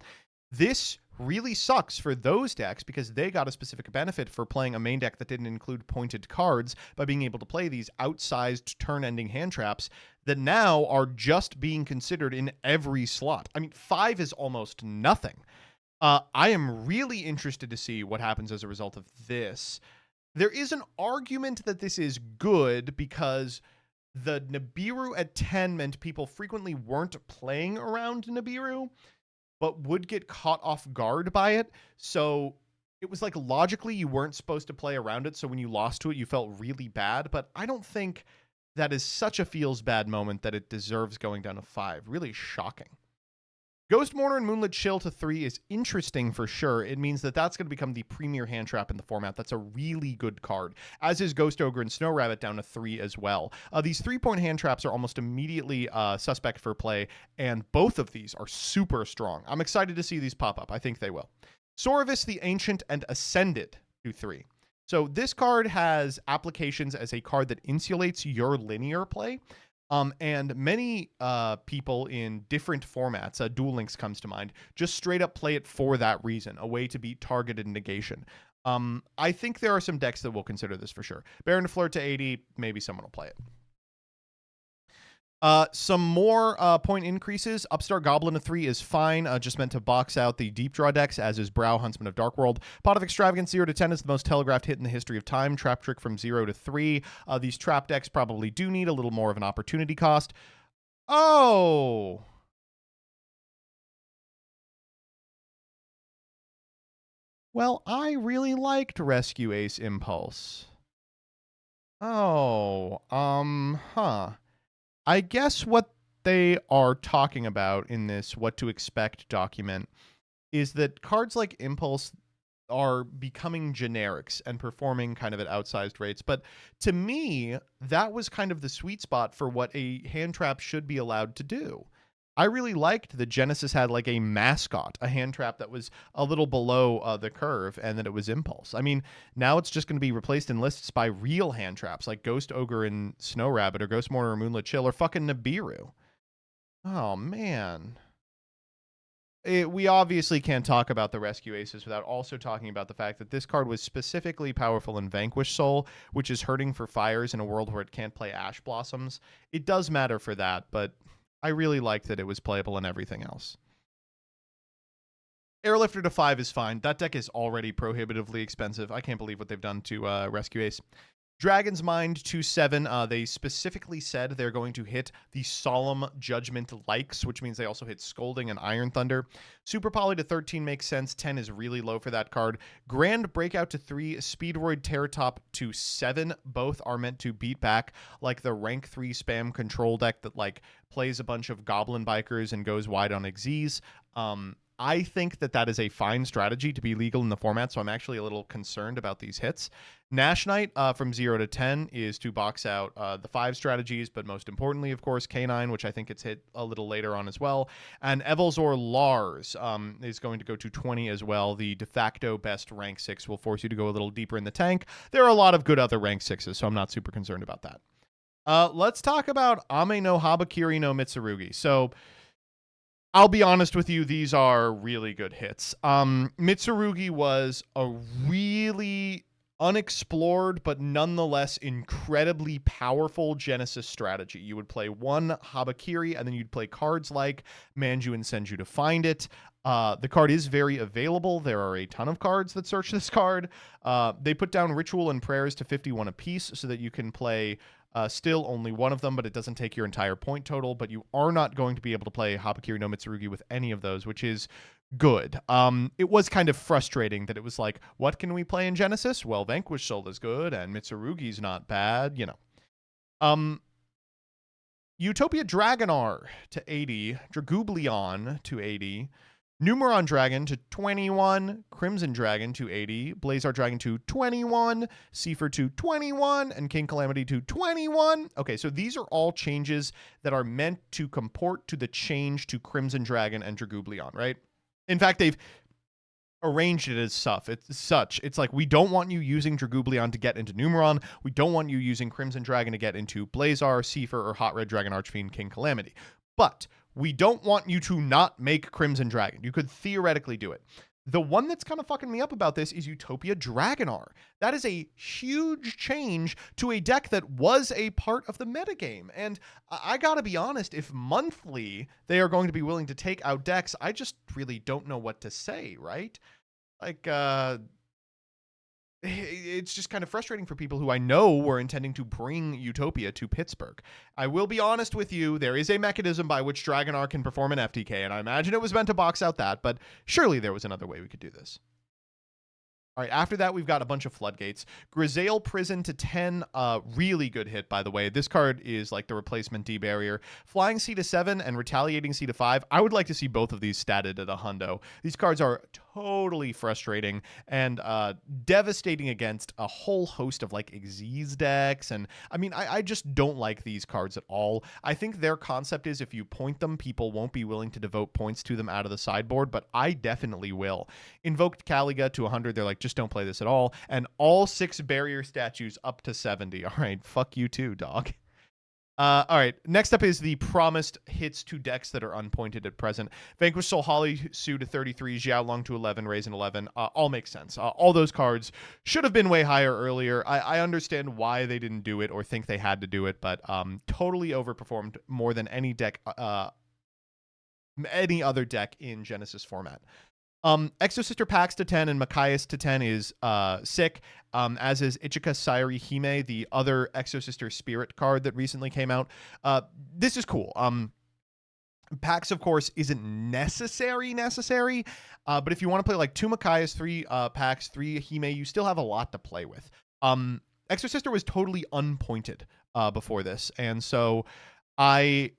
This really sucks for those decks because they got a specific benefit for playing a main deck that didn't include pointed cards by being able to play these outsized turn-ending hand traps that now are just being considered in every slot. I mean, 5 is almost nothing. I am really interested to see what happens as a result of this. There is an argument that this is good because the Nibiru at 10 meant people frequently weren't playing around Nibiru, but would get caught off guard by it. So it was like logically you weren't supposed to play around it. So when you lost to it, you felt really bad. But I don't think that is such a feels bad moment that it deserves going down to 5. Really shocking. Ghost Mourner and Moonlit Chill to 3 is interesting for sure. It means that that's going to become the premier hand trap in the format. That's a really good card, as is Ghost Ogre and Snow Rabbit down to 3 as well. These 3-point hand traps are almost immediately suspect for play, and both of these are super strong. I'm excited to see these pop up. I think they will. Soravis the Ancient and Ascended to 3. So this card has applications as a card that insulates your linear play. And many people in different formats, Duel Links comes to mind, just straight up play it for that reason, a way to beat targeted negation. I think there are some decks that will consider this for sure. Baron de Fleur to 80, maybe someone will play it. Some more point increases. Upstart Goblin to 3 is fine, just meant to box out the deep draw decks, as is Brow, Huntsman of Darkworld. Pot of Extravagance 0 to 10 is the most telegraphed hit in the history of time. Trap Trick from 0 to 3. These trap decks probably do need a little more of an opportunity cost. Oh! Well, I really liked Rescue Ace Impulse. Oh, I guess what they are talking about in this What to Expect document is that cards like Impulse are becoming generics and performing kind of at outsized rates. But to me, that was kind of the sweet spot for what a hand trap should be allowed to do. I really liked that Genesys had like a mascot, a hand trap that was a little below the curve, and that it was Impulse. I mean, now it's just going to be replaced in lists by real hand traps like Ghost Ogre and Snow Rabbit, or Ghost Mourner or Moonlit Chill, or fucking Nibiru. Oh, man. We obviously can't talk about the Rescue Aces without also talking about the fact that this card was specifically powerful in Vanquish Soul, which is hurting for fires in a world where it can't play Ash Blossoms. It does matter for that, but I really liked that it was playable in everything else. Airlifter to 5 is fine. That deck is already prohibitively expensive. I can't believe what they've done to Rescue Ace. Dragon's Mind to 7. They specifically said they're going to hit the Solemn Judgment likes, which means they also hit Scolding and Iron Thunder. Super Poly to 13 makes sense. 10 is really low for that card. Grand Breakout to 3. Speedroid Terratop to 7. Both are meant to beat back like the rank 3 spam control deck that like plays a bunch of Goblin Bikers and goes wide on Xyz. I think that is a fine strategy to be legal in the format, so I'm actually a little concerned about these hits. Nash Knight from 0 to 10 is to box out the 5 strategies, but most importantly, of course, K9, which I think it's hit a little later on as well. And Evelzor Lars is going to go to 20 as well. The de facto best rank 6 will force you to go a little deeper in the tank. There are a lot of good other rank 6s, so I'm not super concerned about that. Let's talk about Ame no Habakiri no Mitsurugi. So I'll be honest with you, these are really good hits. Mitsurugi was a really unexplored but nonetheless incredibly powerful Genesis strategy. You would play one Habakiri and then you'd play cards like Manju and Senju to find it. The card is very available. There are a ton of cards that search this card. They put down Ritual and Prayers to 51 apiece so that you can play still only one of them, but it doesn't take your entire point total. But you are not going to be able to play Habakiri no Mitsurugi with any of those, which is good. It was kind of frustrating that it was like, what can we play in Genesis? Well, Vanquish Soul is good, and Mitsurugi's not bad, you know. Utopia Dragonar to 80, Dragooblion to 80, Numeron Dragon to 21, Crimson Dragon to 80, Blazar Dragon to 21, Seifer to 21, and King Calamity to 21. Okay, so these are all changes that are meant to comport to the change to Crimson Dragon and Dragooblion, right? In fact, they've arranged it as such. It's like, we don't want you using Dragooblion to get into Numeron. We don't want you using Crimson Dragon to get into Blazar, Seifer, or Hot Red Dragon Archfiend King Calamity. But we don't want you to not make Crimson Dragon. You could theoretically do it. The one that's kind of fucking me up about this is Utopia Dragonar. That is a huge change to a deck that was a part of the metagame. And I gotta be honest, if monthly they are going to be willing to take out decks, I just really don't know what to say, right? Like, it's just kind of frustrating for people who I know were intending to bring Utopia to Pittsburgh. I will be honest with you, there is a mechanism by which Dragonar can perform an FTK, and I imagine it was meant to box out that, but surely there was another way we could do this. All right, after that, we've got a bunch of Floodgates. Grisaille Prison to 10, really good hit, by the way. This card is like the replacement D-Barrier. Flying C to 7 and Retaliating C to 5. I would like to see both of these statted at a hundo. These cards are totally frustrating and devastating against a whole host of like Xyz decks. And I mean, I just don't like these cards at all. I think their concept is if you point them, people won't be willing to devote points to them out of the sideboard, but I definitely will. Invoked Caliga to 100, they're like, just don't play this at all. And all 6 barrier statues up to 70. All right, fuck you too, dog. All right, next up is the promised hits to decks that are unpointed at present. Vanquish Soul Holly Sue to 33, Xiaolong to 11, Raisin 11. All makes sense. All those cards should have been way higher earlier. I understand why they didn't do it or think they had to do it, but totally overperformed more than any deck, any other deck in Genesis format. Exosister Pax to 10 and Machias to 10 is sick, as is Ichika Sairi Hime, the other Exosister Spirit card that recently came out. This is cool. Pax, of course, isn't necessary, but if you want to play like 2 Machias, 3 Pax, 3 Hime, you still have a lot to play with. Exosister was totally unpointed before this, and so I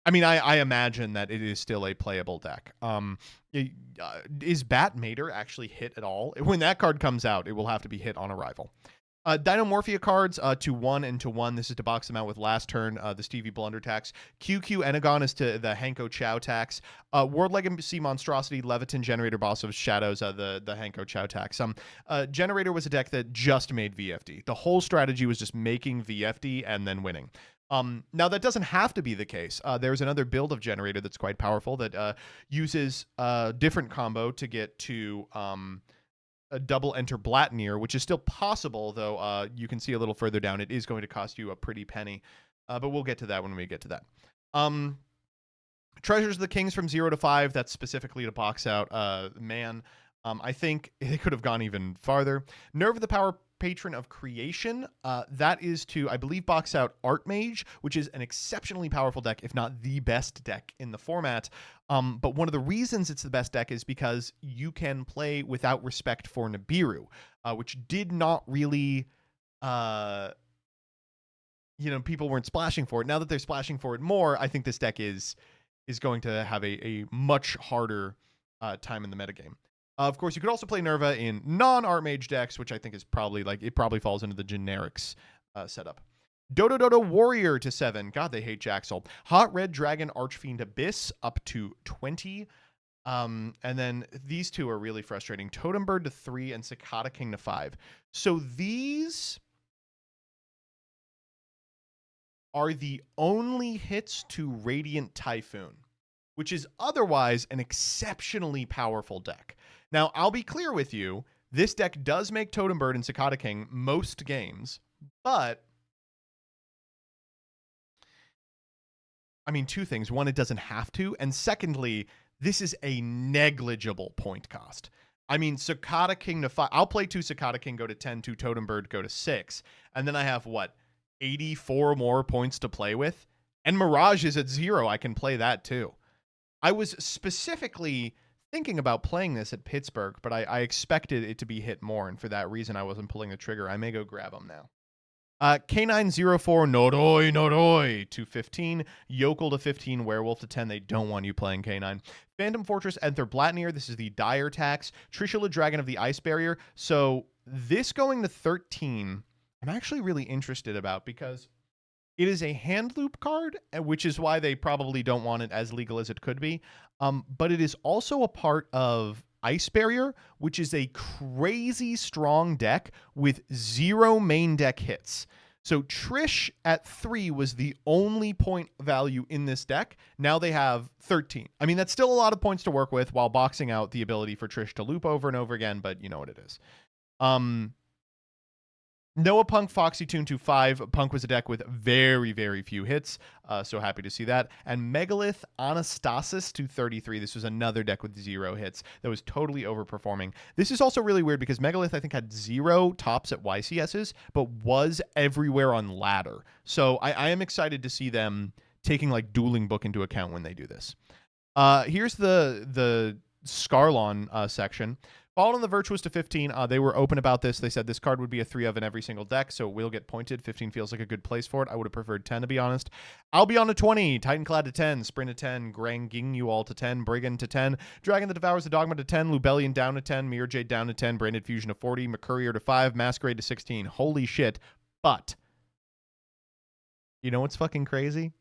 imagine that it is still a playable deck. Is Bat Mater actually hit at all? When that card comes out, it will have to be hit on arrival. Dinomorphia cards to 1 and to 1. This is to box them out with last turn. The Stevie Blunder tax. QQ Enagon is to the Hanko Chow tax. World Legacy Monstrosity, Leviton, Generator, Boss of Shadows, the Hanko Chow tax. Generator was a deck that just made VFD. The whole strategy was just making VFD and then winning. Now, that doesn't have to be the case. There's another build of Generator that's quite powerful that uses a different combo to get to a double enter Blatnir, which is still possible, though you can see a little further down, it is going to cost you a pretty penny. But we'll get to that when we get to that. Treasures of the Kings from 0 to 5, that's specifically to box out Man. I think they could have gone even farther. Nerve of the Power Patron of Creation, that is to, I believe, box out Archmage, which is an exceptionally powerful deck, if not the best deck in the format. But one of the reasons it's the best deck is because you can play without respect for Nibiru, which did not really, people weren't splashing for it. Now that they're splashing for it more, I think this deck is going to have a much harder time in the metagame. Of course, you could also play Nerva in non-Archmage decks, which I think is probably it probably falls into the generics setup. Dodo Warrior to 7. God, they hate Jaxel. Hot Red Dragon Archfiend Abyss up to 20. And then these two are really frustrating. Totem Bird to 3 and Cicada King to 5. So these are the only hits to Radiant Typhoon, which is otherwise an exceptionally powerful deck. Now, I'll be clear with you. This deck does make Totem Bird and Cicada King most games, but I mean, two things. One, it doesn't have to. And secondly, this is a negligible point cost. I mean, Cicada King to 5. I'll play 2 Cicada King, go to 10, 2 Totem Bird, go to 6. And then I have, 84 more points to play with? And Mirage is at 0. I can play that too. I was specifically thinking about playing this at Pittsburgh, but I expected it to be hit more. And for that reason, I wasn't pulling the trigger. I may go grab them now. K904 Noroi to 15, Yokel to 15, Werewolf to 10. They don't want you playing K9. Phantom Fortress Ether Blatnir. This is the Dire Tax. Trishula Dragon of the Ice Barrier. So this going to 13, I'm actually really interested about because it is a hand loop card, which is why they probably don't want it as legal as it could be. But it is also a part of Ice Barrier, which is a crazy strong deck with 0 main deck hits. So Trish at 3 was the only point value in this deck. Now they have 13. I mean, that's still a lot of points to work with while boxing out the ability for Trish to loop over and over again, but you know what it is. Noah Punk, Foxy Tune to 5. Punk was a deck with very, very few hits, so happy to see that. And Megalith Anastasis to 33. This was another deck with 0 hits that was totally overperforming. This is also really weird because Megalith, I think, had 0 tops at YCSs, but was everywhere on ladder. So I am excited to see them taking like Dueling Book into account when they do this. Here's the Scarlon section. Fallen the Virtuous to 15. They were open about this. They said this card would be a 3 of in every single deck, so it will get pointed. 15 feels like a good place for it. I would have preferred 10, to be honest. Albion to 20. Titanclad to 10. Sprint to 10. Grangingual to 10. Brigand to 10. Dragon that Devours the Dogma to 10. Lubellion down to 10. Mirror Jade down to 10. Branded Fusion to 40. Mercurier to 5. Masquerade to 16. Holy shit. But you know what's fucking crazy?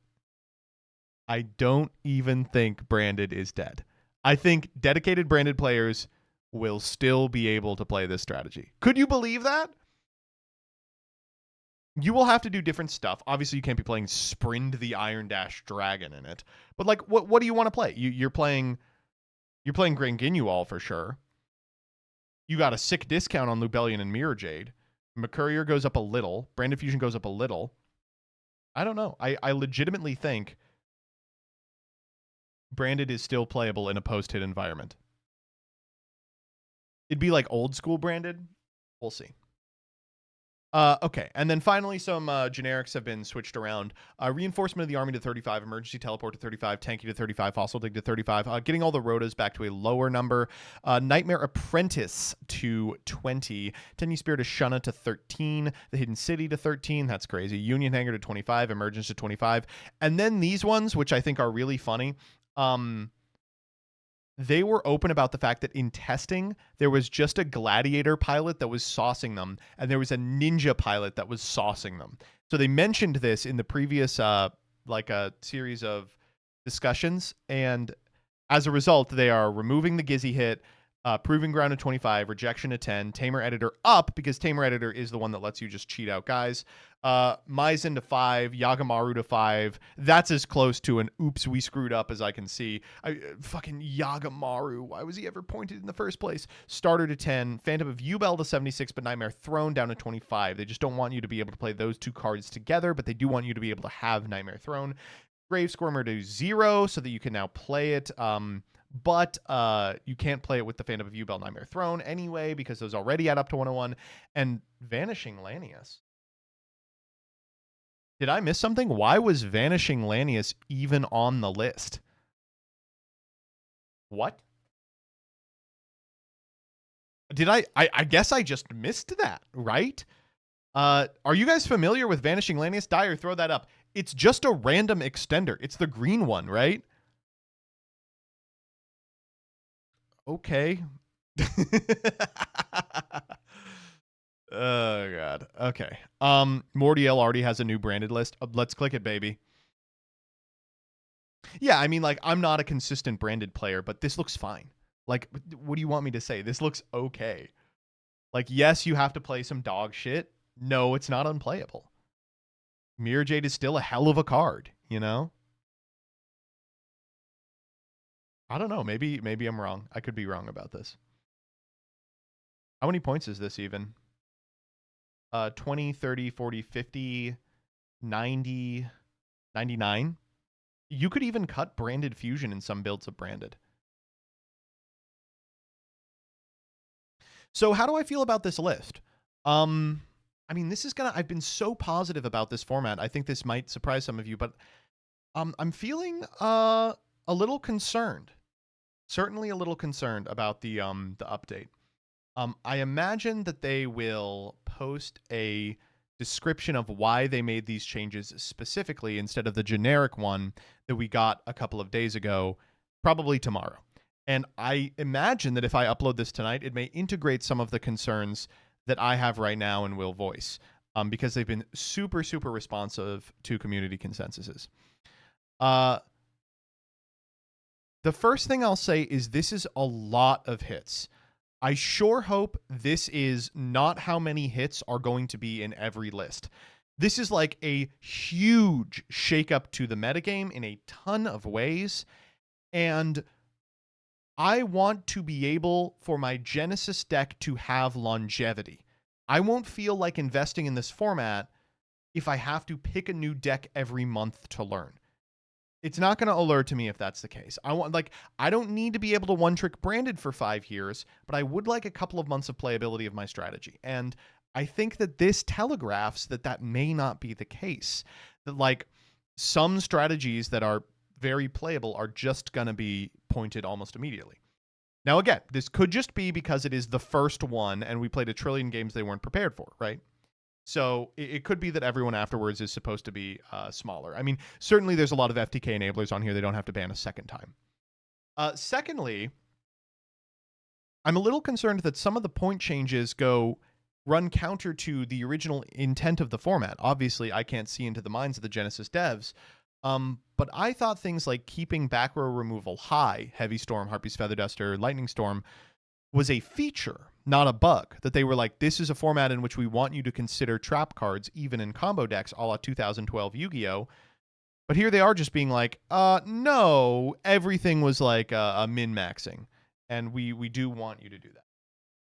I don't even think Branded is dead. I think dedicated Branded players will still be able to play this strategy. Could you believe that? You will have to do different stuff. Obviously, you can't be playing Sprind the Iron Dash Dragon in it. But like, what do you want to play? You're playing Grangingual for sure. You got a sick discount on Lubellion and Mirror Jade. Mercurier goes up a little. Branded Fusion goes up a little. I don't know. I legitimately think Branded is still playable in a post-hit environment. It'd be like old school Branded. We'll see. Okay, and then finally some generics have been switched around. Reinforcement of the Army to 35, Emergency Teleport to 35, Tanky to 35, Fossil Dig to 35, getting all the Rotas back to a lower number. Nightmare Apprentice to 20, Tenyi Spear to Shunna to 13, The Hidden City to 13, that's crazy, Union Hanger to 25, Emergence to 25, and then these ones, which I think are really funny, they were open about the fact that in testing, there was just a gladiator pilot that was saucing them, and there was a ninja pilot that was saucing them. So they mentioned this in the previous, like a series of discussions, and as a result, they are removing the Gizzy hit, Proving Ground to 25, Rejection to 10, Tamer Editor up, because Tamer Editor is the one that lets you just cheat out guys. Maizen to 5, Yagamaru to 5. That's as close to an oops, we screwed up as I can see. Fucking Yagamaru. Why was he ever pointed in the first place? Starter to 10, Phantom of Yubel to 76, but Nightmare Throne down to 25. They just don't want you to be able to play those two cards together, but they do want you to be able to have Nightmare Throne. Grave Squirmer to 0, so that you can now play it. But you can't play it with the Phantom of Yubel Nightmare Throne anyway, because those already add up to 101. And Vanishing Lanius. Did I miss something? Why was Vanishing Lanius even on the list? What? Did I guess I just missed that, right? Are you guys familiar with Vanishing Lanius? Dyer, throw that up. It's just a random extender. It's the green one, right? Okay. Oh god. Okay. Mordiel already has a new branded list. Let's click it, baby. Yeah, I mean, like, I'm not a consistent branded player, but this looks fine. Like, what do you want me to say? This looks okay. Like, yes, you have to play some dog shit. No, it's not unplayable. Mirror Jade is still a hell of a card, you know? I don't know. Maybe I'm wrong. I could be wrong about this. How many points is this even? 20, 30, 40, 50, 90, 99. You could even cut branded fusion in some builds of branded. So how do I feel about this list? I mean, this is I've been so positive about this format. I think this might surprise some of you, but I'm feeling a little concerned. Certainly a little concerned about the update. I imagine that they will post a description of why they made these changes specifically instead of the generic one that we got a couple of days ago, probably tomorrow. And I imagine that if I upload this tonight, it may integrate some of the concerns that I have right now and will voice, because they've been super, super responsive to community consensuses. The first thing I'll say is this is a lot of hits. I sure hope this is not how many hits are going to be in every list. This is like a huge shakeup to the metagame in a ton of ways, and I want to be able for my Genesys deck to have longevity. I won't feel like investing in this format if I have to pick a new deck every month to learn. It's not going to alert to me if that's the case. I don't need to be able to one-trick branded for 5 years, but I would like a couple of months of playability of my strategy. And I think that this telegraphs that may not be the case. That like some strategies that are very playable are just going to be pointed almost immediately. Now, again, this could just be because it is the first one and we played a trillion games they weren't prepared for, right? So it could be that everyone afterwards is supposed to be smaller. I mean, certainly there's a lot of FTK enablers on here. They don't have to ban a second time. Secondly, I'm a little concerned that some of the point changes run counter to the original intent of the format. Obviously, I can't see into the minds of the Genesys devs, but I thought things like keeping back row removal high, Heavy Storm, Harpy's Feather Duster, Lightning Storm, was a feature, not a bug. That they were like, this is a format in which we want you to consider trap cards, even in combo decks, a la 2012 Yu-Gi-Oh! But here they are just being like, no, everything was like a min-maxing, and we do want you to do that.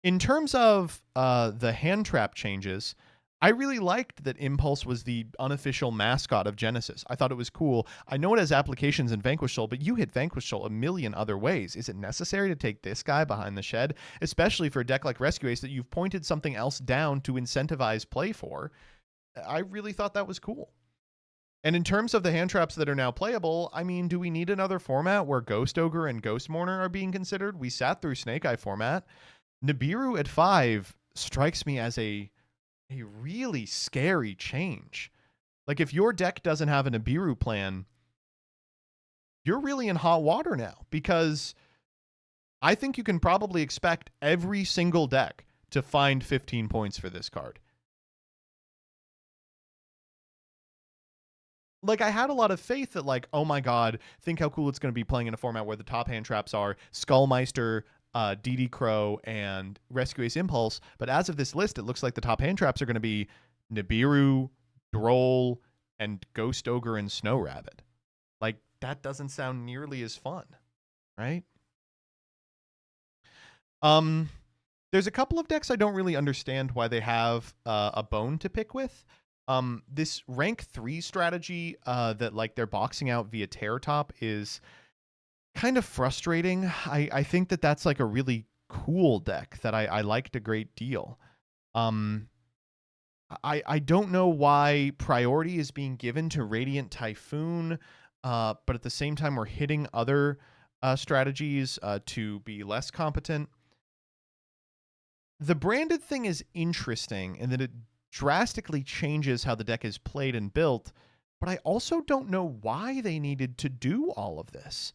In terms of the hand trap changes, I really liked that Impulse was the unofficial mascot of Genesys. I thought it was cool. I know it has applications in Vanquish Soul, but you hit Vanquish Soul a million other ways. Is it necessary to take this guy behind the shed? Especially for a deck like Rescue Ace that you've pointed something else down to incentivize play for. I really thought that was cool. And in terms of the hand traps that are now playable, I mean, do we need another format where Ghost Ogre and Ghost Mourner are being considered? We sat through Snake Eye format. Nibiru at 5 strikes me as a really scary change. Like, if your deck doesn't have a Nibiru plan, you're really in hot water now, because I think you can probably expect every single deck to find 15 points for this card. Like, I had a lot of faith that, like, oh my god, think how cool it's going to be playing in a format where the top hand traps are Skullmeister, DD Crow, and Rescue Ace Impulse. But as of this list, it looks like the top hand traps are going to be Nibiru, Droll, and Ghost Ogre and Snow Rabbit. Like, that doesn't sound nearly as fun, right? There's a couple of decks I don't really understand why they have a bone to pick with. This rank 3 strategy that like they're boxing out via Terror Top is kind of frustrating. I think that that's like a really cool deck that I liked a great deal. I don't know why priority is being given to Radiant Typhoon, but at the same time we're hitting other strategies to be less competent. The branded thing is interesting in that it drastically changes how the deck is played and built, but I also don't know why they needed to do all of this.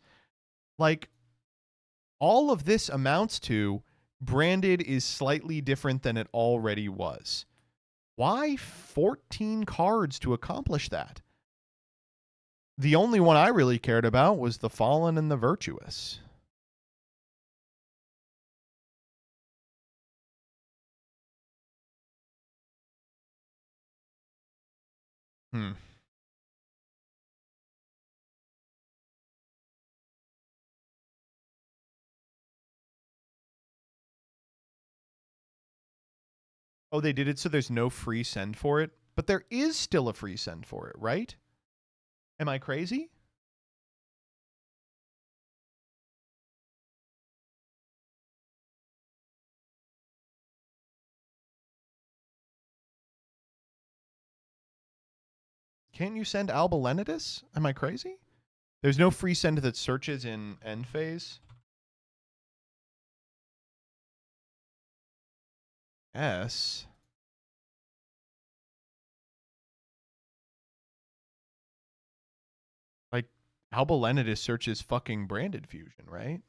Like, All of this amounts to branded is slightly different than it already was. Why 14 cards to accomplish that? The only one I really cared about was the Fallen and the Virtuous. Oh, they did it so there's no free send for it? But there is still a free send for it, right? Am I crazy? Can't you send Alba Lenidus? Am I crazy? There's no free send that searches in end phase? S. Like, Alba Lenidus searches fucking branded fusion, right?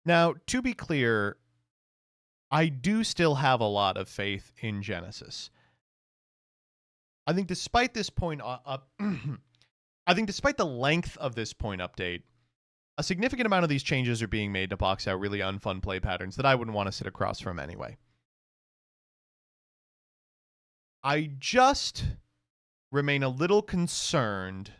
Now, to be clear, I do still have a lot of faith in Genesys. I think despite this point I think despite the length of this point update, a significant amount of these changes are being made to box out really unfun play patterns that I wouldn't want to sit across from anyway. I just remain a little concerned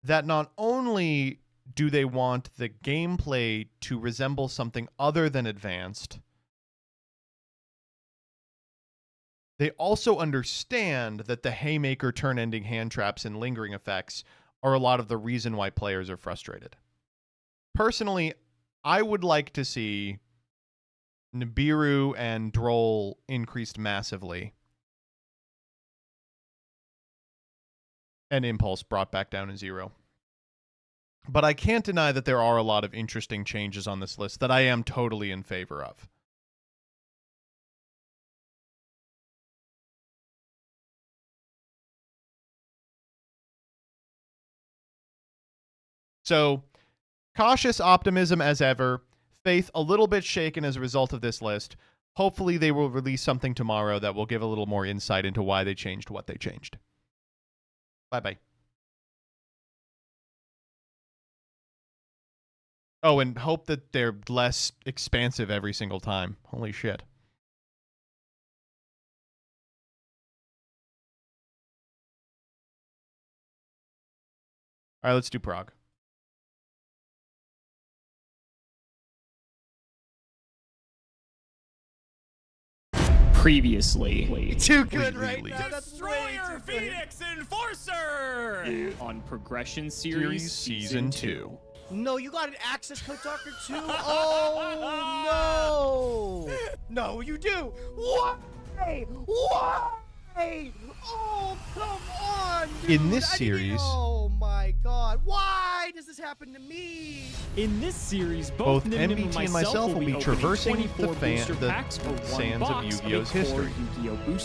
that not only do they want the gameplay to resemble something other than advanced, they also understand that the haymaker turn-ending hand traps and lingering effects are a lot of the reason why players are frustrated. Personally, I would like to see Nibiru and Droll increased massively, and Impulse brought back down to 0. But I can't deny that there are a lot of interesting changes on this list that I am totally in favor of. So, cautious optimism as ever, faith a little bit shaken as a result of this list. Hopefully they will release something tomorrow that will give a little more insight into why they changed what they changed. Bye-bye. Oh, and hope that they're less expansive every single time. Holy shit. All right, let's do prog. Previously. Too good right now. Destroyer Phoenix Enforcer! On Progression Series Season 2. No, you got an access code talker too? Oh, no! No, you do! Why? Why? Oh, come on, dude! In this series... Oh my god, why does this happen to me? In this series, both MBT and myself will be traversing the sands of Yu-Gi-Oh's history.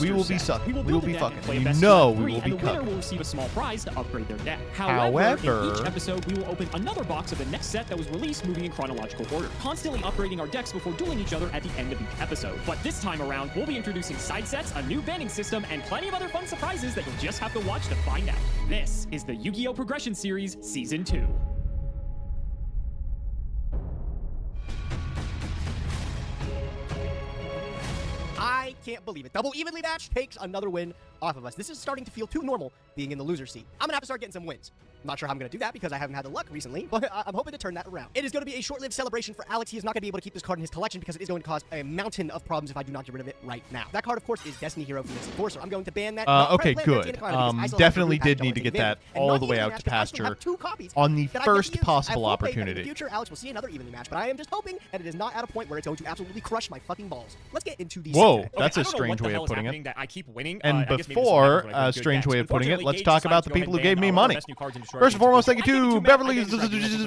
We will be sucking. We will be fucking. You know we will be cucking. And the winner cucking. will receive a small prize to upgrade their deck. However, in each episode, we will open another box of the next set that was released moving in chronological order, constantly upgrading our decks before dueling each other at the end of each episode. But this time around, we'll be introducing side sets, a new banning system, and plenty of other fun surprises that you'll just have to watch to find out. This is the Yu-Gi-Oh! Progression Series Season 2. I can't believe it. Double evenly match takes another win off of us. This is starting to feel too normal being in the loser seat. I'm gonna have to start getting some wins. Not sure how I'm going to do that because I haven't had the luck recently, but I'm hoping to turn that around. It is going to be a short-lived celebration for Alex. He is not going to be able to keep this card in his collection because it is going to cause a mountain of problems if I do not get rid of it right now. That card, of course, is Destiny Hero Phoenix Enforcer. I'm going to ban that. Okay, good. Definitely did need to get that all the way out to pasture on the first possible opportunity. In the future, Alex will see another evenly match, but I am just hoping that it is not at a point where it's going to absolutely crush my fucking balls. Let's get into these. Whoa, that's a strange way of putting it. That I keep winning. And before a strange way of putting it, let's talk about the people who gave me money. First and foremost, thank you to Beverly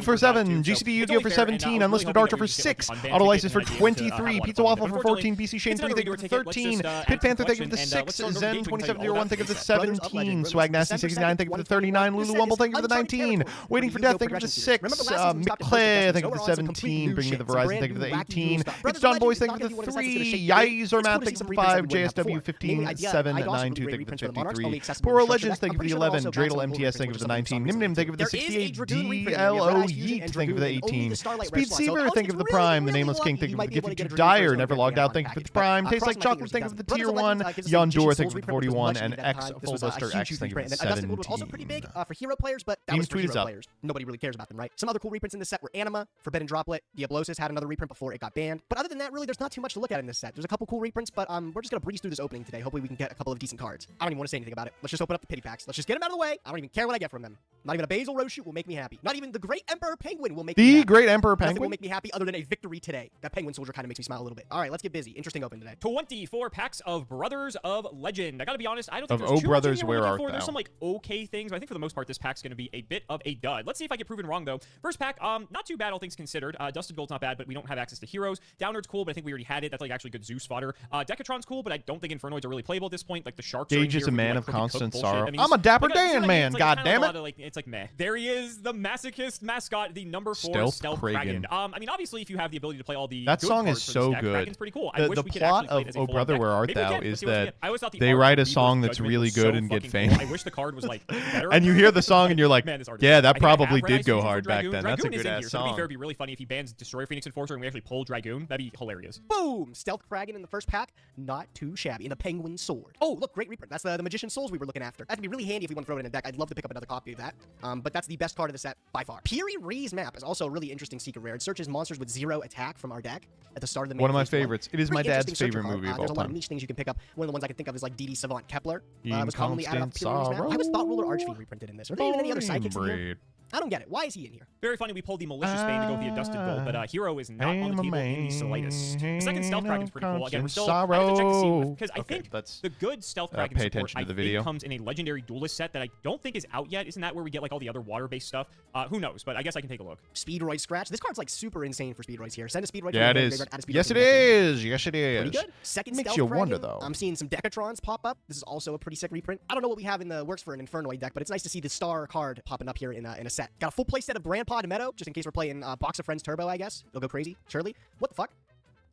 for 7, GCD Yu-Gi-Oh for 17, Unlisted Archer for 6, Autolysis for 23, Pizza Waffle for 14, BC Shane 3, thank you for the 13, Pit Panther, thank you for the 6, Zen 2701, thank you for the 17, Swag Nasty 69, thank you for the 39, Lulu Wumble, thank you for the 19, Waiting for Death, thank you for the 6, McClay, thank you for the 17, Bring Me the Verizon, thank you for the 18, It's John Boys, thank you for the 3, Yizer Matt, thank you for the 5, JSW 15, 7, 9, 2, thank you for the 53, Poro Legends, thank you for the 11, Dreidel MTS, thank you for the 19, Nim, thank you for the 68, DLO Yeet, thank you for the 18, Speed Seaver, thank you for the Prime, The Nameless King, thank you for the Gifted to Dire, Never Logged Out, thank you for the Prime, Tastes Like Chocolate, thank you for the Tier 1, Yondor, thank you for the 41, and X Full Buster X, thank you for the 17. was also pretty big for hero players, but that was for hero players. Nobody really cares about them, right? Some other cool reprints in this set were Anima, Forbidden Droplet, Diablosis had another reprint before it got banned. But other than that, really, there's not too much to look at in this set. There's a couple cool reprints, but we're just gonna breeze through this opening today. Hopefully we can get a couple of decent cards. I don't even want to say anything about it. Let's just open up the pity packs. Let's just get them out of the way. I don't even care what I get from them. Not even a Basil Roshoot will make me happy. Not even the Great Emperor Penguin will make me happy. The Great Emperor Penguin? Nothing will make me happy other than a victory today. That Penguin Soldier kind of makes me smile a little bit. All right, let's get busy. Interesting open today. 24 packs of Brothers of Legend. I gotta be honest, I don't think of there's too Brothers, much where art for. thou? There's some like okay things, but I think for the most part this pack's gonna be a bit of a dud. Let's see if I get proven wrong though. First pack, not too bad all things considered. Dusted Gold's not bad, but we don't have access to heroes. Downward's cool, but I think we already had it. That's like actually good Zeus fodder. Decatron's cool, but I don't think Infernoids are really playable at this point. Like the sharks. Gage is a man of constant sorrow. I mean, I'm a Dapper Dan man, god damn it. It's like meh. There he is, the masochist mascot, the number 4 Stealth Kragen. I mean, obviously, if you have the ability to play all the that good song cards is for so this deck, good. Kraken's pretty cool. The plot of Oh Brother, Where Art Thou is that they write a song that's really good and get fame. I wish the card was like better. And you hear the song and you're like, yeah, that probably did go Dragoon. hard back then. That's a Dragoon good ass So song. to be fair, it'd be really funny if he bans Destroyer Phoenix Enforcer and we actually pull Dragoon. That'd be hilarious. Boom! Stealth Kragen in the first pack. Not too shabby. And the Penguin Sword. Oh, look, great reprint. That's the Magician Souls we were looking after. That'd be really handy if we want to throw it in a deck. I'd love to pick up another copy of that. But that's the best card of the set by far. Piri Ree's map is also a really interesting secret rare. It searches monsters with 0 attack from our deck at the start of the main One of my phase favorites. It is my dad's favorite movie of all There's a lot of time. niche things you can pick up. One of the ones I can think of is like DD Savant Kepler. In Was commonly added off Piri Ree's map. Why was Thought Ruler Archfiend reprinted in this? Are there even any other sidekicks in here? I don't get it. Why is he in here? Very funny, we pulled the Malicious Bane to go with the Adusted Gold, but Hero is not on the table in the slightest. The second Stealth Kraken's pretty cool. Again, we're still, I have to check to see, because I think the good Stealth Kraken pay support, attention to the video. comes in a Legendary Duelist set that I don't think is out yet. Isn't that where we get like all the other water-based stuff? Who knows, but I guess I can take a look. Speedroid Scratch. This card's like super insane for Speedroids here. Send a Speedroid. Yeah, it is. Yes, it is. Yes, it is. Pretty good. Second Makes Stealth you Kraken. wonder, though. I'm seeing some Decatrons pop up. This is also a pretty sick reprint. I don't know what we have in the works for an Infernoid deck, but it's nice to see the Star card popping up here in a set. Got a full play set of Grandpa and Meadow, just in case we're playing Box of Friends Turbo, I guess. It'll go crazy. Surely. What the fuck?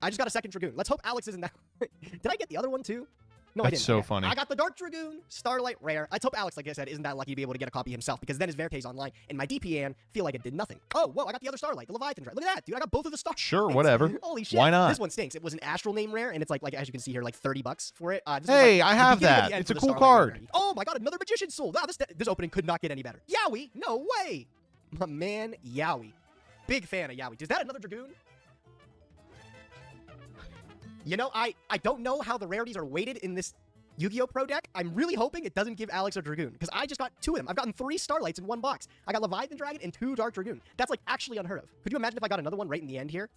I just got a second Dragoon. Let's hope Alex isn't that. Did I get the other one too? No, I didn't. That's so Okay. funny. I got the Dark Dragoon, Starlight Rare. Let's hope Alex, like I said, isn't that lucky to be able to get a copy himself, because then his Verte's online, and my DPN feel like it did nothing. Oh, whoa, I got the other Starlight, the Leviathan. Look at that, dude. I got both of the stars. Sure, whatever. Holy shit. Why not? This one stinks. It was an Astral Name Rare, and it's like as you can see here, like $30 for it. This Hey, is like I the have beginning of that. the end It's for a the cool Starlight card. Rarity. Oh my god, another Magician Soul. Wow, this opening could not get any better. Yowie? No way. My man, Yowie. Big fan of Yowie. Is that another Dragoon? You know, I don't know how the rarities are weighted in this Yu-Gi-Oh! Pro deck. I'm really hoping it doesn't give Alex a Dragoon, because I just got 2 of them. I've gotten 3 Starlights in one box. I got Leviathan Dragon and 2 Dark Dragoon. That's like actually unheard of. Could you imagine if I got another one right in the end here?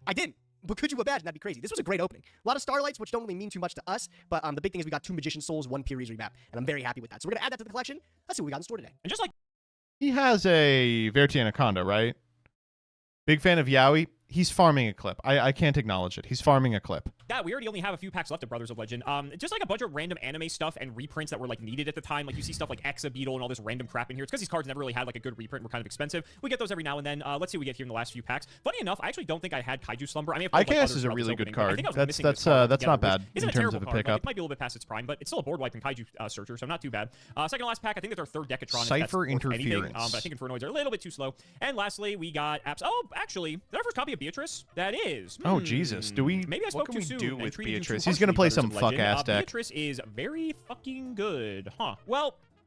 I didn't. But could you imagine? That'd be crazy. This was a great opening. A lot of Starlights, which don't really mean too much to us, but the big thing is we got 2 Magician Souls, 1 Piri's remap, and I'm very happy with that. So we're going to add that to the collection. Let's see what we got in store today. And just like... He has a Verti Anaconda, right? Big fan of Yowie. He's farming a clip. I can't acknowledge it. He's farming a clip. that, we already only have a few packs left of Brothers of Legend. Just like a bunch of random anime stuff and reprints that were like needed at the time. Like you see stuff like Exa Beetle and all this random crap in here. It's because these cards never really had like a good reprint. Were kind of expensive. We get those every now and then. Let's see what we get here in the last few packs. Funny enough, I actually don't think I had Kaiju Slumber. I mean, IKS is a really good card. That's not bad in terms of a pickup. It might be a little bit past its prime, but it's still a board wiping Kaiju Searcher, so not too bad. Second to last pack, I think that's our third Decatron. Cypher Interference. But I think Infernoids are a little bit too slow. And lastly, we got apps. Oh, actually, is that our first copy of Beatrice? That is. Oh Jesus! Do we? Maybe I spoke too soon. What can we do with treated you too Beatrice? harshly, He's gonna play Brothers some of fuck Legend. ass deck. Beatrice is very fucking good, huh? Well,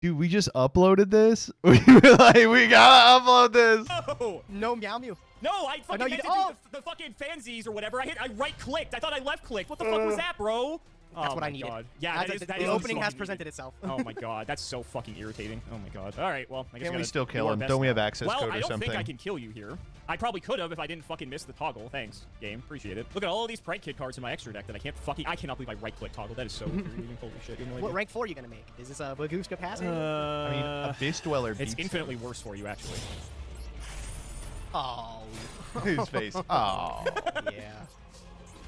Dude, we just uploaded this. We gotta upload this. No meow mew. No, I fucking no, meant to do the fucking fansies or whatever. I right clicked. I thought I left clicked. What the fuck was that, bro? That's Oh what my I needed. God. Yeah, that is the opening has presented itself. Oh my God, that's so fucking irritating. Oh my God. All right, well, I guess Can we gotta still do kill our him? best Don't we now. have access well, code or I don't something? think I can kill you here. I probably could have if I didn't fucking miss the toggle. Thanks, game. Appreciate it. Look at all these prank kid cards in my extra deck that I can't fucking. I cannot believe I right click toggle. That is so infuriating. Holy shit. You have no What idea. rank 4 are you gonna make? Is this a Bagoo's capacity? I mean, Abyss Dweller It's beats infinitely worse for you, actually. Oh. his face. Oh. Yeah.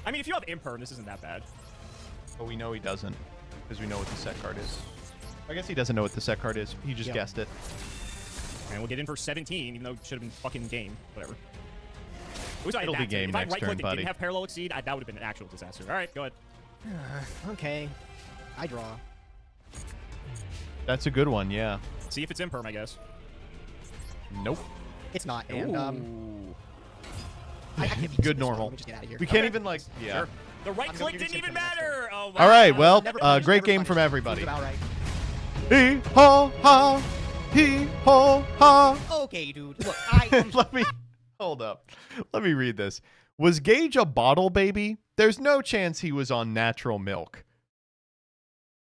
I mean, if you have Imperm, this isn't that bad. But we know he doesn't, because we know what the set card is. I guess he doesn't know what the set card is. He just guessed it. And we'll get in for 17, even though it should have been fucking game. Whatever. It'll be game if I next right-clicked turn, and buddy. didn't have parallel exceed, that would have been an actual disaster. All right, go ahead. Okay. I draw. That's a good one, yeah. See if it's imperm, I guess. Nope. It's not. And I can't be Good normal. Let me just get out of here. We can't even like, yeah. Sure. The right I'm click gonna do didn't the even same thing matter. Oh my All right, God. well, Never great game punish. from everybody. Seems about right. Hee haw ha, hee haw ha. Okay, dude. Look, I am Let me hold up. Let me read this. Was Gage a bottle baby? There's no chance he was on natural milk.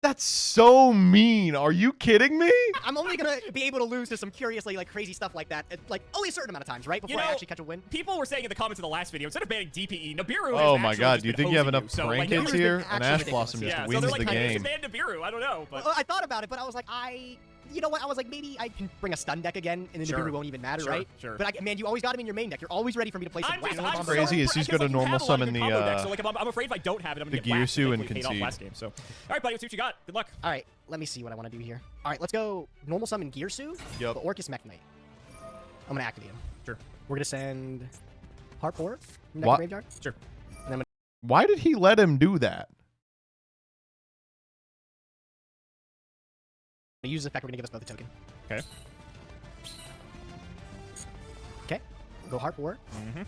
That's so mean. Are you kidding me? I'm only gonna be able to lose to some curiously like crazy stuff like that, like only a certain amount of times, right? Before I actually catch a win. People were saying in the comments of the last video, instead of banning DPE, Nibiru Oh has my actually God, just do you been think you have hosing enough So, like, prank Nibiru's hits been here? And actually Ash ridiculous. Blossom just Yeah, so wins they're the like, game. just ban Nibiru. I don't know, but Well, I thought about it, but I was like, you know what? I was like, maybe I can bring a stun deck again, and then Sure. Nibiru won't even matter, Sure, right? sure. But man, you always got him in your main deck. You're always ready for me to play some whack. I'm Crazy is he's gonna normal summon the so like I'm afraid if I don't have it, I'm gonna the get whacked Genesys like and we paid off concede. last game. So, all right, buddy, let's see what you got. Good luck. All right, let me see what I want to do here. All right, let's go normal summon Gearsu, Yep. the Orcus Mech Knight. I'm gonna activate him. Sure. We're gonna send Heart Port from What? Graveyard. Sure. And I'm Why did he let him do that? gonna use the effect. We're gonna give us both a token. Okay. Okay. Go Heart Port. Mm-hmm.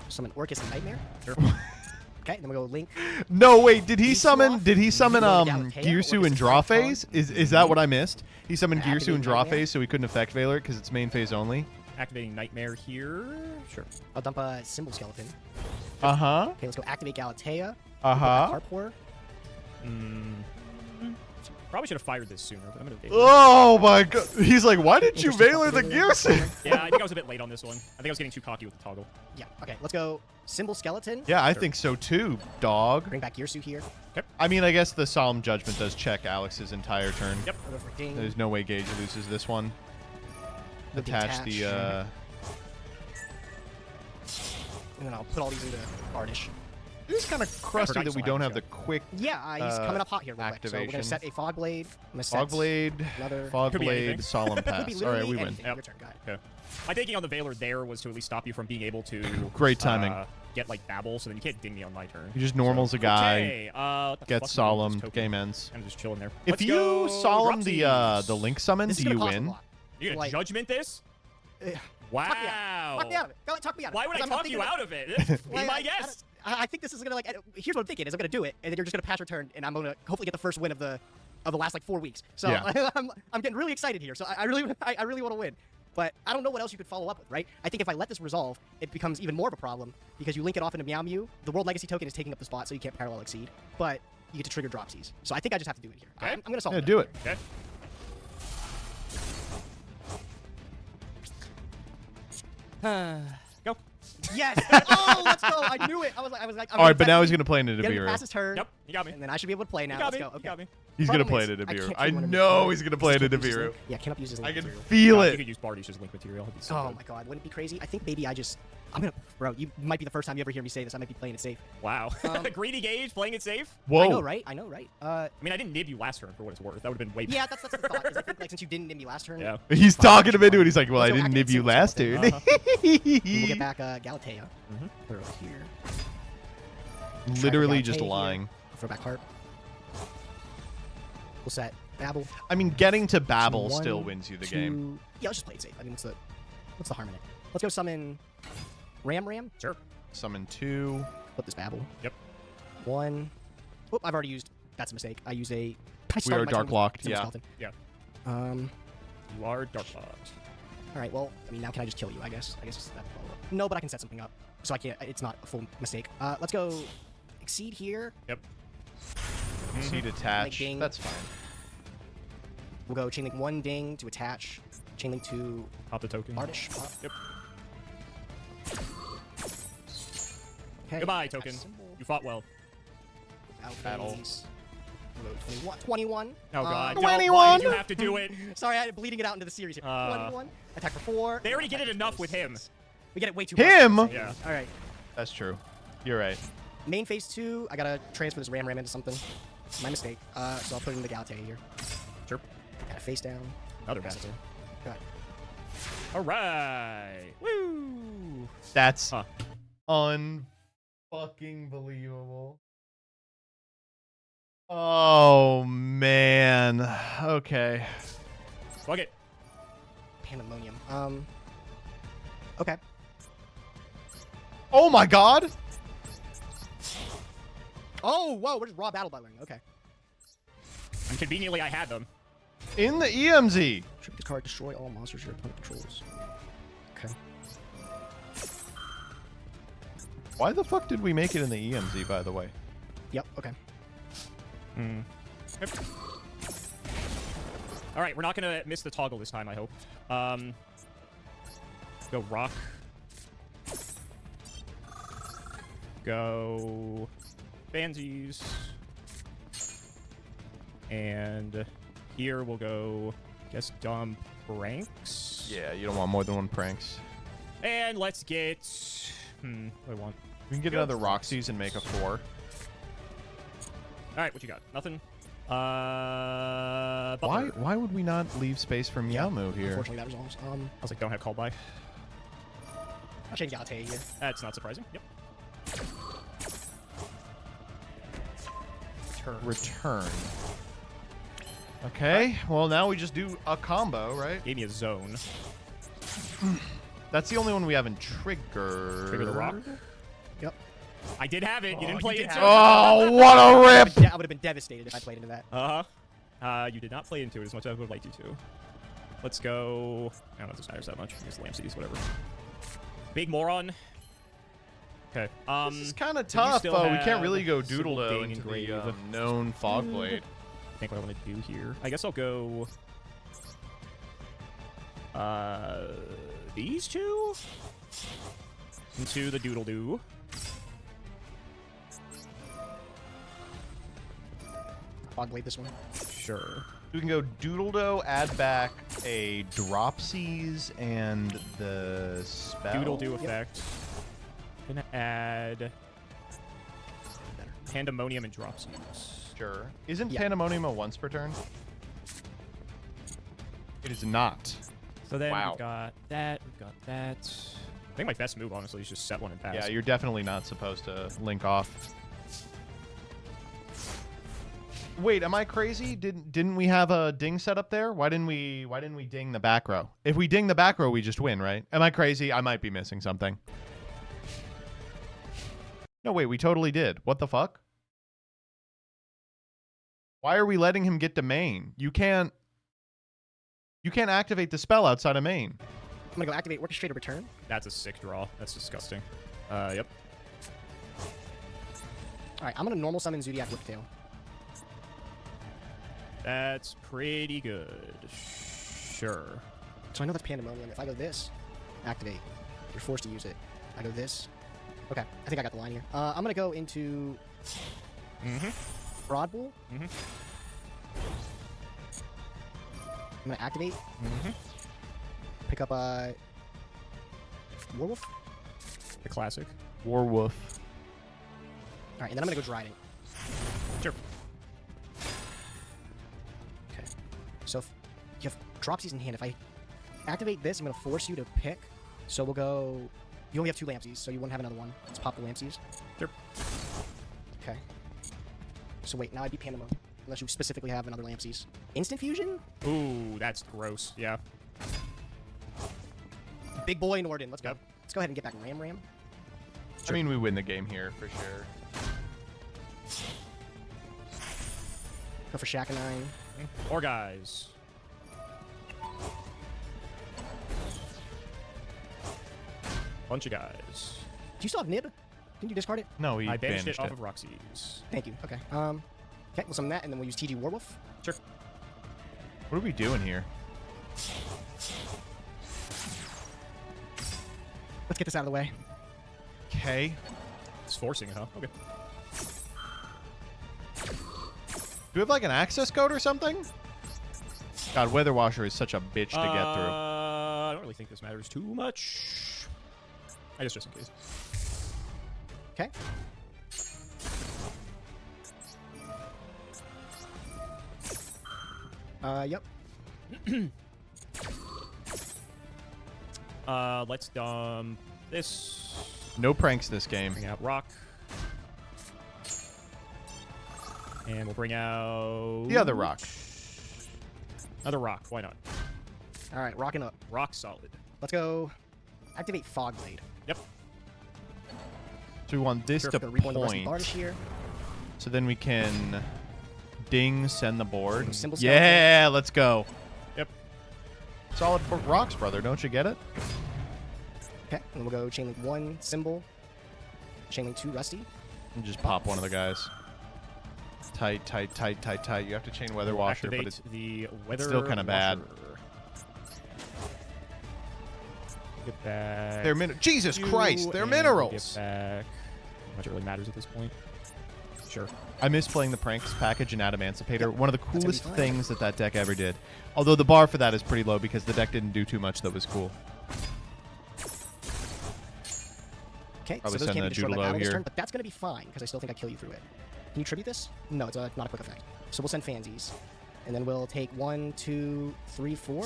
Summon Orcus Nightmare. Sure. Okay, then we go Link. No, wait, did he summon off. Gearsu Galatea, in draw phase? Is that what I missed? He summoned Activate Gearsu in draw Nightmare. phase so he couldn't affect Valor because it's main phase only? Activating Nightmare here. Sure. I'll dump a Symbol Skeleton. Uh-huh. Okay, let's go activate Galatea. Uh-huh. Heart Port. Probably should have fired this sooner, but I'm gonna. Oh my God. He's like, why did you Valor the Gearsu? Yeah, I think I was a bit late on this one. I think I was getting too cocky with the toggle. Yeah, okay, let's go Symbol Skeleton. Yeah, I think so too, dog. Bring back Gearsu here. Okay. I mean, I guess the Solemn Judgment does check Alex's entire turn. Yep. I'll go for Ding. There's no way Gage loses this one. With the Attach the, And then I'll put all these into Varnish. It's kind of crusty that we don't have the quick Yeah, he's coming up hot here real quick. So we're activation. gonna set a Fog Blade. I'm gonna set Fog Blade, another Fog Could be anything. Blade, Solemn Could be Pass. All right, literally we win. anything. Your turn, got it. Okay. My thinking on the Valor there was to at least stop you from being able to Great timing. Get like Babble, so then you can't ding me on my turn. He just normals a guy, Okay. What the fuck gets am I doing with Solemn, this token? game ends. I'm just chilling there. If Let's you go Solemn Dropsies. the Link summon, This is do you gonna cost a win? lot. You're gonna like- judgment this? Wow. Talk me out of it. Go ahead, talk me out of it. Why would I I'm talk thinking you of- out of it? Be Like, my guest. I think this is gonna like. Here's what I'm thinking: is I'm gonna do it, and then you're just gonna pass your turn, and I'm gonna hopefully get the first win of the last like 4 weeks. So Yeah. I'm getting really excited here. So I really want to win, but I don't know what else you could follow up with, right? I think if I let this resolve, it becomes even more of a problem because you link it off into Meow Mew. The World Legacy token is taking up the spot, so you can't parallel exceed, but you get to trigger Dropsies. So I think I just have to do it here. Okay. I'm gonna solve Yeah, it. do it. Okay. Go. Yes. Oh, let's go. I knew it. I was like. All right, but now he's gonna play into Get him to Nibiru. pass his turn. Yep, you got me. And then I should be able to play now. You got Let's me. go. Okay. You got me. He's gonna Problem play is, into I Nibiru. can't I keep winning know with he's gonna play into Can't use his Nibiru. link. Yeah, cannot use his I link can material. feel You it. could use Bardish's link material. It'd be so Oh good. my god, wouldn't it be crazy? I think maybe I'm gonna, bro. You might be the first time you ever hear me say this. I might be playing it safe. Wow. Greedy Gage playing it safe. Whoa. I know, right? I know, right? I mean, I didn't nib you last turn for what it's worth. That would have been way Yeah, that's the thought. Is I think, like since you didn't nib me last turn. Yeah. He's talking him into it. He's like, well, I Let's go didn't nib activate you Symbol last Skeleton. turn. We'll get back Galatea. Put her over here. Literally Galatea just here. lying. Throw back Heart. We'll set Babble. I mean, getting to Babble One, still wins you the game. Yeah, let's just play it safe. I mean, what's the harm in it? Let's go summon Ram. Sure. Summon 2. Put this Babble. Yep. 1. Oh, I've already used. That's a mistake. I used a. I We started are my turn dark with locked. Symbol Yeah. Skeleton. Yeah. You are dark locked. All right. Well, I mean, now can I just kill you? I guess it's that follow-up. No, but I can set something up, so I can't. It's not a full mistake. Let's go. Exceed here. Yep. Seed attach. ding. That's fine. We'll go chainlink 1 ding to attach. Chainlink 2. Pop the token. Bardish. Pop. Yep. Okay. Goodbye, token. You fought well. Battle. 21. Oh god. 21. Why did you have to do it? Sorry, I'm bleeding it out into the series here. 21. Attack for 4. They already get it enough with him. We get it way too Him? much. Yeah. All right. That's true. You're right. Main phase 2. I gotta transfer this Ram into something. My mistake. So I'll put it in the Galatae here. Sure. Got a face down. Another bastard. Go ahead. All right. Woo! That's unfucking believable. Oh, man. Okay. Fuck it. Pandemonium. Okay. Oh, my God. Oh, whoa, we're just raw battle butling. Okay. And conveniently, I had them. In the EMZ. Trip the card, destroy all monsters your opponent controls. Okay. Why the fuck did we make it in the EMZ, by the way? Yep, okay. Yep. All right, we're not going to miss the toggle this time, I hope. Go rock. Go Bansies. And here we'll go, I guess, dumb pranks. Yeah, you don't want more than one pranks. And let's get... what do I want? We can get another Roxy's and make a 4. All right, what you got? Nothing? Why would we not leave space for Meowmoo here? Unfortunately, that resolves. I was like, don't have call by. I'll change Galatae here. That's not surprising. Yep. Return. Okay, well now we just do a combo, right? Gave me a zone. That's the only one we haven't triggered. Trigger the rock? Yep. I did have it. You didn't play it. Oh, what a rip! I would have been devastated if I played into that. You did not play into it as much as I would have liked you to. Let's go. I don't know if this matters that much. Just lamp cities, whatever. Big moron. Okay. This is kind of tough, though. We can't really go Doodle-Do into the known Fog Blade. I think what I want to do here. I guess I'll go... these two? Into the Doodle-Doo. Fog Blade this one. Sure. We can go Doodle-Do, add back a Dropsies and the spell. Doodle-Doo effect. Gonna add Pandemonium and Dropsies. Sure. Isn't Pandemonium a once per turn? It is not. So then we've got that, we've got that. I think my best move, honestly, is just set one and pass. Yeah, you're definitely not supposed to link off. Wait, am I crazy? Didn't we have a ding set up there? Why didn't we ding the back row? If we ding the back row, we just win, right? Am I crazy? I might be missing something. No, wait, we totally did. What the fuck? Why are we letting him get to main? You can't activate the spell outside of main. I'm gonna go activate Orchestrator Return. That's a sick draw. That's disgusting. Yep. Alright, I'm gonna normal summon Zodiac Whiptail. That's pretty good. Sure. So I know that's Pandemonium. If I go this, activate. You're forced to use it. I go this. Okay, I think I got the line here. I'm gonna go into Broad Bull. I'm gonna activate. Pick up a Warwolf. The classic. Warwolf. Alright, and then I'm gonna go Dryden. Sure. Okay. So if you have Dropsies in hand, if I activate this, I'm gonna force you to pick. So we'll go. You only have 2 Lampsies, so you won't have another one. Let's pop the Lampsies. Sure. Okay. So wait, now I beat Pandemonium. Unless you specifically have another Lampsies. Instant Fusion? Ooh, that's gross. Yeah. Big boy Norden. Let's go. Let's go ahead and get back Ram. Sure. I mean, we win the game here for sure. Go for Shakanine. Or guys. Bunch of guys. Do you still have Nib? Didn't you discard it? No, I banished it off of Roxy's. Thank you. Okay. Okay, we'll summon that, and then we'll use TG Warwolf. Sure. What are we doing here? Let's get this out of the way. Okay. It's forcing it, huh? Okay. Do we have like an access code or something? God, Weather Washer is such a bitch to get through. I don't really think this matters too much. I guess just in case. Okay. Yep. Let's dump this. No pranks this game. Bring out rock. And we'll bring out... The other rock. Another rock. Why not? All right, rocking up. Rock solid. Let's go activate Fog Blade. Yep. So we want this to point. Here. So then we can ding, send the board. Symbol Yeah, let's go. Yep. Solid rocks, brother. Don't you get it? Okay, and we'll go chain link 1 symbol, chain link 2 Rusty. And just pop one of the guys. Tight, tight, tight, tight, tight. You have to chain Weather Washer, but it's the weather still kind of bad. Get back. They're Jesus Christ, they're minerals. Get back. How much it really matters at this point. Sure. I miss playing the Pranks package in Adamancipator. One of the coolest things that deck ever did. Although the bar for that is pretty low because the deck didn't do too much that was cool. Okay, Probably so those send can't a be destroyed by Doodle battle this here. turn, but that's going to be fine because I still think I kill you through it. Can you tribute this? No, it's not a quick effect. So we'll send Fansies. And then we'll take 1, 2, 3, 4.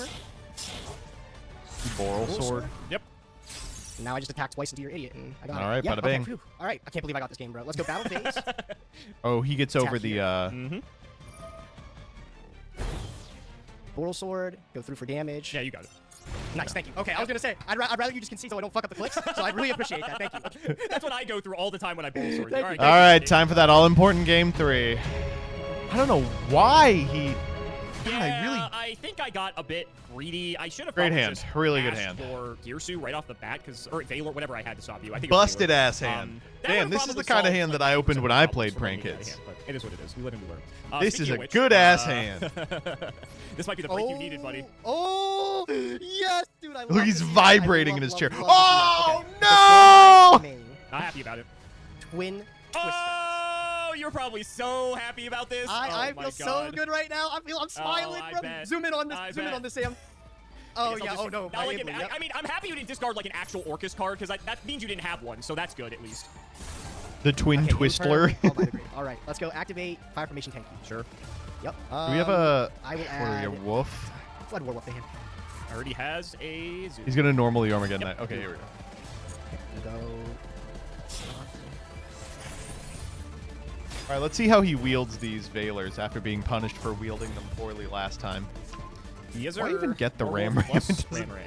Boral Sword. Yep. Now I just attacked twice into your idiot, and I got it. All right, Yeah, bada bing. Okay, all right, I can't believe I got this game, bro. Let's go battle phase. Oh, he gets over the... Boral Sword, go through for damage. Yeah, you got it. Nice, thank you. Okay, I was going to say, I'd rather you just concede so I don't fuck up the clicks, so I really appreciate that. Thank you. That's what I go through all the time when I bowl sword. Thank you. All right, time for that all-important game 3. I don't know why he... God, Yeah, I think I got a bit greedy. I should have Great probably hand. just Really good asked hand. for Gearsu right off the bat, or Valor, whatever I had to stop you. I think Busted it was Valor. ass hand. That Damn, would've this is the probably kind of solved, hand like, that I opened when I 90% played of Prank problems Kids. for me, but it is what it is. We live and we learn. This Speaking is of a which, good-ass hand. This might be the break you needed, buddy. Oh, yes, dude. I love Look, he's this. vibrating I in his love chair. this. Oh, Okay. no! Not happy about it. Twin Oh, you're probably so happy about this. I Oh feel my so God. good right now. I'm smiling, I bro. bet. Zoom in on this. I Zoom in bet. on this, Sam. I Oh guess I'll yeah. just- Oh no. Now, like, Italy, yep. I mean, I'm happy you didn't discard like an actual Orcus card because that means you didn't have one, so that's good at least. The Twin Twistler. All right, let's go activate Fire Formation Tanky. Sure. Yep. Do we have a... I will What are add we, a wolf? Blood Warwolf to him. Already has a zoo. He's going to normally Armageddon Knight. Okay, here we go. Go. All right, let's see how he wields these Valors after being punished for wielding them poorly last time. Yes, Why sir. even get the Werewolf Ram Ram? plus It Ram doesn't- Ram.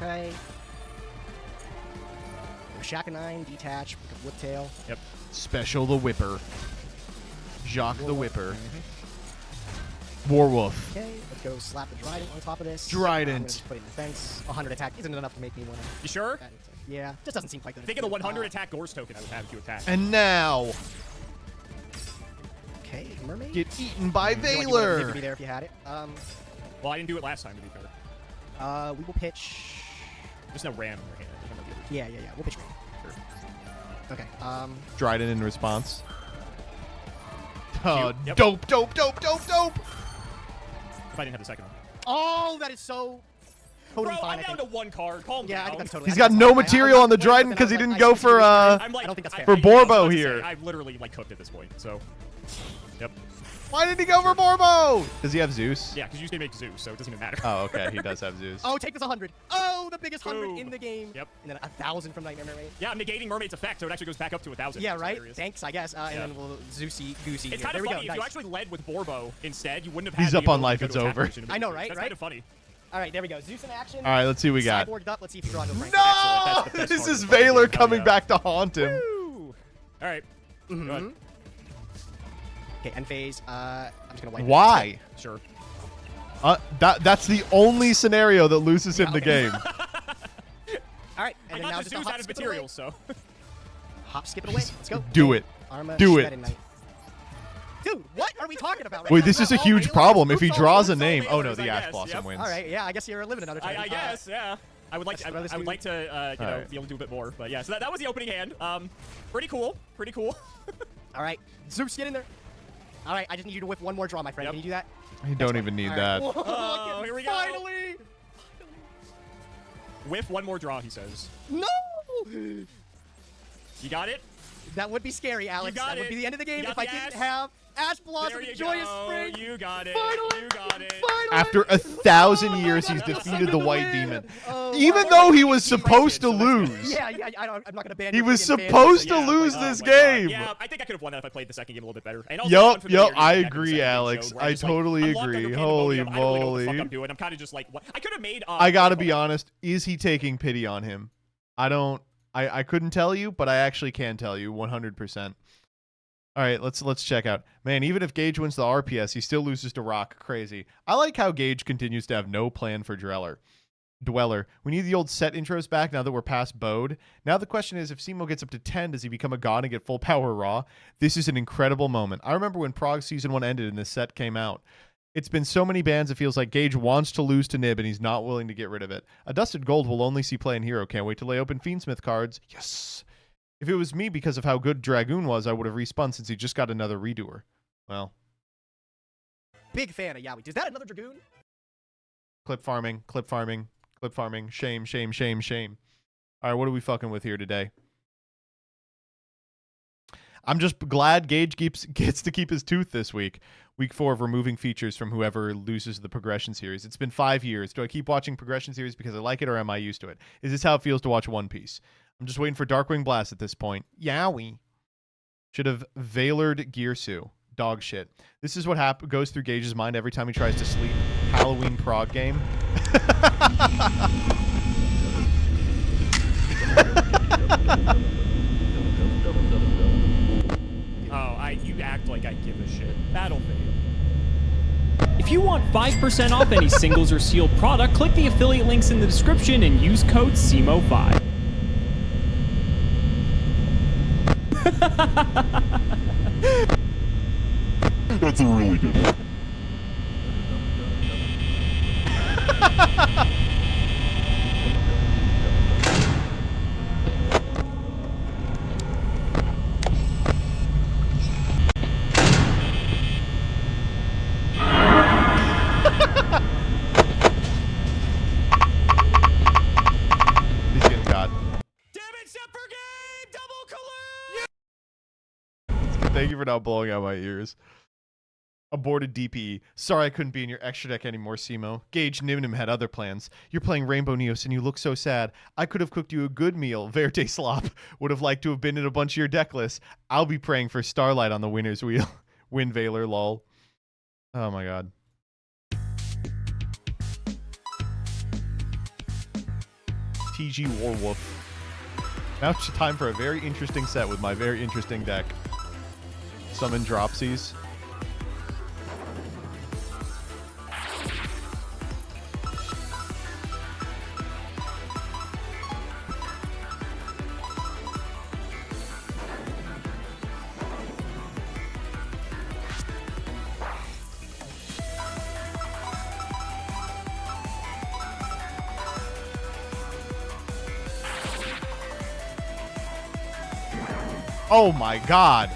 Okay. Shaka 9, detach, pick up Whiptail. Yep. Special the Whipper. Jacques the Whipper. Warwolf. Okay, let's go slap the Trident on top of this. Trident. I'm gonna just put it in defense. 100 attack isn't enough to make me want to. You sure? Yeah, just doesn't seem quite good. Think of the 100 attack Gorse token I would have if you attack. And now, Okay, Mermaid. get eaten by I feel like you would've Valor. lived to be there if you had it. Well, I didn't do it last time, to be fair. We will pitch. There's no Ram in your hand. There's no the other. Yeah. We'll pitch. Sure. Okay. Dryden in response. Oh, Yep. dope, dope, dope, dope, dope. If I didn't have the second one. Oh, that is so. Totally Bro, fine. I'm down to one card. Calm Yeah, down. I think that's totally. He's got no material on the Dryden because he didn't go for I'm like, I don't think that's fair. for I was about Borbo to here. say, I've literally like cooked at this point. So, yep. Why did he go for Borbo? Does he have Zeus? Yeah, because you just make Zeus, so it doesn't even matter. Oh, okay. He does have Zeus. Oh, take this 100. Oh, the biggest 100 Boom. in the game. Yep. And then 1,000 from Nightmare Mermaid. Yeah, I'm negating Mermaid's effect, so it actually goes back up to 1,000. Yeah, It's right. hilarious. Thanks, I guess. And Yeah. then we'll Zeusy Goosey. It's here. kind There of we funny. go. If you Nice. actually led with Borbo instead, you wouldn't have had He's the up on ability life, to it's go to attack over. version of I know, Zeus. right? That's Right? kind of funny. All right, there we go. Zeus in action. All right, let's see what we got. Sideboarded up. Let's see if you draw the No! That's the best This part is of the fucking Valor game. Hell coming yeah. back to haunt him. Woo! All right. Go ahead. Okay, end phase. I'm just gonna wipe it. Why? Sure. That's the only scenario that loses him the game. All right, I and then got now the just a Zeus hop, out of skip it away. materials, so. Hop, skip it away. Let's go. Do it. Arma, Do Shredded it. Knight. Dude, what are we talking about right Wait, now? this is a All huge Valors? problem. If he Oops, all draws a Valors, name, all oh no, Valors, the I Ash guess. Blossom Yep. wins. All right, yeah, I guess you're living another time. I guess, yeah. I would like to, let's I would do- like to you know, Alright. be able to do a bit more, but yeah. So that was the opening hand. Pretty cool. Pretty cool. All right, Zeus, get in there. All right, I just need you to whip one more draw, my friend. Yep. Can you do that? You don't even need All right. that. Whoa, Oh, here we go. Finally! Whiff one more draw, he says. No! You got it? That would be scary, Alex. got That would it. be the end of the game You got if I the didn't ash? have Ash Blossom, There you Joyous go. Spring. You got it. Finally. You got it. Finally. After 1,000 years, he's defeated the White Demon. Even though he was supposed to lose. Yeah, I'm not gonna ban. He your was friggin' fans. supposed to lose this game. Yeah, I think I could have won that if I played the second game a little bit better. And also, Yup, I agree, Alex. I totally agree. Holy moly. I don't really know what the fuck I'm doing. I'm kind of just like, what? I could have made. I gotta be honest. Is he taking pity on him? I couldn't tell you, but I actually can tell you 100%. All right, let's check out. Man, even if Gage wins the RPS, he still loses to Rock. Crazy. I like how Gage continues to have no plan for Dweller. We need the old set intros back now that we're past Bode. Now the question is, if Simo gets up to 10, does he become a god and get full power Raw? This is an incredible moment. I remember when Prog Season 1 ended and this set came out. It's been so many bans, it feels like Gage wants to lose to Nib and he's not willing to get rid of it. A Dusted Gold will only see play in Hero. Can't wait till they open Fiendsmith cards. Yes! If it was me, because of how good Dragoon was, I would have respawned since he just got another redoer. Well. Big fan of Yowie. Is that another Dragoon? Clip farming, clip farming, clip farming. Shame, shame, shame, shame. All right, what are we fucking with here today? I'm just glad Gage gets to keep his tooth this week. Week 4 of removing features from whoever loses the progression series. It's been 5 years. Do I keep watching progression series because I like it, or am I used to it? Is this how it feels to watch One Piece? I'm just waiting for Darkwing Blast at this point. Yowie. Should have Valored Gearsu. Dog shit. This is what goes through Gage's mind every time he tries to sleep. Halloween prog game. You act like I give a shit. That'll be. If you want 5% off any singles or sealed product, click the affiliate links in the description and use code SEMO5. That's a really good one. He's getting got. Thank you for not blowing out my ears. Aborted DPE. Sorry I couldn't be in your extra deck anymore, Simo. Gage Nimnim had other plans. You're playing Rainbow Neos and you look so sad. I could have cooked you a good meal. Verte Slop would have liked to have been in a bunch of your deck lists. I'll be praying for Starlight on the winner's wheel. Win Valor, lol. Oh my god. TG Warwolf. Now it's time for a very interesting set with my very interesting deck. Summon Dropsies. Oh my god.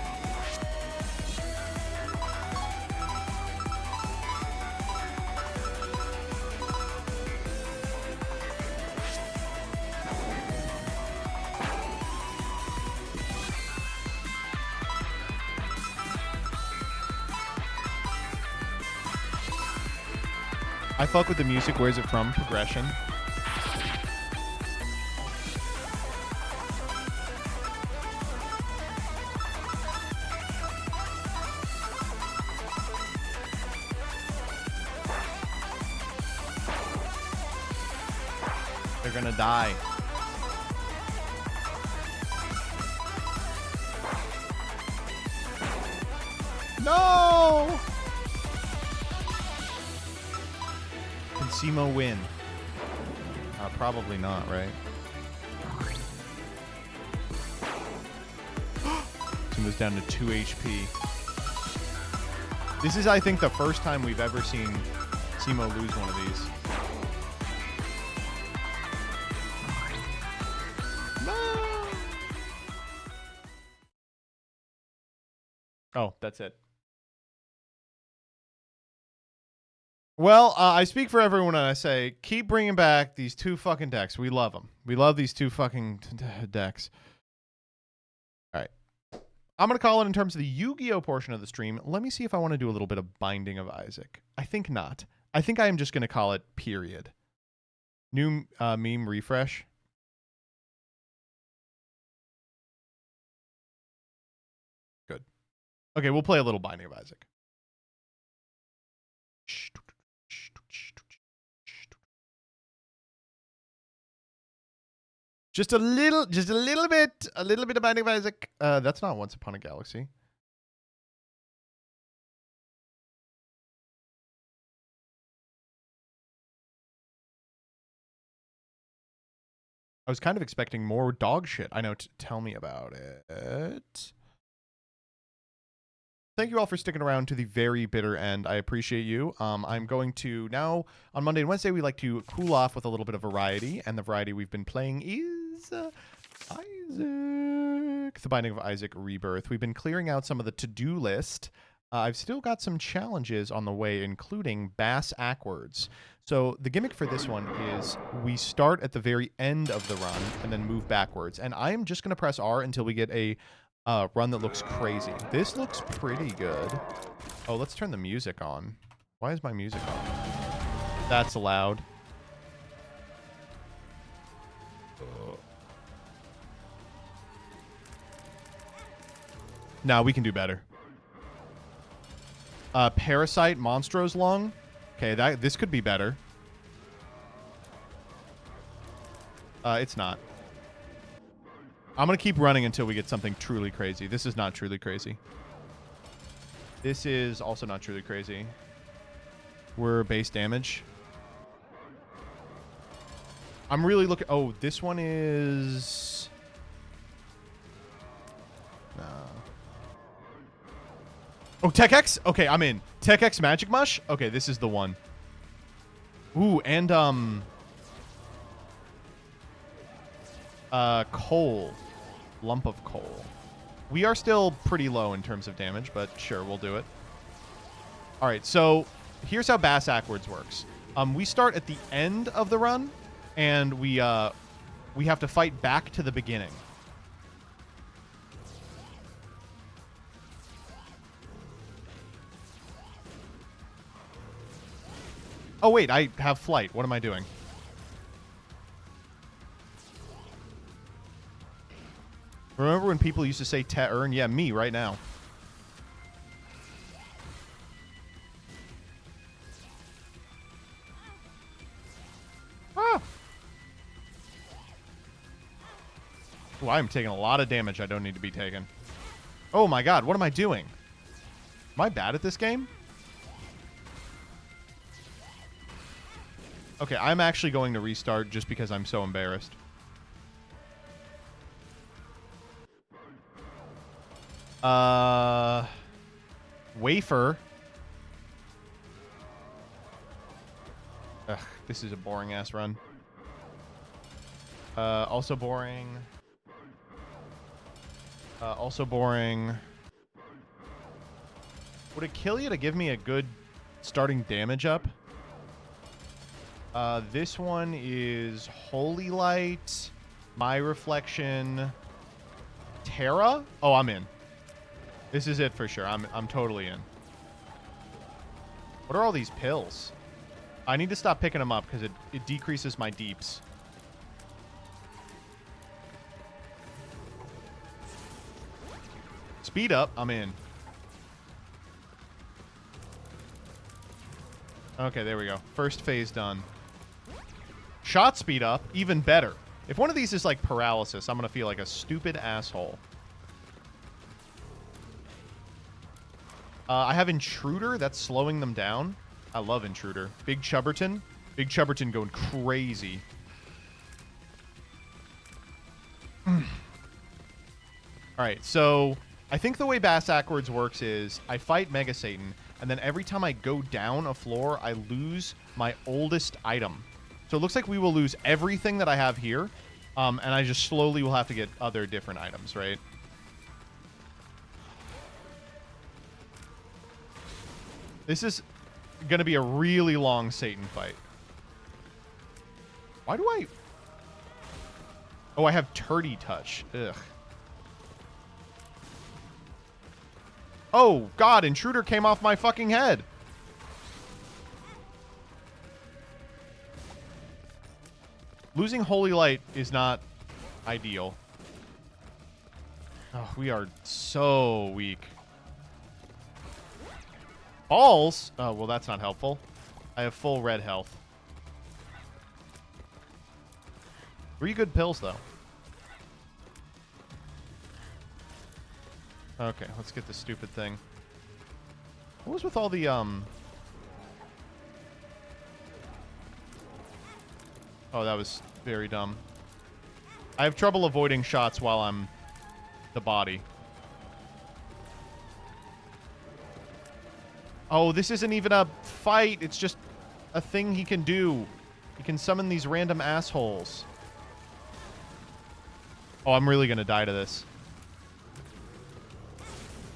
I fuck with the music. Where's it from? Progression. They're gonna die. No! Can Simo win? Probably not, right? Simo's down to 2 HP. This is, I think, the first time we've ever seen Simo lose one of these. Oh, that's it. Well, I speak for everyone and I say, keep bringing back these two fucking decks. We love them. We love these two fucking decks. All right. I'm going to call it in terms of the Yu-Gi-Oh portion of the stream. Let me see if I want to do a little bit of Binding of Isaac. I think not. I think I am just going to call it period. New meme refresh. Good. Okay, we'll play a little Binding of Isaac. Just a little bit of Binding of Isaac. That's not Once Upon a Galaxy. I was kind of expecting more dog shit. I know. Tell me about it. Thank you all for sticking around to the very bitter end. I appreciate you. I'm going to now, on Monday and Wednesday, we like to cool off with a little bit of variety. And the variety we've been playing is Isaac. The Binding of Isaac Rebirth. We've been clearing out some of the to-do list. I've still got some challenges on the way, including Bass Ackwards. So the gimmick for this one is we start at the very end of the run and then move backwards. And I'm just going to press R until we get a run that looks crazy. This looks pretty good. Oh, let's turn the music on. Why is my music on? That's loud. No, we can do better. Parasite Monstro's Lung. Okay, this could be better. It's not. I'm going to keep running until we get something truly crazy. This is not truly crazy. This is also not truly crazy. We're base damage. I'm really looking... Oh, this one is... No. Oh, Tech X? Okay, I'm in. Tech X Magic Mush? Okay, this is the one. Ooh, and, coal. Lump of coal. We are still pretty low in terms of damage, but sure, we'll do it. All right, so here's how Bass Ackwards works. We start at the end of the run, and we have to fight back to the beginning. Oh, wait, I have flight. What am I doing? Remember when people used to say te-earn? Yeah, me right now. Ah! Ooh, I'm taking a lot of damage I don't need to be taking. Oh my god, what am I doing? Am I bad at this game? Okay, I'm actually going to restart just because I'm so embarrassed. Wafer. Ugh, this is a boring ass run. Also boring. Also boring. Would it kill you to give me a good starting damage up? This one is Holy Light, My Reflection, Terra. Oh, I'm in. This is it for sure. I'm totally in. What are all these pills? I need to stop picking them up because it decreases my deeps. Speed up. I'm in. Okay, there we go. First phase done. Shot speed up. Even better. If one of these is like paralysis, I'm going to feel like a stupid asshole. I have Intruder. That's slowing them down. I love Intruder. Big Chubberton. Big Chubberton going crazy. Alright, so I think the way Bass Ackwards works is I fight Mega Satan, and then every time I go down a floor, I lose my oldest item. So it looks like we will lose everything that I have here, and I just slowly will have to get other different items, right? This is going to be a really long Satan fight. Why do I... Oh, I have Turdy Touch. Ugh. Oh, God, intruder came off my fucking head. Losing Holy Light is not ideal. Oh, we are so weak. Balls? Oh, well, that's not helpful. I have full red health. 3 good pills, though. Okay, let's get this stupid thing. What was with all the, Oh, that was very dumb. I have trouble avoiding shots while I'm the body. Oh, this isn't even a fight. It's just a thing he can do. He can summon these random assholes. Oh, I'm really going to die to this.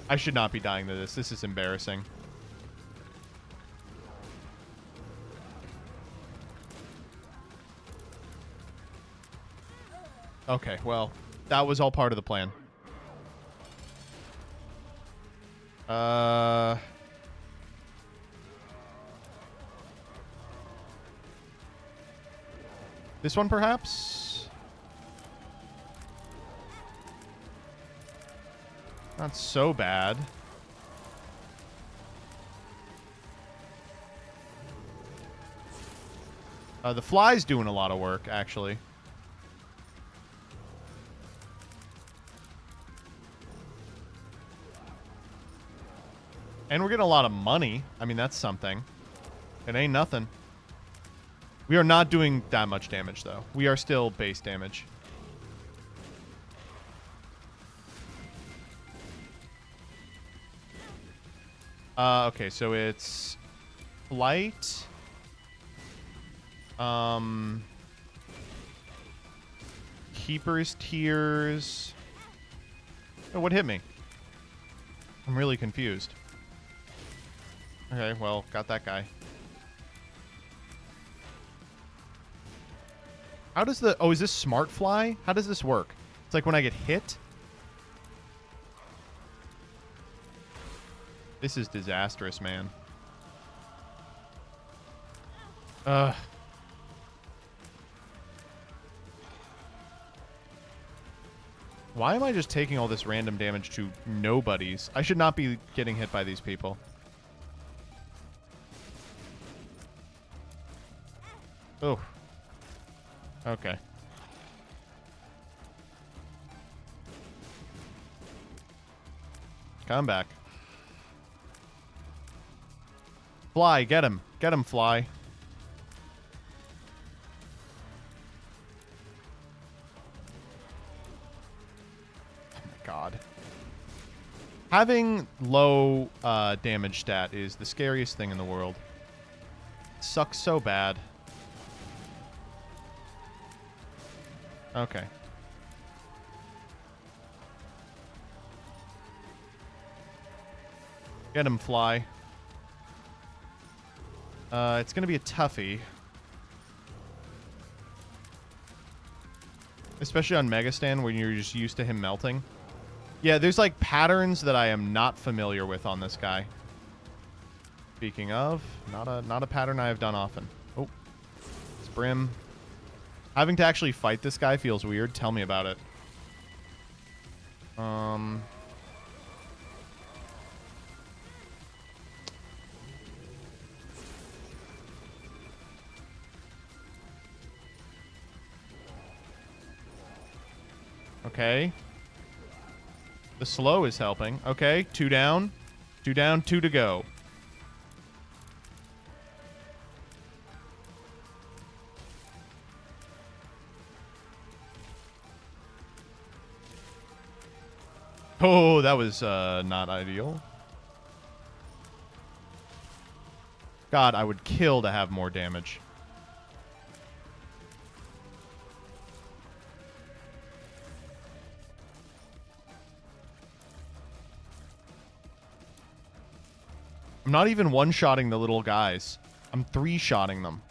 I should not be dying to this. This is embarrassing. Okay, well, that was all part of the plan. This one, perhaps? Not so bad. The fly's doing a lot of work, actually. And we're getting a lot of money. I mean, that's something. It ain't nothing. We are not doing that much damage, though. We are still base damage. Okay, so it's flight. Keeper's Tears. Oh, what hit me? I'm really confused. Okay, well, got that guy. How does the... Oh, is this Smart Fly? How does this work? It's like when I get hit? This is disastrous, man. Ugh. Why am I just taking all this random damage to nobodies? I should not be getting hit by these people. Oh. Okay. Come back. Fly, get him. Get him, Fly. Oh my god. Having low damage stat is the scariest thing in the world. It sucks so bad. Okay. Get him, Fly. It's going to be a toughie. Especially on Megastan when you're just used to him melting. Yeah, there's like patterns that I am not familiar with on this guy. Speaking of, not a pattern I have done often. Oh, it's Brim. Having to actually fight this guy feels weird. Tell me about it. Okay. The slow is helping. Okay, 2 down. 2 down, 2 to go. Oh, that was not ideal. God, I would kill to have more damage. I'm not even one-shotting the little guys. I'm 3-shotting them.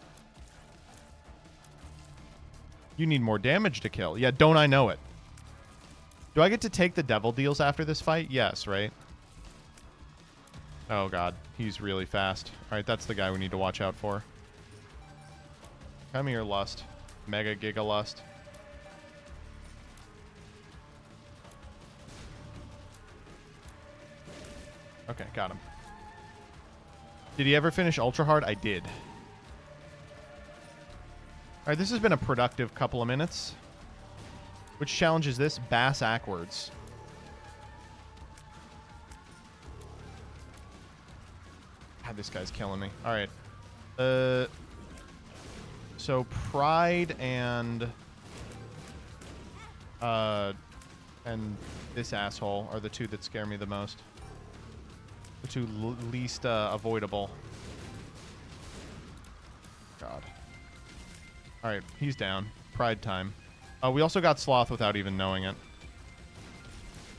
You need more damage to kill. Yeah, don't I know it? Do I get to take the devil deals after this fight? Yes, right? Oh, God. He's really fast. All right, that's the guy we need to watch out for. Come here, Lust. Mega Giga Lust. Okay, got him. Did he ever finish Ultra Hard? I did. All right, this has been a productive couple of minutes. Which challenge is this? Bass Ackwards. God, this guy's killing me. All right. So Pride and this asshole are the two that scare me the most. The two least avoidable. God. All right, he's down. Pride time. We also got Sloth without even knowing it.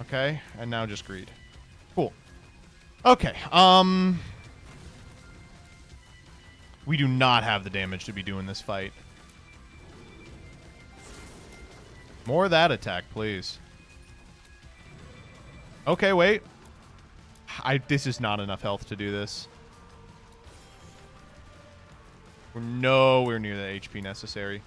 Okay, and now just Greed. Cool. Okay, we do not have the damage to be doing this fight. More of that attack, please. Okay, wait. This is not enough health to do this. We're nowhere near the HP necessary.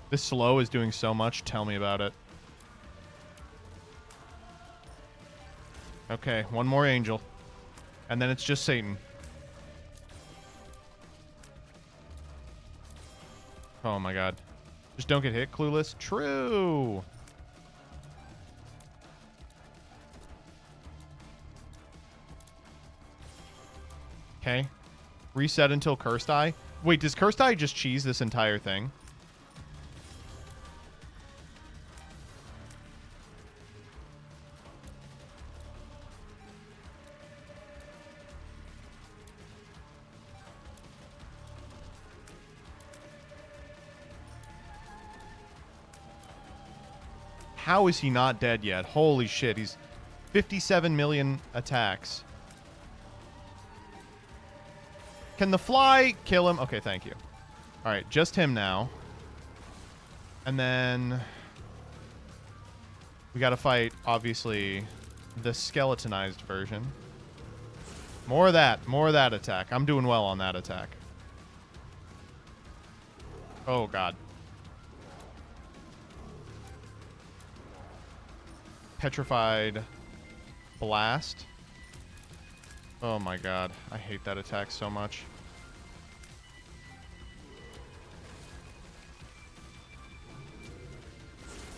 This slow is doing so much. Tell me about it. Okay, one more angel. And then it's just Satan. Oh my god. Just don't get hit, Clueless. True. Okay. Reset until Cursed Eye. Wait, does Cursed Eye just cheese this entire thing? How is he not dead yet? Holy shit, he's 57 million attacks. Can the fly kill him? Okay, thank you. All right, just him now. And then we got to fight, obviously, the skeletonized version. More of that attack. I'm doing well on that attack. Oh, God. Petrified Blast. Oh my god. I hate that attack so much.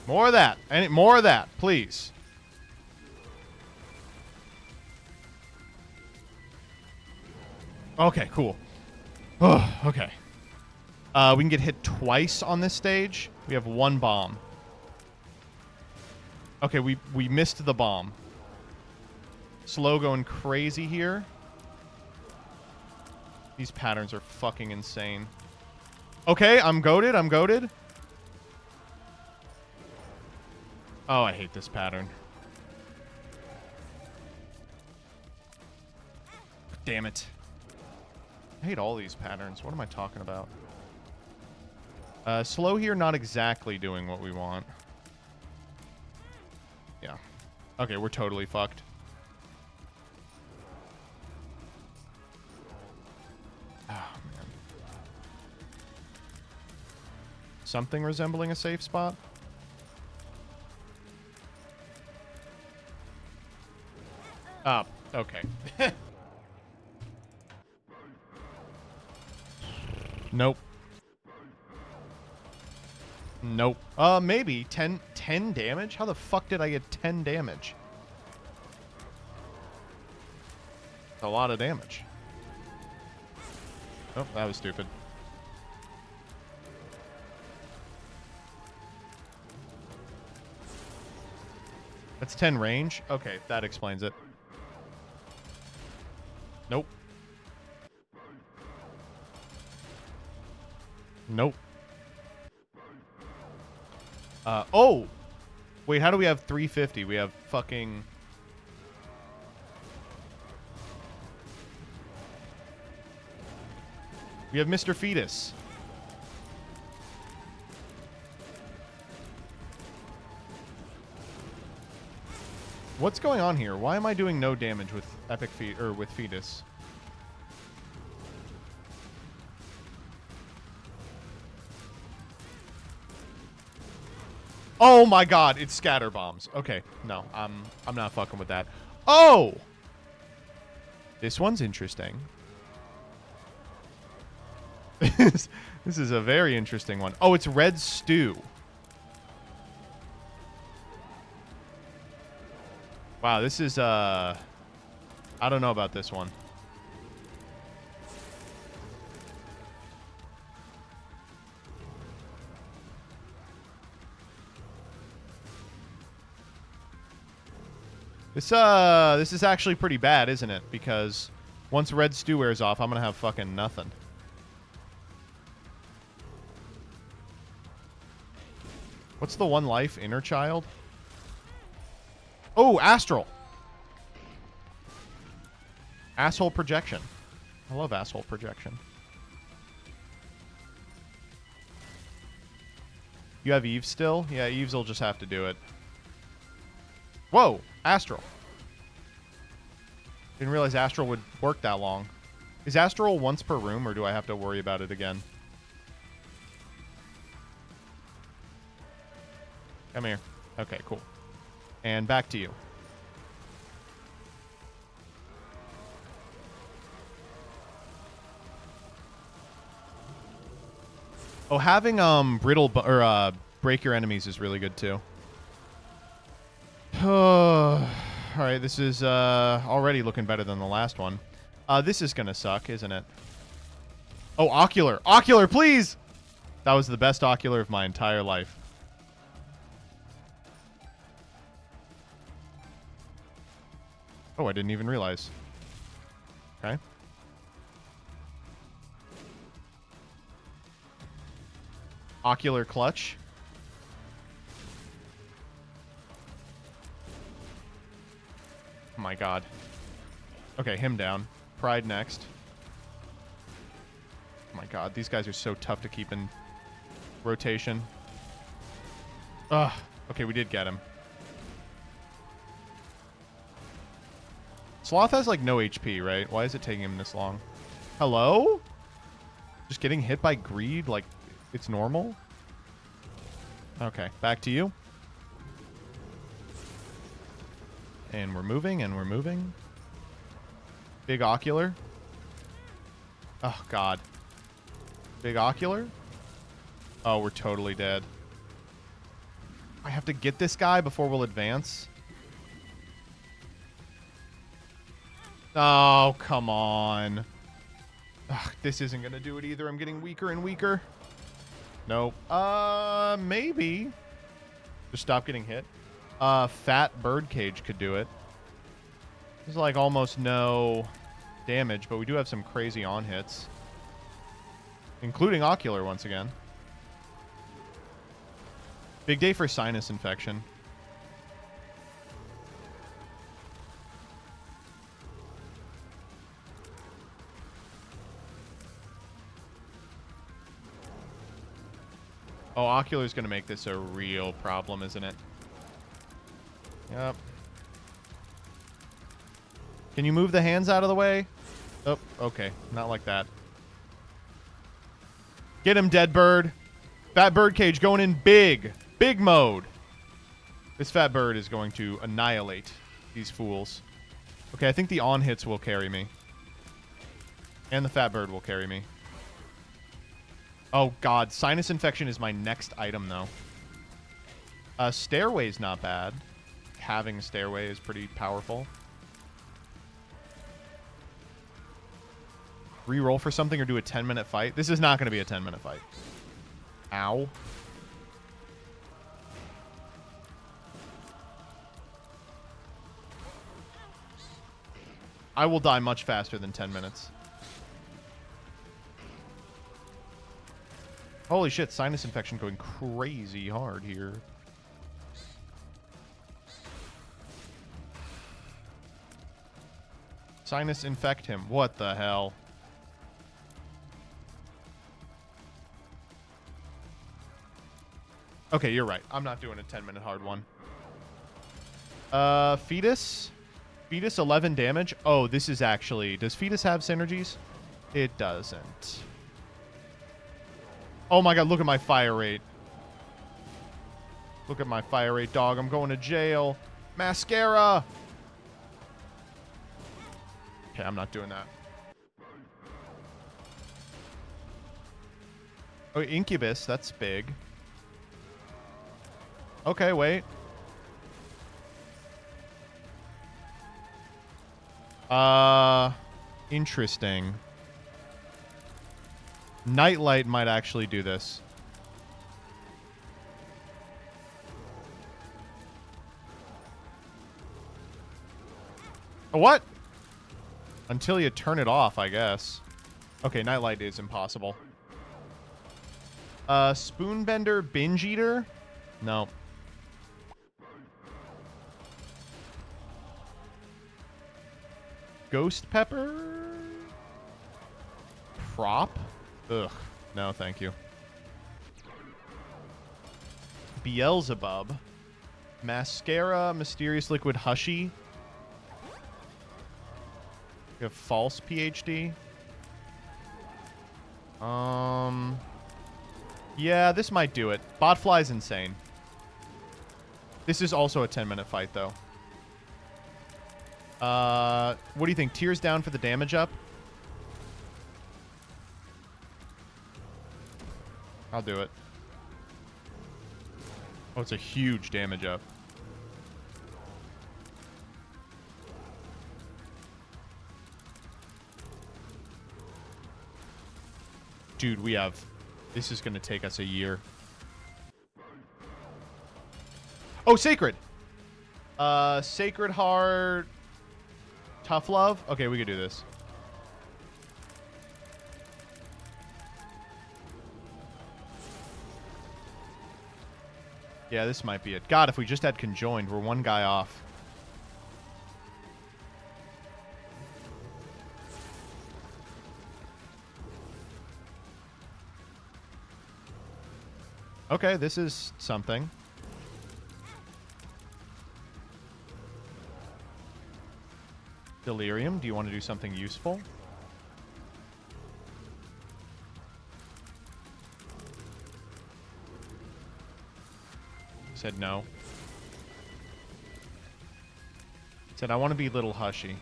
More of that. More of that, please. Okay, cool. Oh, okay. We can get hit twice on this stage. We have one bomb. Okay, we missed the bomb. Slow going crazy here. These patterns are fucking insane. Okay, I'm goated. I'm goated. Oh, I hate this pattern. Damn it. I hate all these patterns. What am I talking about? Slow here, not exactly doing what we want. Yeah. Okay, we're totally fucked. Oh, man. Something resembling a safe spot? Ah, okay. Nope. Nope. Maybe 10 damage? How the fuck did I get 10 damage? A lot of damage. Oh, that was stupid. That's 10 range? Okay, that explains it. Nope. Nope. Oh! Wait, how do we have 350? We have fucking... We have Mr. Fetus. What's going on here? Why am I doing no damage with with Fetus? Oh my god, it's scatter bombs. Okay, no, I'm not fucking with that. Oh! This one's interesting. This is a very interesting one. Oh, it's red stew. Wow, this is I don't know about this one. This is actually pretty bad, isn't it? Because once red stew wears off, I'm gonna have fucking nothing. What's the one life? Inner child? Oh, astral. Asshole projection. I love asshole projection. You have Eve still? Yeah, Eve's will just have to do it. Whoa, astral. Didn't realize astral would work that long. Is astral once per room, or do I have to worry about it again? Come here. Okay, cool. And back to you. Oh, having break your enemies is really good too. All right, this is already looking better than the last one. This is gonna suck, isn't it? Oh, ocular, ocular, please! That was the best ocular of my entire life. Oh, I didn't even realize. Okay. Ocular clutch. Oh my god. Okay, him down. Pride next. Oh my god, these guys are so tough to keep in rotation. Ugh. Okay, we did get him. Sloth has like no HP, right? Why is it taking him this long? Hello? Just getting hit by greed like it's normal? Okay, back to you. And we're moving, and we're moving. Big ocular. Oh, God. Big ocular. Oh, we're totally dead. I have to get this guy before we'll advance. Oh, come on. Ugh, this isn't going to do it either. I'm getting weaker and weaker. Nope. Maybe. Just stop getting hit. Fat birdcage could do it. There's like almost no damage, but we do have some crazy on hits. Including ocular once again. Big day for sinus infection. Oh, ocular is going to make this a real problem, isn't it? Yep. Can you move the hands out of the way? Oh, okay. Not like that. Get him, dead bird. Fat bird cage going in big. Big mode. This fat bird is going to annihilate these fools. Okay, I think the on hits will carry me. And the fat bird will carry me. Oh, God. Sinus infection is my next item, though. Stairway's not bad. Having a stairway is pretty powerful. Re-roll for something or do a 10-minute fight? This is not going to be a 10-minute fight. Ow. I will die much faster than 10 minutes. Holy shit, sinus infection going crazy hard here. Sinus infect him. What the hell? Okay, you're right. I'm not doing a 10-minute hard one. Fetus. Fetus 11 damage. Oh, this is actually... Does Fetus have synergies? It doesn't. Oh my god, look at my fire rate. Look at my fire rate, dog. I'm going to jail. Mascara! Okay, I'm not doing that. Oh, Incubus. That's big. Okay, wait. Interesting. Nightlight might actually do this. What? Until you turn it off, I guess. Okay, Nightlight is impossible. Spoonbender Binge Eater? No. Ghost Pepper? Prop? Ugh. No, thank you. Beelzebub. Mascara, Mysterious Liquid Hushy. You have False PhD. Yeah, this might do it. Botfly's insane. This is also a 10-minute fight, though. What do you think? Tears down for the damage up? I'll do it. Oh, it's a huge damage up. Dude, we have... This is going to take us a year. Oh, Sacred! Sacred Heart... Tough Love? Okay, we could do this. Yeah, this might be it. God, if we just had Conjoined, we're one guy off. Okay, this is something. Delirium, do you want to do something useful? Said no. Said I want to be Little Hushy.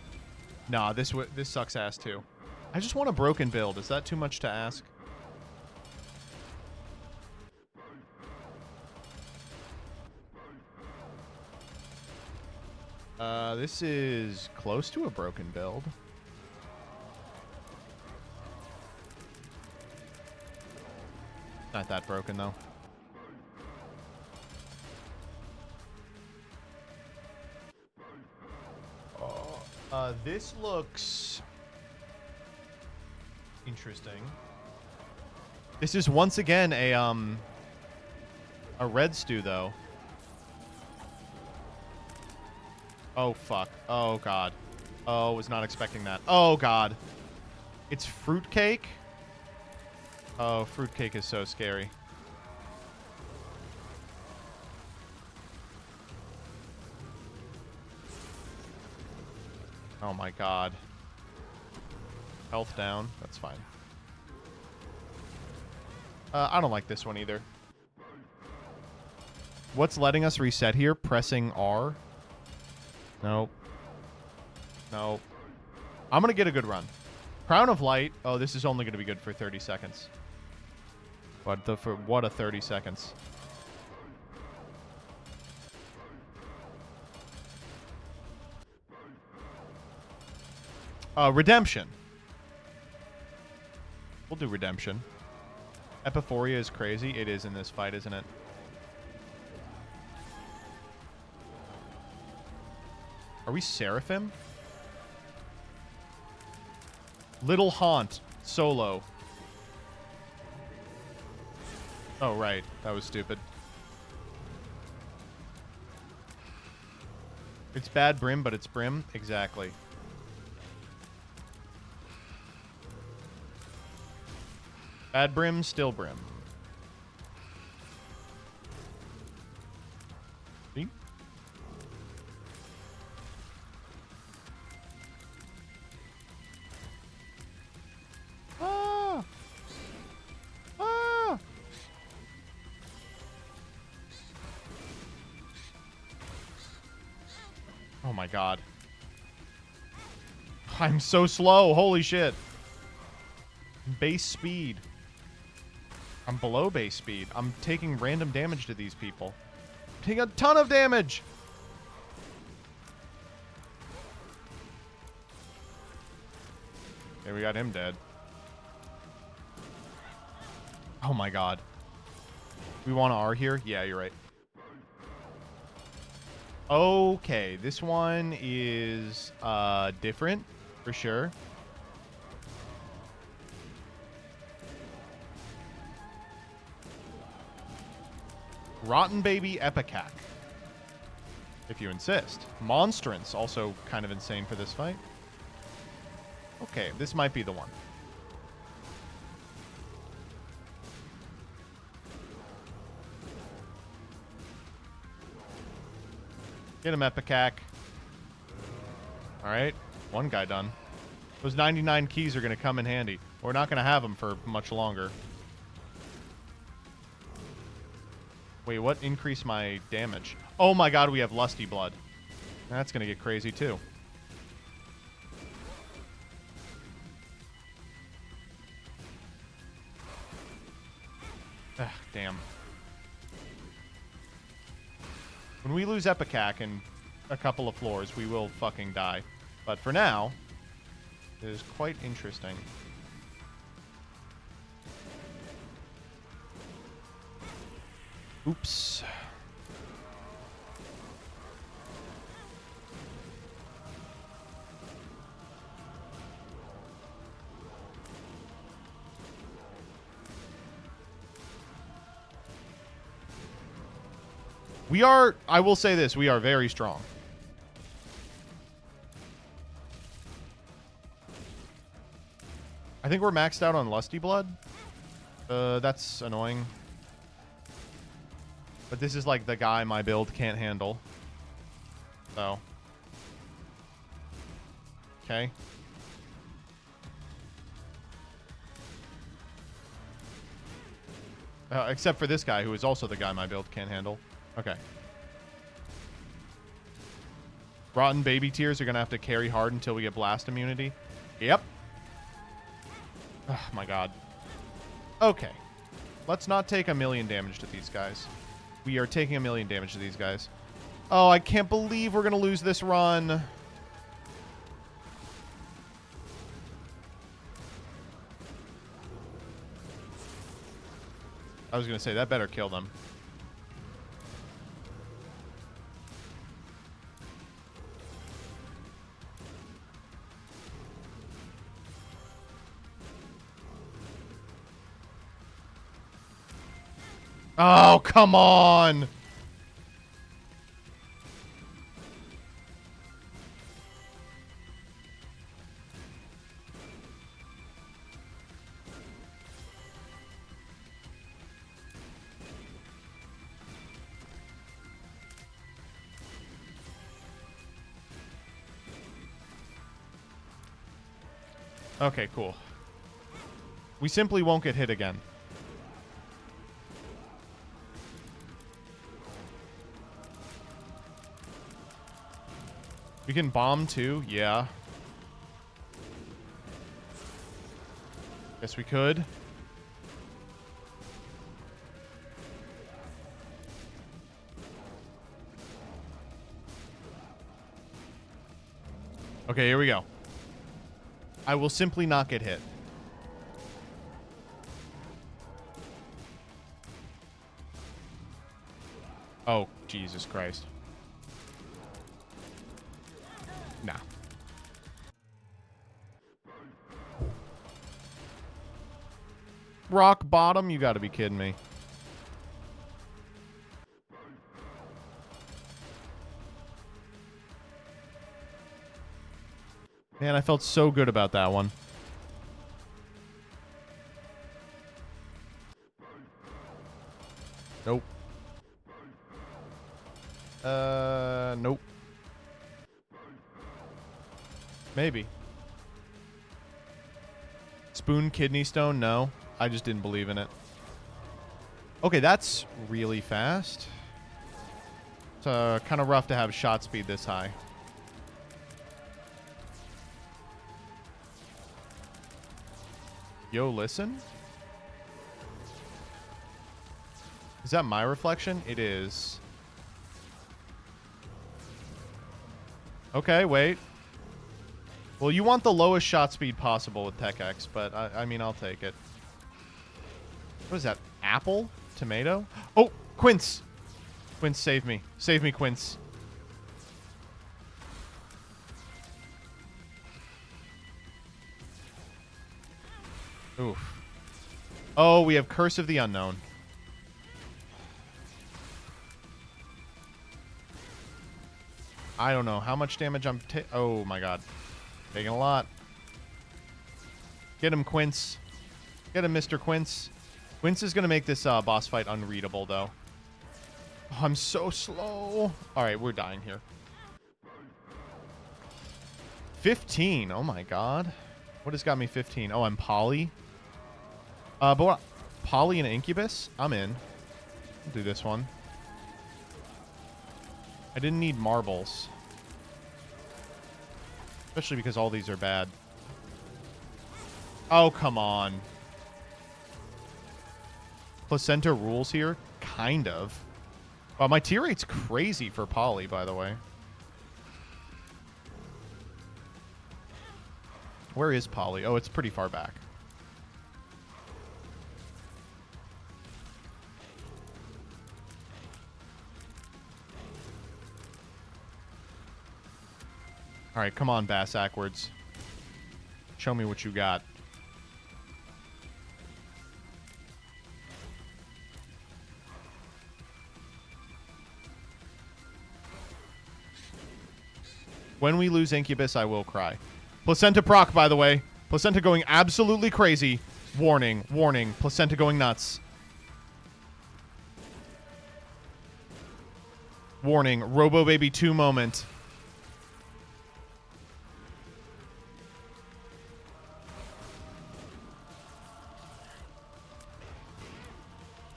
Nah, this sucks ass too. I just want a broken build. Is that too much to ask? This is close to a broken build. Not that broken, though. This looks interesting. This is once again a red stew, though. Oh, fuck. Oh, God. Oh, was not expecting that. Oh, God. It's fruitcake? Oh, fruitcake is so scary. Oh, my God. Health down. That's fine. I don't like this one either. What's letting us reset here? Pressing R? Nope. Nope. I'm going to get a good run. Crown of Light. Oh, this is only going to be good for 30 seconds. What a 30 seconds. Redemption. We'll do Redemption. Epiphoria is crazy. It is in this fight, isn't it? Are we Seraphim? Little Haunt. Solo. Oh, right. That was stupid. It's bad Brim, but it's Brim. Exactly. Bad Brim, still Brim. See? my god. I'm so slow. Holy shit. Base speed. I'm below base speed. I'm taking random damage to these people. I'm taking a ton of damage. Okay, we got him dead. Oh my god. We want R here? Yeah, you're right. Okay, this one is different for sure. Rotten Baby Epicac, if you insist. Monstrance, also kind of insane for this fight. Okay, this might be the one. Get him, Epicac. Alright, one guy done. Those 99 keys are going to come in handy. We're not going to have them for much longer. Wait, what increased my damage? Oh my god, we have Lusty Blood. That's going to get crazy too. Ah, damn. When we lose Epicac in a couple of floors, we will fucking die. But for now, it is quite interesting. Oops. We are, I will say this, we are very strong. I think we're maxed out on Lusty Blood. That's annoying. But this is like the guy my build can't handle. So. Okay. Except for this guy, who is also the guy my build can't handle. Okay. Rotten Baby Tears are going to have to carry hard until we get blast immunity. Yep. Oh my god. Okay. Let's not take 1,000,000 damage to these guys. We are taking 1,000,000 damage to these guys. Oh, I can't believe we're going to lose this run. I was going to say, that better kill them. Oh, come on. Okay, cool. We simply won't get hit again. We can bomb too? Yeah. Guess we could. Okay, here we go. I will simply not get hit. Oh, Jesus Christ. Nah. Rock bottom? You gotta be kidding me. Man, I felt so good about that one. Nope. Nope. Maybe. Spoon kidney stone? No. I just didn't believe in it. Okay, that's really fast. It's kind of rough to have shot speed this high. Yo, listen. Is that my reflection? It is. Okay, wait. Well, you want the lowest shot speed possible with Tech X, but I mean, I'll take it. What is that? Apple? Tomato? Oh, Quince! Quince, save me. Save me, Quince. Oof. Oh, we have Curse of the Unknown. I don't know how much damage I'm oh my god. Taking a lot. Get him, Quince. Get him, Mr. Quince. Quince is going to make this boss fight unreadable, though. Oh, I'm so slow. All right, we're dying here. 15. Oh my god. What has got me 15? Oh, I'm Poly. But what? Poly and Incubus? I'm in. I'll do this one. I didn't need marbles. Especially because all these are bad. Oh, come on. Placenta rules here? Kind of. Wow, my tier rate's crazy for Poly, by the way. Where is Poly? Oh, it's pretty far back. All right, come on, Bass Ackwards. Show me what you got. When we lose Incubus, I will cry. Placenta proc, by the way. Placenta going absolutely crazy. Warning, warning. Placenta going nuts. Warning, Robo Baby 2 moment.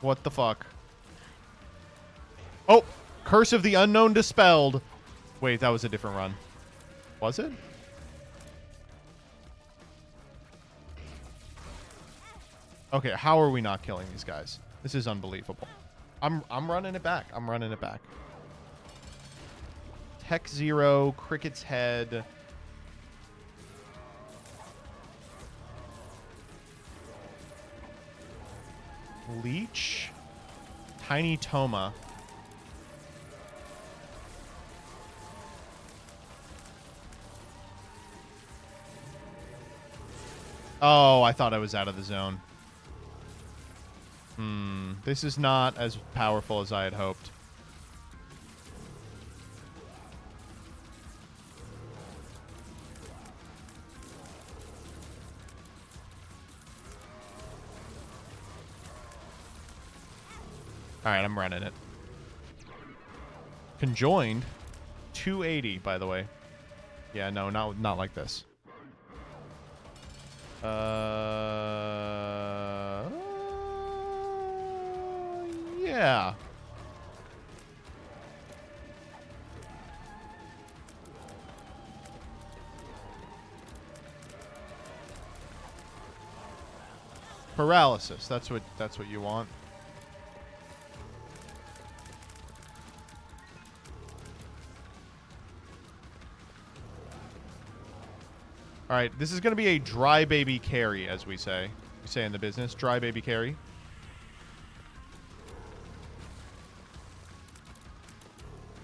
What the fuck? Oh! Curse of the Unknown dispelled. Wait, that was a different run. Was it? Okay, how are we not killing these guys? This is unbelievable. I'm running it back. I'm running it back. Tech Zero, Cricket's Head. Leech. Tiny Toma. Oh, I thought I was out of the zone. This is not as powerful as I had hoped. Alright, I'm running it. Conjoined. 280, by the way. Yeah, no, not like this. Yeah. Paralysis. That's what you want. All right, this is going to be a dry baby carry, as we say. We say in the business, dry baby carry.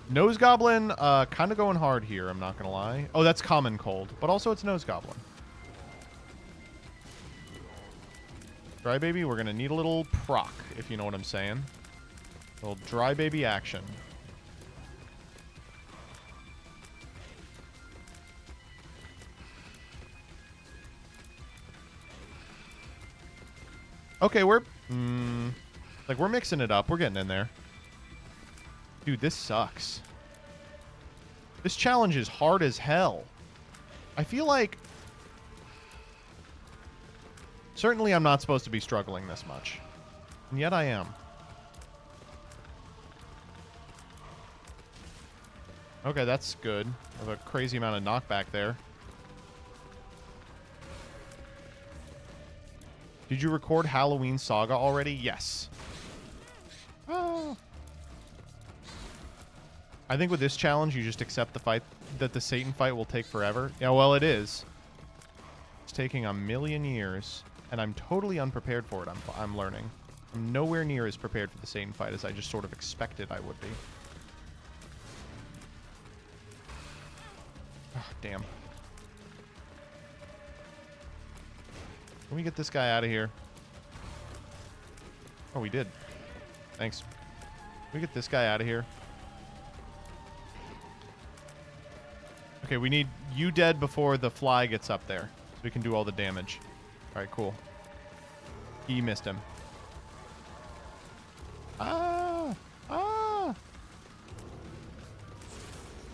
Nose Goblin, kind of going hard here, I'm not going to lie. Oh, that's Common Cold, but also it's Nose Goblin. Dry baby, we're going to need a little proc, if you know what I'm saying. A little dry baby action. Okay, we're mixing it up. We're getting in there. Dude, this sucks. This challenge is hard as hell. I feel like... Certainly I'm not supposed to be struggling this much. And yet I am. Okay, that's good. I have a crazy amount of knockback there. Did you record Halloween Saga already? Yes. Oh. I think with this challenge, you just accept the fight that the Satan fight will take forever. Yeah, well, it is. It's taking a million years, and I'm totally unprepared for it. I'm learning. I'm nowhere near as prepared for the Satan fight as I just sort of expected I would be. Oh, damn. Can we get this guy out of here? Oh, we did. Thanks. Can we get this guy out of here? Okay, we need you dead before the fly gets up there, so we can do all the damage. All right, cool. He missed him. Ah! Ah!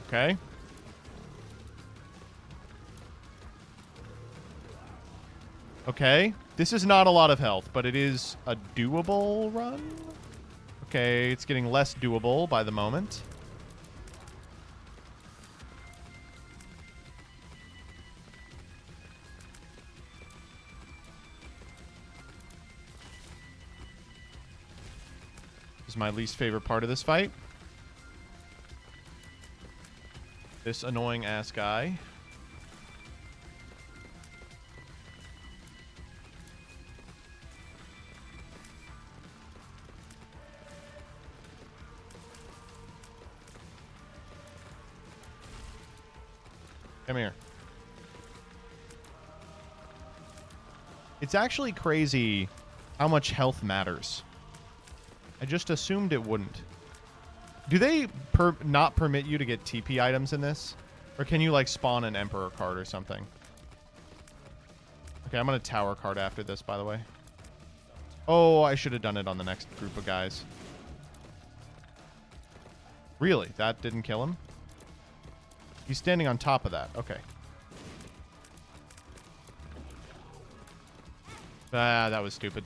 Okay. Okay. This is not a lot of health, but it is a doable run. Okay, it's getting less doable by the moment. This is my least favorite part of this fight. This annoying ass guy. Come here. It's actually crazy how much health matters. I just assumed it wouldn't. Do they not permit you to get TP items in this? Or can you, like, spawn an Emperor card or something? Okay, I'm going to tower card after this, by the way. Oh, I should have done it on the next group of guys. Really? That didn't kill him? He's standing on top of that. Okay. Ah, that was stupid.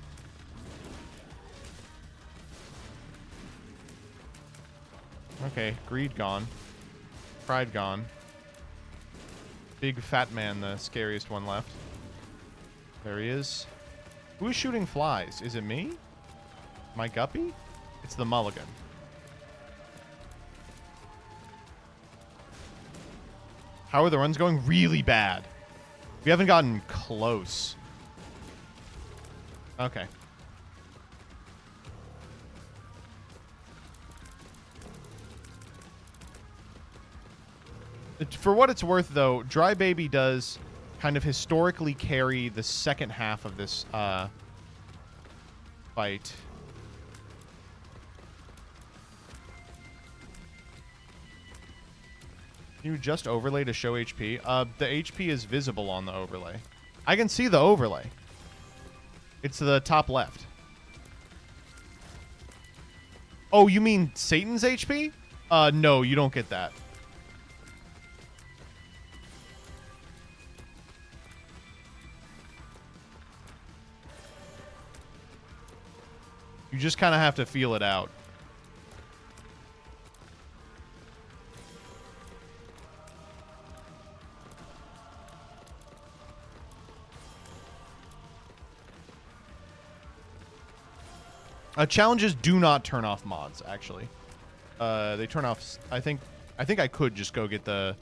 Okay, greed gone. Pride gone. Big fat man, the scariest one left. There he is. Who is shooting flies? Is it me? My guppy? It's the mulligan. How are the runs going? Really bad. We haven't gotten close. Okay. For what it's worth, though, Dry Baby does kind of historically carry the second half of this fight. You just overlay to show HP? The HP is visible on the overlay. I can see the overlay. It's the top left. Oh, you mean Satan's HP? No, you don't get that. You just kind of have to feel it out. Challenges do not turn off mods, actually. They turn off... I think I could just go get the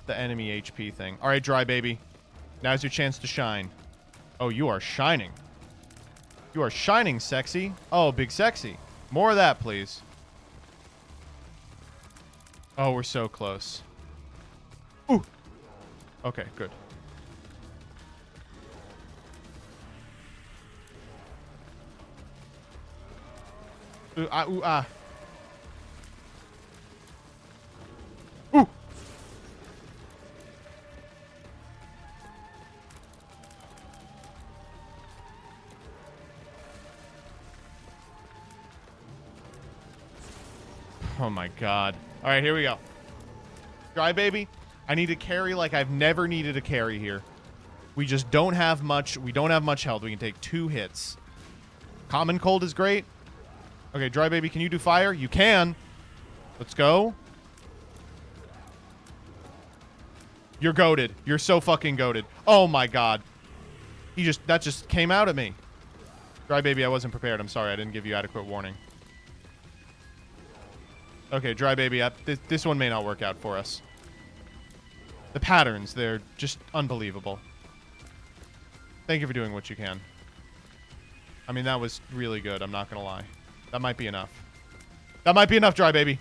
enemy HP thing. All right, Dry Baby. Now's your chance to shine. Oh, you are shining. You are shining, sexy. Oh, big sexy. More of that, please. Oh, we're so close. Ooh. Okay, good. Ooh, ah, ooh, ah. Ooh. Oh my god. All right, here we go. Dry Baby, I need to carry like I've never needed a carry here. We just don't have much. We don't have much health. We can take 2 hits. Common Cold is great. Okay, Dry Baby, can you do fire? You can. Let's go. You're goated. You're so fucking goated. Oh my god. That just came out at me. Dry baby, I wasn't prepared. I'm sorry. I didn't give you adequate warning. Okay, dry baby, this one may not work out for us. The patterns, they're just unbelievable. Thank you for doing what you can. I mean, that was really good. I'm not going to lie. That might be enough. That might be enough, dry baby.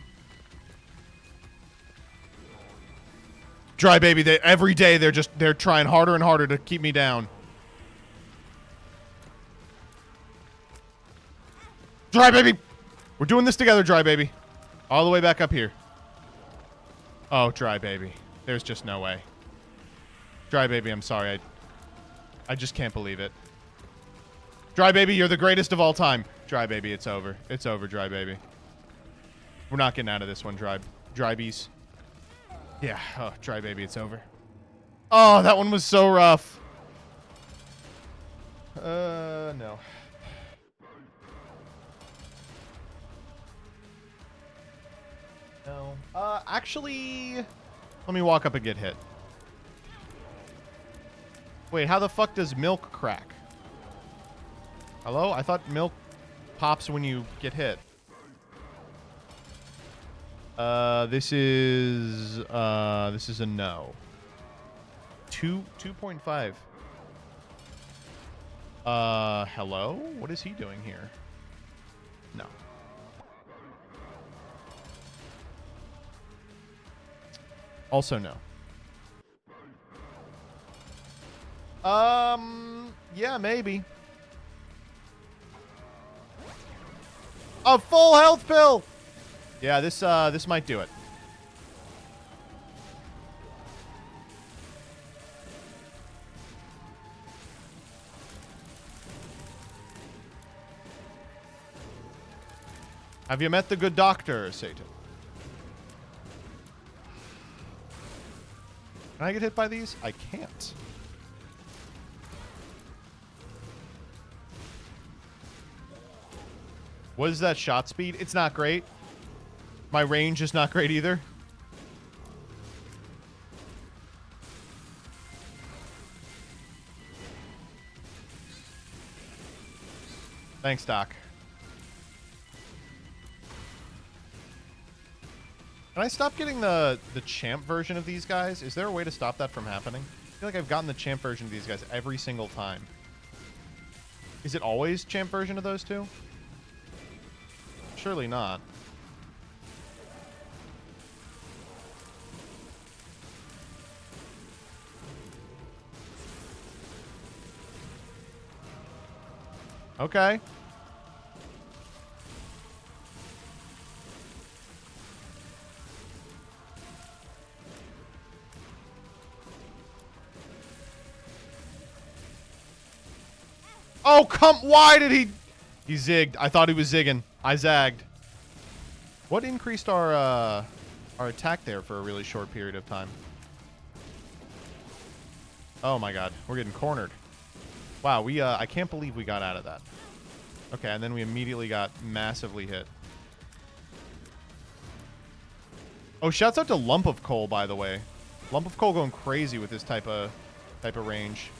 Dry baby, every day they're trying harder and harder to keep me down. Dry baby! We're doing this together, dry baby. All the way back up here. Oh, dry baby. There's just no way. Dry baby, I'm sorry. I just can't believe it. Dry baby, you're the greatest of all time. Dry baby, it's over. It's over, dry baby. We're not getting out of this one, dry bees. Yeah, oh, dry baby, it's over. Oh, that one was so rough. No. No. Actually, let me walk up and get hit. Wait, how the fuck does milk crack? Hello? I thought milk pops when you get hit. This is a no. 2.5. Hello? What is he doing here? No. Also no. Yeah, maybe. A full health pill! Yeah, this might do it. Have you met the good doctor, Satan? Can I get hit by these? I can't. What is that shot speed? It's not great. My range is not great either. Thanks, Doc. Can I stop getting the champ version of these guys? Is there a way to stop that from happening? I feel like I've gotten the champ version of these guys every single time. Is it always champ version of those two? Surely not. Okay. Oh, why did he zigged. I thought he was zigging. I zagged. What increased our attack there for a really short period of time? Oh my god, we're getting cornered. Wow, I can't believe we got out of that. Okay, and then we immediately got massively hit. Oh, shouts out to Lump of Coal, by the way. Lump of Coal going crazy with this type of range.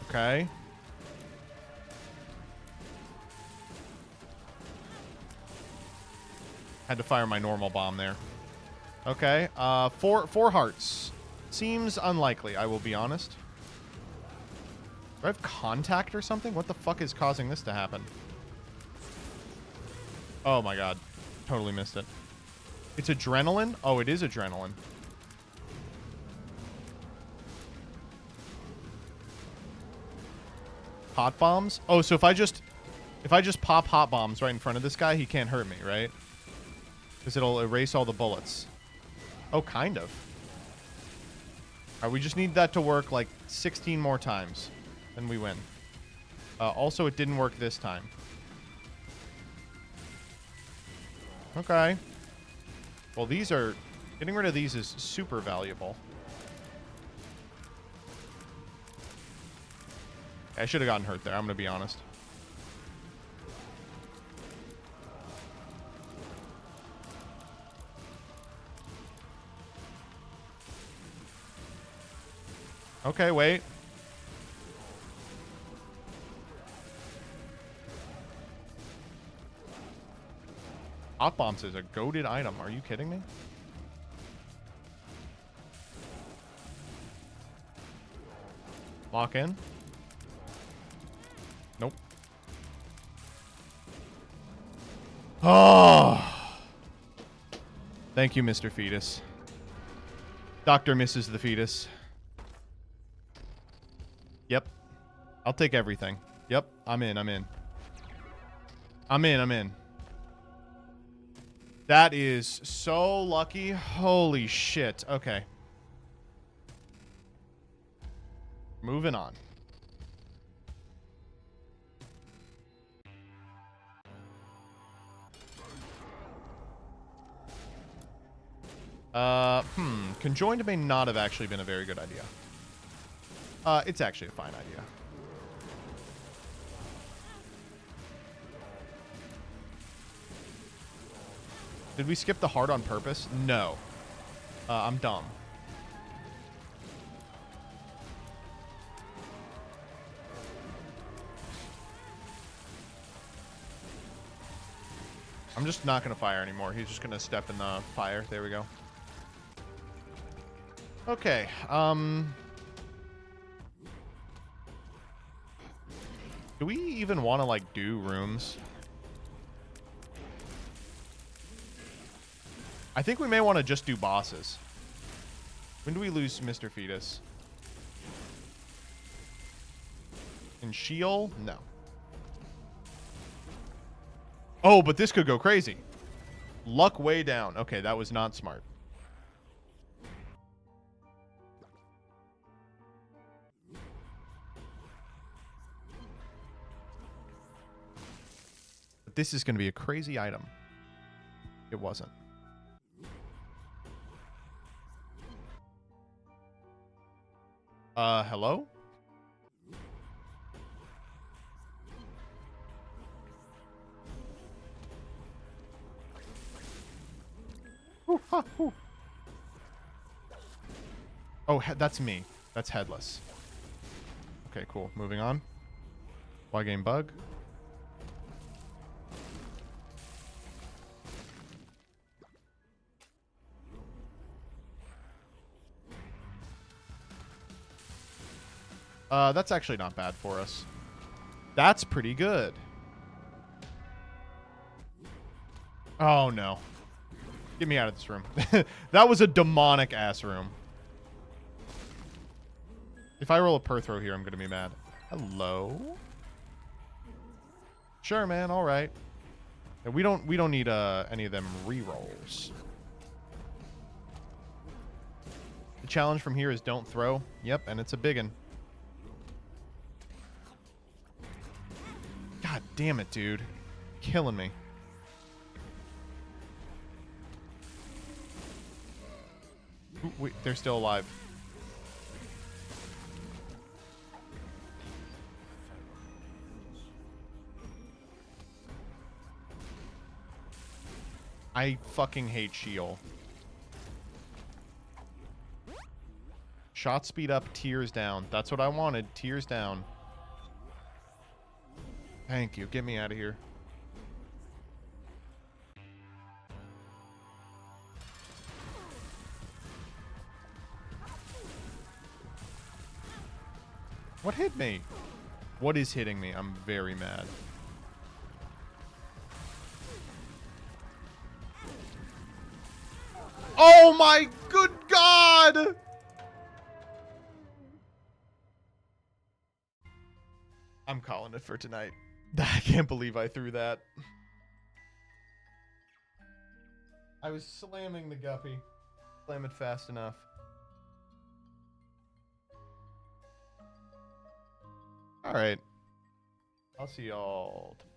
Okay. Had to fire my normal bomb there. Okay. Four hearts. Seems unlikely, I will be honest. Do I have contact or something? What the fuck is causing this to happen? Oh my god. Totally missed it. It's adrenaline? Oh, it is adrenaline. Hot bombs? Oh, so if I just pop hot bombs right in front of this guy, he can't hurt me, right? Because it'll erase all the bullets. Oh, kind of. All right, we just need that to work like 16 more times. Then we win. Also, it didn't work this time. Okay. Well, getting rid of these is super valuable. I should have gotten hurt there, I'm going to be honest. Okay, wait. Hot bombs is a goated item. Are you kidding me? Lock in. Nope. Oh. Thank you, Mr. Fetus. Dr. Mrs. the Fetus. Yep. I'll take everything. Yep. I'm in. I'm in. I'm in. I'm in. That is so lucky. Holy shit. Okay. Moving on. Conjoined may not have actually been a very good idea. It's actually a fine idea. Did we skip the heart on purpose? No. I'm dumb. I'm just not going to fire anymore. He's just going to step in the fire. There we go. Okay. Do we even want to, like, do rooms? I think we may want to just do bosses. When do we lose Mr. Fetus? In Sheol? No. Oh, but this could go crazy. Luck way down. Okay, that was not smart. But this is going to be a crazy item. It wasn't. Hello? Oh, that's me. That's headless. Okay, cool. Moving on. Why game bug? That's actually not bad for us. That's pretty good. Oh, no. Get me out of this room. That was a demonic ass room. If I roll a per throw here, I'm going to be mad. Hello? Sure, man. All right. Yeah, we don't need any of them re-rolls. The challenge from here is don't throw. Yep, and it's a biggin. God damn it, dude. Killing me. Ooh, wait, they're still alive. I fucking hate Sheol. Shot speed up, tears down. That's what I wanted. Tears down. Thank you. Get me out of here. What hit me? What is hitting me? I'm very mad. Oh my good God! I'm calling it for tonight. I can't believe I threw that. I was slamming the guppy. Slam it fast enough. All right. I'll see y'all tomorrow.